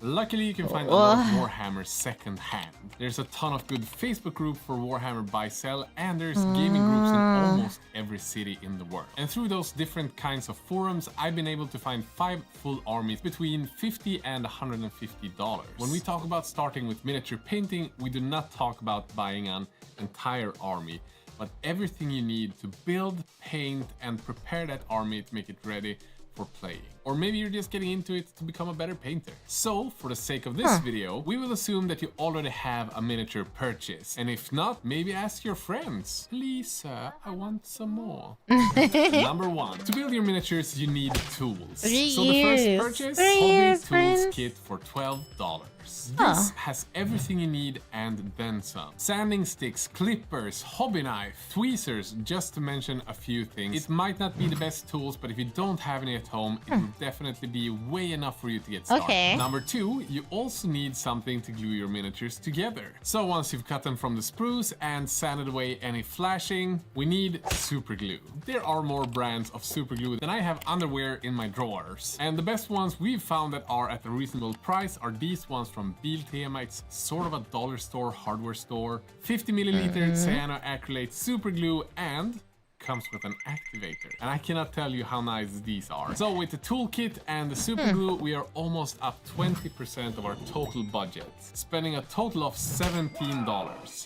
Luckily, you can find a lot of Warhammer second-hand. There's a ton of good Facebook group for Warhammer buy-sell, and there's gaming groups in almost every city in the world. And through those different kinds of forums, I've been able to find 5 full armies between $50 and $150. When we talk about starting with miniature painting, we do not talk about buying an entire army, but everything you need to build, paint, and prepare that army to make it ready for playing. Or maybe you're just getting into it to become a better painter. So, for the sake of this video, we will assume that you already have a miniature purchase. And if not, maybe ask your friends. Please, sir, I want some more. Number 1. To build your miniatures, you need tools. So the first purchase, Hobby Tools Kit for $12. This has everything you need and then some. Sanding sticks, clippers, hobby knife, tweezers, just to mention a few things. It might not be the best tools, but if you don't have any at home, it will definitely be way enough for you to get started. Okay. Number 2, you also need something to glue your miniatures together. So once you've cut them from the sprues and sanded away any flashing, we need super glue. There are more brands of super glue than I have underwear in my drawers. And the best ones we've found that are at a reasonable price are these ones from Biltema. It's sort of a dollar store, hardware store. 50 milliliter cyanoacrylate super glue and comes with an activator. And I cannot tell you how nice these are. So with the toolkit and the super glue, we are almost up 20% of our total budget, spending a total of $17.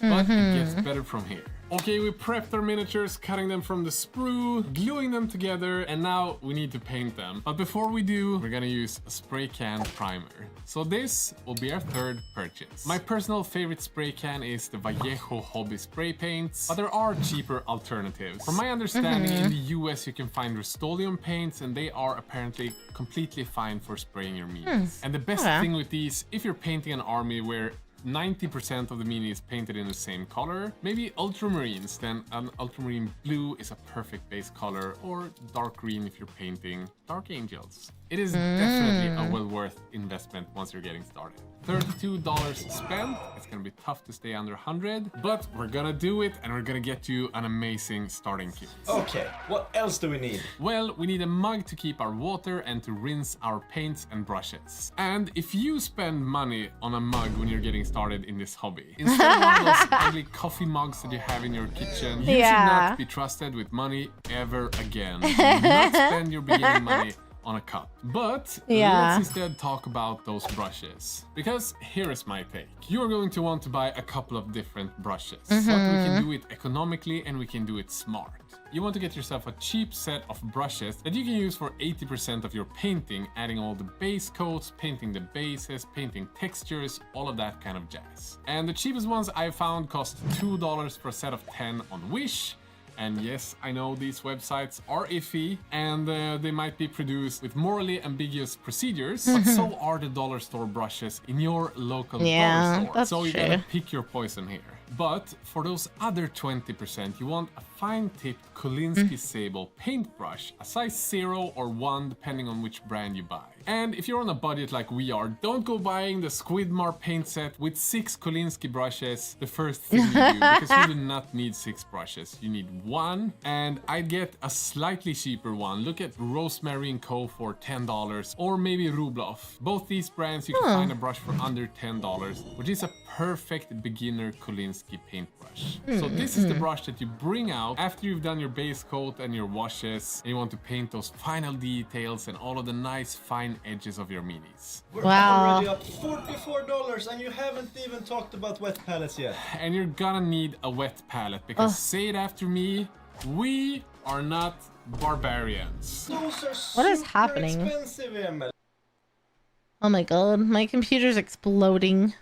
But it gets better from here. Okay, we prepped our miniatures, cutting them from the sprue, gluing them together, and now we need to paint them. But before we do, we're gonna use a spray can primer. So this will be our third purchase. My personal favorite spray can is the Vallejo Hobby Spray Paints, but there are cheaper alternatives. From my understanding, in the US you can find Rust-Oleum paints, and they are apparently completely fine for spraying your meats. And the best thing with these, if you're painting an army where 90% of the mini is painted in the same color, maybe ultramarines, then an ultramarine blue is a perfect base color, or dark green if you're painting Dark Angels. It is definitely a well worth investment once you're getting started. $32 spent. It's gonna be tough to stay under 100, but we're gonna do it and we're gonna get you an amazing starting kit. Okay, what else do we need? Well, we need a mug to keep our water and to rinse our paints and brushes. And if you spend money on a mug when you're getting started in this hobby, instead of one of those ugly coffee mugs that you have in your kitchen, you should not be trusted with money ever again. Do not spend your beginning money on a cup. But let's instead talk about those brushes. Because here is my take. You're going to want to buy a couple of different brushes. But we can do it economically and we can do it smart. You want to get yourself a cheap set of brushes that you can use for 80% of your painting, adding all the base coats, painting the bases, painting textures, all of that kind of jazz. And the cheapest ones I found cost $2 for a set of 10 on Wish. And yes, I know these websites are iffy and they might be produced with morally ambiguous procedures, but so are the dollar store brushes in your local dollar store. So you gotta pick your poison here. But for those other 20%, you want a fine-tipped Kolinsky Sable paintbrush, a size 0 or 1 depending on which brand you buy. And if you're on a budget like we are, don't go buying the Squidmar paint set with 6 Kolinsky brushes the first thing you do, because you do not need 6 brushes, you need 1. And I'd get a slightly cheaper one. Look at Rosemary & Co. for $10, or maybe Rubloff. Both these brands you can find a brush for under $10, which is a perfect beginner Kolinsky paintbrush. So this is the brush that you bring out after you've done your base coat and your washes, and you want to paint those final details and all of the nice fine edges of your minis. We're already up $44 and you haven't even talked about wet palettes yet. And you're gonna need a wet palette, because say it after me, we are not barbarians. Those are what is happening? Expensive, Emil. Oh my god, my computer's exploding.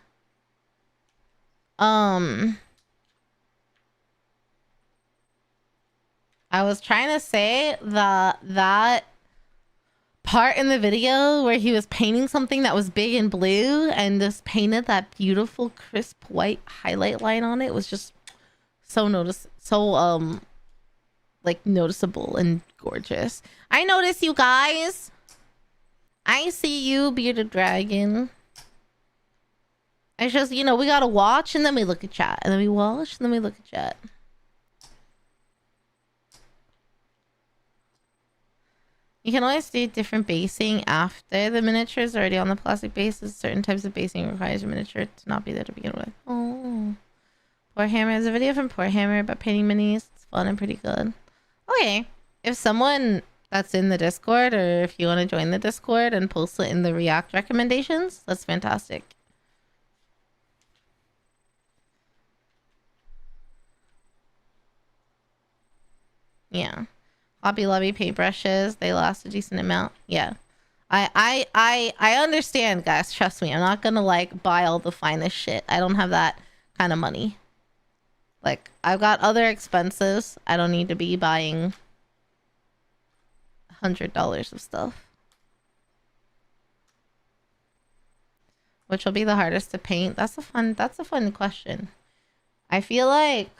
I was trying to say that part in the video where he was painting something that was big and blue and just painted that beautiful crisp white highlight line on it was just so like noticeable and gorgeous. I notice you guys. I see you, bearded dragon. It's just, you know, we gotta watch and then we look at chat, and then we watch and then we look at chat. You can always do different basing after the miniature is already on the plastic bases. Certain types of basing requires your miniature to not be there to begin with. Oh. Warhammer. There's a video from Warhammer about painting minis. It's fun and pretty good. Okay. If someone that's in the Discord, or if you want to join the Discord and post it in the React recommendations, that's fantastic. Yeah. Hobby Lobby paintbrushes, they last a decent amount. Yeah. I understand, guys. Trust me. I'm not gonna like buy all the finest shit. I don't have that kind of money. Like, I've got other expenses. I don't need to be buying $100 of stuff. Which will be the hardest to paint? That's a fun question. I feel like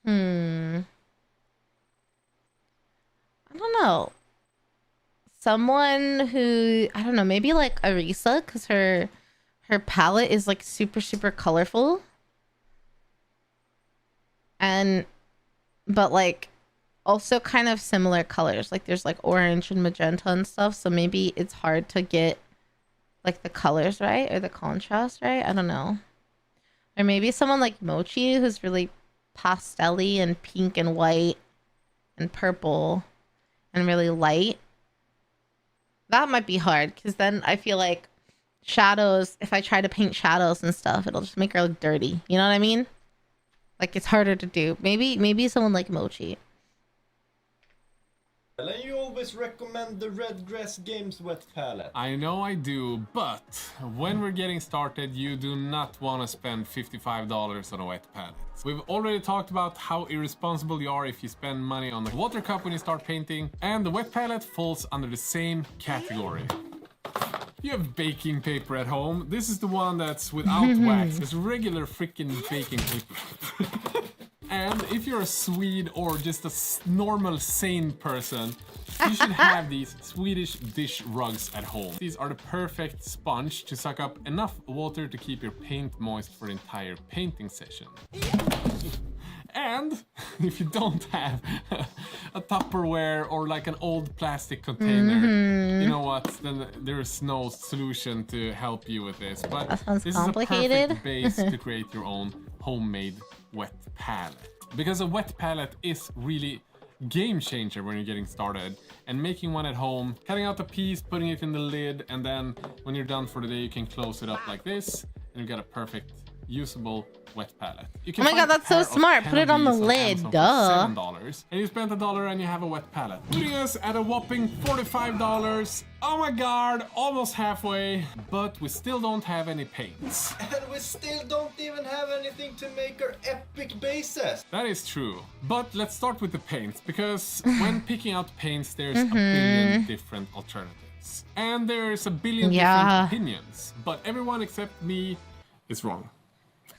I don't know. Someone who, I don't know, maybe like Arisa, because her palette is like super colorful. But like also kind of similar colors. Like there's like orange and magenta and stuff. So maybe it's hard to get like the colors right, or the contrast right. I don't know. Or maybe someone like Mochi, who's really pastel-y and pink and white and purple and really light. That might be hard, because then I feel like shadows, if I try to paint shadows and stuff, it'll just make her look dirty. You know what I mean? Like, it's harder to do. Maybe someone like Mochi. And you always recommend the Red Grass Games wet palette. I know I do, but when we're getting started, you do not want to spend $55 on a wet palette. We've already talked about how irresponsible you are if you spend money on the water cup when you start painting, and the wet palette falls under the same category. You have baking paper at home. This is the one that's without wax. It's regular freaking baking paper. And if you're a Swede or just a normal sane person, you should have these Swedish dish rugs at home. These are the perfect sponge to suck up enough water to keep your paint moist for the entire painting session. And if you don't have a Tupperware or like an old plastic container, you know what, then there's no solution to help you with this. But that sounds this complicated. is a perfect base to create your own homemade wet palette. Because a wet palette is really game changer when you're getting started, and making one at home, cutting out a piece, putting it in the lid, and then when you're done for the day you can close it up like this and you got a perfect usable wet palette. You can Oh my god, that's so smart. Put it on the lid, duh. $7, and you spent $1 and you have a wet palette, putting us at a whopping $45. Oh my god, almost halfway, but we still don't have any paints. And we still don't even have anything to make our epic bases. That is true, but let's start with the paints, because when picking out paints there's a billion different alternatives, and there's a billion different opinions, but everyone except me is wrong.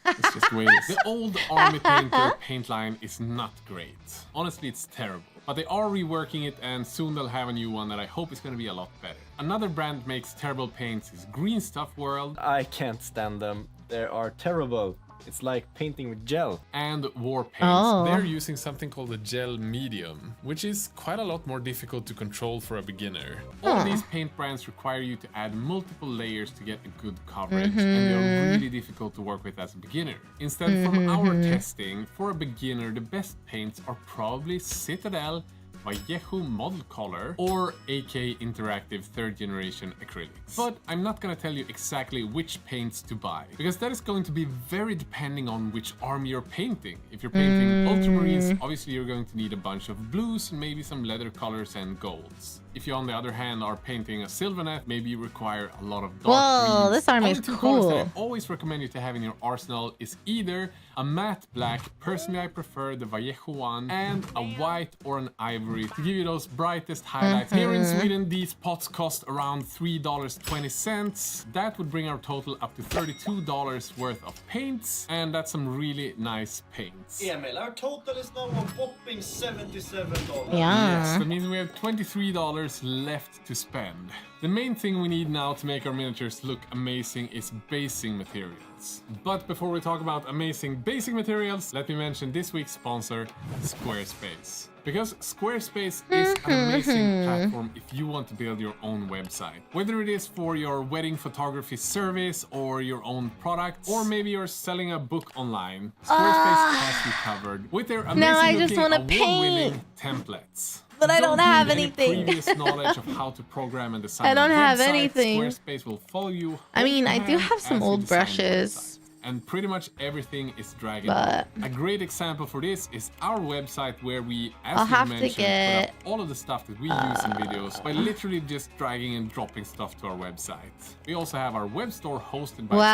It's just the way it is. The old Army Painter paint line is not great. Honestly, it's terrible. But they are reworking it, and soon they'll have a new one that I hope is going to be a lot better. Another brand that makes terrible paints is Green Stuff World. I can't stand them. They are terrible. It's like painting with gel. And War Paints. Oh. They're using something called a gel medium, which is quite a lot more difficult to control for a beginner. All these paint brands require you to add multiple layers to get a good coverage, and they're really difficult to work with as a beginner. Instead, from our testing, for a beginner, the best paints are probably Citadel, Vallejo Model Color, or AK Interactive 3rd generation acrylics. But I'm not gonna tell you exactly which paints to buy, because that is going to be very depending on which army you're painting. If you're painting ultramarines, obviously you're going to need a bunch of blues and maybe some leather colors and golds. If you, on the other hand, are painting a Sylvanet, maybe you require a lot of dark Whoa, greens. this army Only is two colors that cool. I always recommend you to have in your arsenal is either a matte black, personally I prefer the Vallejo one, and a white or an ivory to give you those brightest highlights. Here in Sweden, these pots cost around $3.20. That would bring our total up to $32 worth of paints, and that's some really nice paints. Emil, our total is now a whopping $77. Yeah. Yes, that means we have $23 left to spend. The main thing we need now to make our miniatures look amazing is basing materials. But before we talk about amazing basic materials, let me mention this week's sponsor, Squarespace. Because Squarespace is an amazing platform if you want to build your own website. Whether it is for your wedding photography service or your own products, or maybe you're selling a book online, Squarespace has you covered with their Now I amazing just looking wanna award-winning templates. But I don't need have any anything. previous knowledge of how to program and design I don't a have website. anything. Squarespace will follow you. I mean, I do hand have some as you old design your brushes. website. And pretty much everything is drag and But- drop. A great example for this is our website, where we, as I'll we have to mentioned, get, put up all of the stuff that we use in videos by literally just dragging and dropping stuff to our website. We also have our web store hosted by Wow,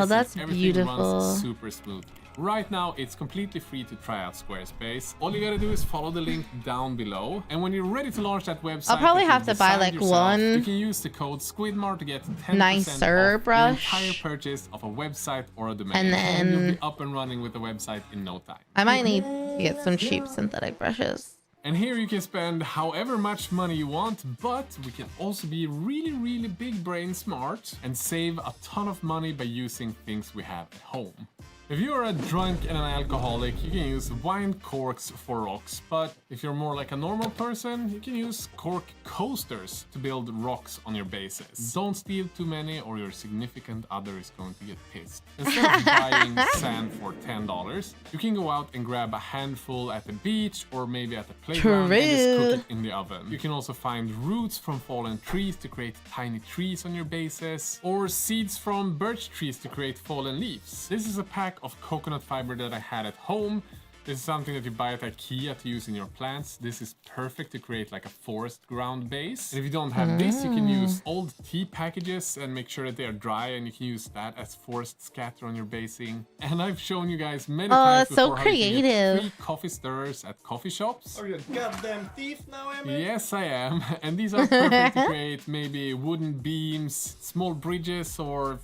Squarespace, that's and everything beautiful. runs super smoothly. Right now, it's completely free to try out Squarespace. All you gotta do is follow the link down below. And when you're ready to launch that website, I'll probably that have you've to buy, designed like, yourself, one you can use the code SQUIDMAR to get 10% nicer off brush. your entire purchase of a website or a domain. And then- you'll be up and running with the website in no time. I might need to get some cheap synthetic brushes. And here you can spend however much money you want, but we can also be really big brain smart and save a ton of money by using things we have at home. If you are a drunk and an alcoholic, you can use wine corks for rocks, but if you're more like a normal person, you can use cork coasters to build rocks on your bases. Don't steal too many or your significant other is going to get pissed. Instead of buying sand for $10, you can go out and grab a handful at the beach or maybe at the playground and just cook it in the oven. You can also find roots from fallen trees to create tiny trees on your bases, or seeds from birch trees to create fallen leaves. This is a pack of coconut fiber that I had at home, This is something that you buy at IKEA to use in your plants. This is perfect to create like a forest ground base. And if you don't have this, you can use old tea packages and make sure that they are dry, and you can use that as forest scatter on your basing. And I've shown you guys many times it's so before how you can get creative. free coffee stirrers at coffee shops. Are you a goddamn thief now, Emil? Yes, I am. And these are perfect to create maybe wooden beams, small bridges, or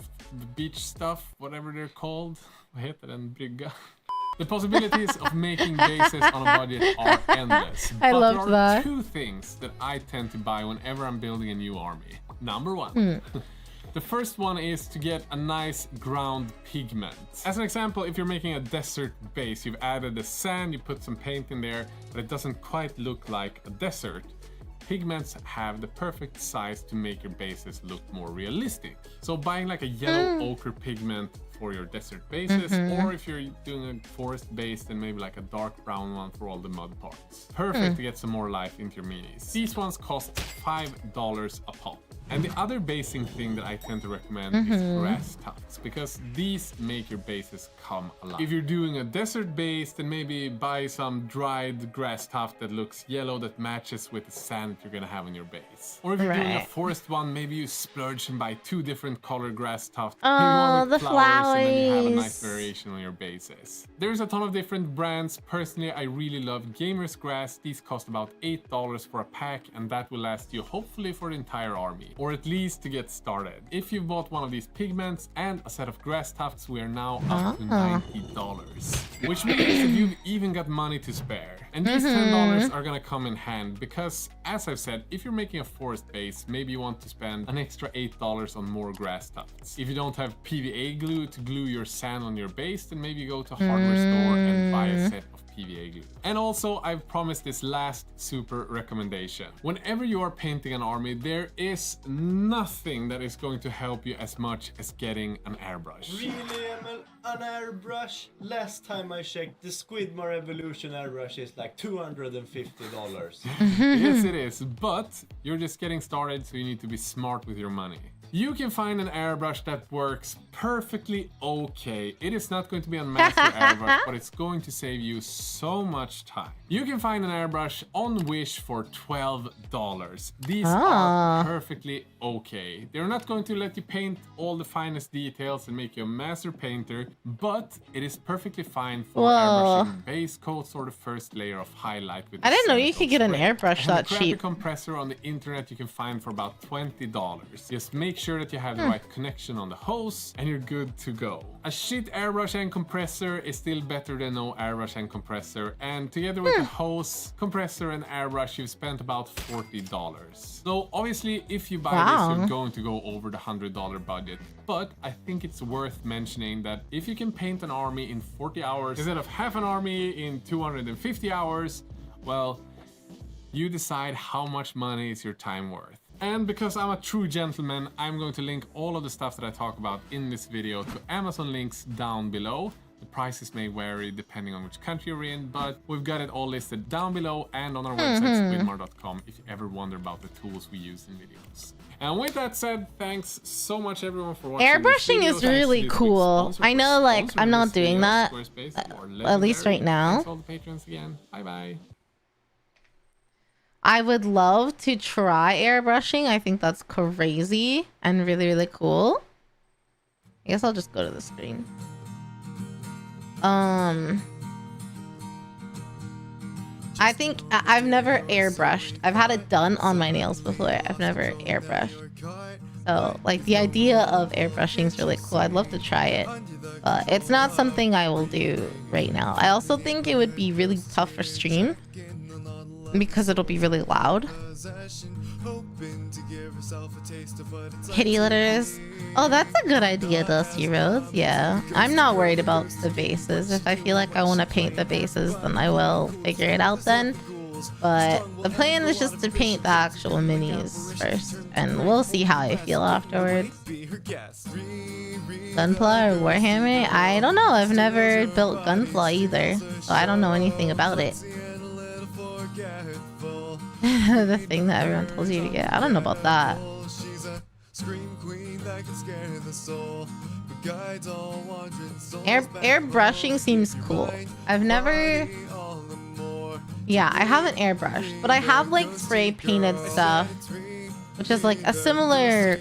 beach stuff, whatever they're called. Vad heter den? Brygga. The possibilities of making bases on a budget are endless. I but loved there are that. two things that I tend to buy whenever I'm building a new army. Number one. The first one is to get a nice ground pigment. As an example, if you're making a desert base, you've added the sand, you put some paint in there, but it doesn't quite look like a desert. Pigments have the perfect size to make your bases look more realistic. So buying like a yellow ochre pigment for your desert bases, or if you're doing a forest base, then maybe like a dark brown one for all the mud parts. Perfect to get some more life into your minis. These ones cost $5 a pop. And the other basing thing that I tend to recommend is grass tufts, because these make your bases come alive. If you're doing a desert base, then maybe buy some dried grass tuft that looks yellow that matches with the sand that you're gonna have on your base. Or if you're doing a forest one, maybe you splurge and buy 2 different color grass tufts. Maybe one with the flowers, and then you have a nice flowers. variation on your bases. There's a ton of different brands. Personally, I really love Gamer's Grass. These cost about $8 for a pack, and that will last you hopefully for the entire army, or at least to get started. If you bought one of these pigments and a set of grass tufts, we are now up to $90, which means that you've even got money to spare. And these $10 are gonna come in hand because, as I've said, if you're making a forest base, maybe you want to spend an extra $8 on more grass tufts. If you don't have PVA glue to glue your sand on your base, then maybe you go to a hardware store and buy a set of PVA glue. And also, I've promised this last super recommendation. Whenever you are painting an army, there is nothing that is going to help you as much as getting an airbrush. Really, Emil? An airbrush? Last time I checked, the Squidmore Evolution airbrush is like $250. Yes, it is, but you're just getting started, so you need to be smart with your money. You can find an airbrush that works perfectly okay. It is not going to be a master airbrush, but it's going to save you so much time. You can find an airbrush on Wish for $12. These are perfectly okay. They're not going to let you paint all the finest details and make you a master painter, but it is perfectly fine for airbrushing base coats or the first layer of highlight with I didn't know you Cerakote could get an spray. airbrush And that the crappy cheap. compressor on the internet you can find for about $20. Just make sure that you have the right connection on the hose and you're good to go. A shit airbrush and compressor is still better than no airbrush and compressor, and together with the hose, compressor and airbrush, you've spent about $40. So obviously if you buy this, you're going to go over the $100 budget, but I think it's worth mentioning that if you can paint an army in 40 hours instead of half an army in 250 hours, well, you decide how much money is your time worth. And because I'm a true gentleman, I'm going to link all of the stuff that I talk about in this video to Amazon links down below. The prices may vary depending on which country you're in, but we've got it all listed down below and on our website, squidmore.com, if you ever wonder about the tools we use in videos. And with that said, thanks so much everyone for watching. Airbrushing is really cool. I know, like, I'm not doing that, at least right now. Thanks all the patrons again. Bye bye. I would love to try airbrushing. I think that's crazy and really, really cool. I guess I'll just go to the screen. I think I've never airbrushed. I've had it done on my nails before. I've never airbrushed. So, like, the idea of airbrushing is really cool. I'd love to try it. But it's not something I will do right now. I also think it would be really tough for stream, because it'll be really loud. Kitty litters. Oh, that's a good idea, Dusty Roads. Yeah. I'm not worried about the bases. If I feel like I want to paint the bases, then I will figure it out then. But the plan is just to paint the actual minis first, and we'll see how I feel afterwards. Gunpla or Warhammer? I don't know. I've never built Gunpla either, so I don't know anything about it. The thing that everyone tells you to get. I don't know about that. She's a scream queen that can scare the soul. But Airbrushing seems cool. I've never... Yeah, I haven't airbrushed, but I have like spray painted stuff, which is like a similar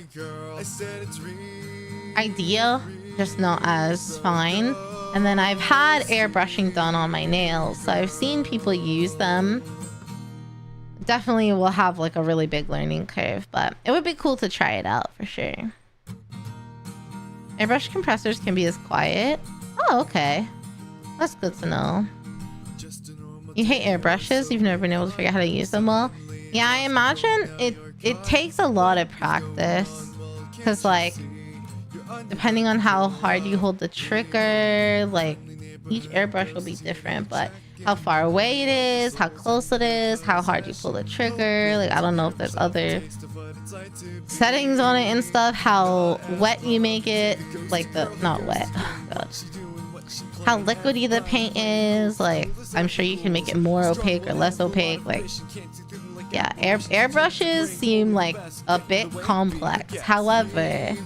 idea, just not as fine. And then I've had airbrushing done on my nails, so I've seen people use them. Definitely will have like a really big learning curve, but it would be cool to try it out for sure. Airbrush compressors can be as quiet. Oh, okay. That's good to know. You hate airbrushes? You've never been able to figure out how to use them well? Yeah, I imagine it takes a lot of practice. Because, like, depending on how hard you hold the trigger, like, each airbrush will be different. But how far away it is, how close it is, how hard you pull the trigger. Like, I don't know if there's other settings on it and stuff. How wet you make it. Like, not wet. Oh, God. How liquidy the paint is. Like, I'm sure you can make it more opaque or less opaque. Like, yeah, airbrushes seem like a bit complex. However,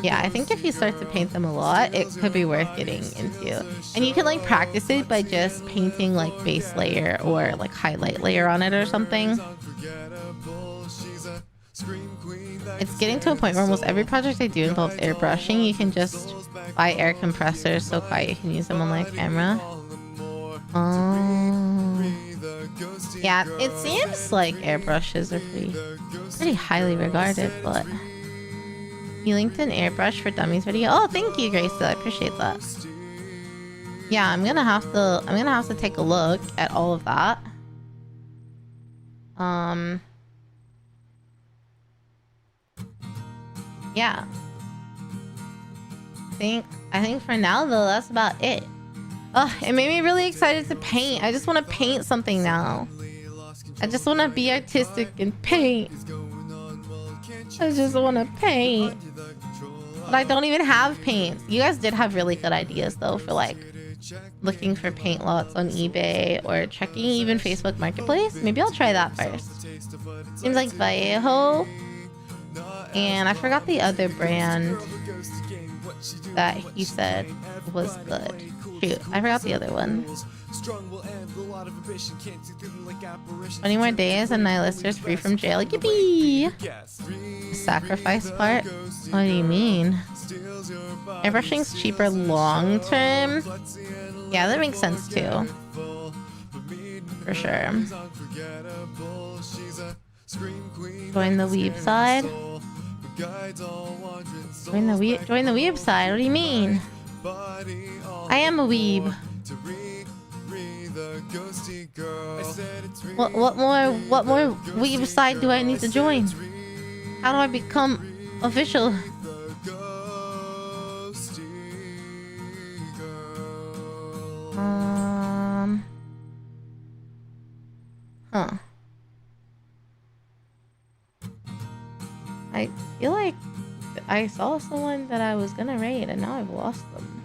yeah, I think if you start to paint them a lot, it could be worth getting into. And you can like practice it by just painting like base layer or like highlight layer on it or something. It's getting to a point where almost every project I do involves airbrushing. You can just buy air compressors so quiet you can use them on my camera. Yeah, it seems like airbrushes are pretty highly regarded, but you linked an airbrush for dummies video. Oh, thank you, Gracie. I appreciate that. Yeah, I'm gonna have to take a look at all of that. Yeah. I think for now though, that's about it. Oh, it made me really excited to paint. I just want to paint something now. I just want to be artistic and paint. I just want to paint. But I don't even have paint. You guys did have really good ideas though for like looking for paint lots on eBay or checking even Facebook Marketplace. Maybe I'll try that first. Seems like Vallejo. And I forgot the other brand that he said was good. Shoot, I forgot the other one. 20 more days and Nihilister's free from jail. Yippee! Sacrifice part? What do you mean? Airbrushing's cheaper long term? Yeah, that makes sense too. For sure. Join the weeb side? Join the weeb side? What do you mean? I am a weeb. What more weeb side do I need to join? How do I become official? Huh. I feel like I saw someone that I was gonna raid and now I've lost them.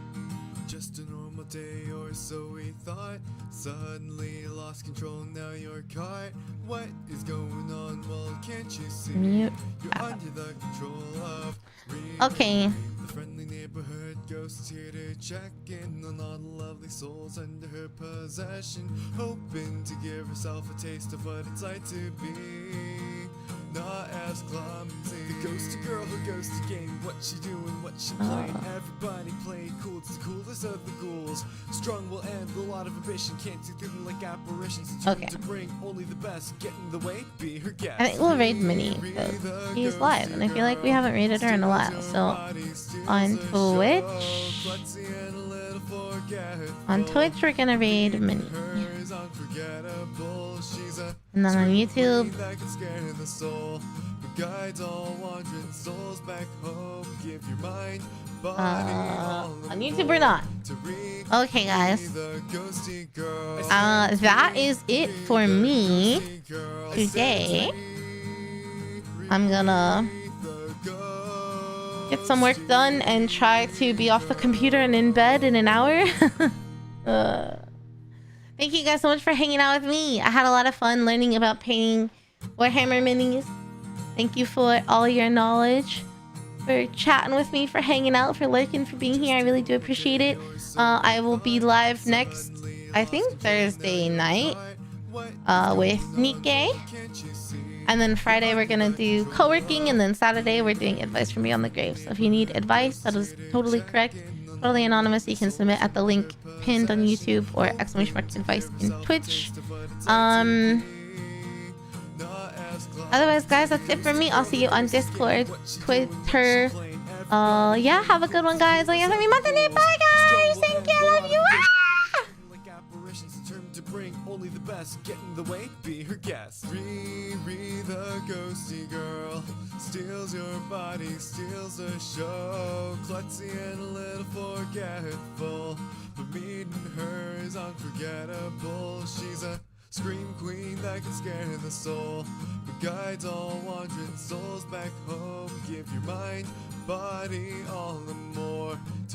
Just a normal day or so we thought. Suddenly lost control, now you're caught. What is going on? Well, can't you see? Mute. You're under the control of Okay. the friendly neighborhood ghost is here to check in on all the lovely souls under her possession, hoping to give herself a taste of what it's like to be not as clumsy. The ghosty girl who goes to game. What she doing, what she playing. Everybody played cool, it's the coolest of the ghouls. Strong will end, a lot of ambition. Can't see through them like apparitions. Okay. To bring only the best, get in the way, be her guest. I think we'll raid Minnie because he's live and I feel like we haven't raided her in a while. So on Twitch we're gonna raid Minnie. And then on YouTube on YouTube we're not. Okay guys, that is it for me today. I'm gonna get some work done and try to be off the computer and in bed in an hour. Thank you guys so much for hanging out with me. I had a lot of fun learning about painting Warhammer minis. Thank you for all your knowledge. for chatting with me, for hanging out, for lurking, for being here. I really do appreciate it. I will be live next, I think, Thursday night with Nikkei. And then Friday we're gonna do co-working, and then Saturday we're doing advice from Beyond the Grave. So if you need advice, that is totally correct, totally anonymous. You can submit at the link pinned on YouTube or !advice in Twitch. Otherwise, guys, that's it for me. I'll see you on Discord, Twitter. Yeah, have a good one, guys. Bye, guys. Thank you. I love you. To bring only the best, get in the way, be her guest. Riri, the ghosty girl, steals your body, steals the show. Klutzy and a little forgetful, but meeting her is unforgettable. She's a scream queen that can scare the soul, but guides all wandering souls back home. Give your mind, body, all the more.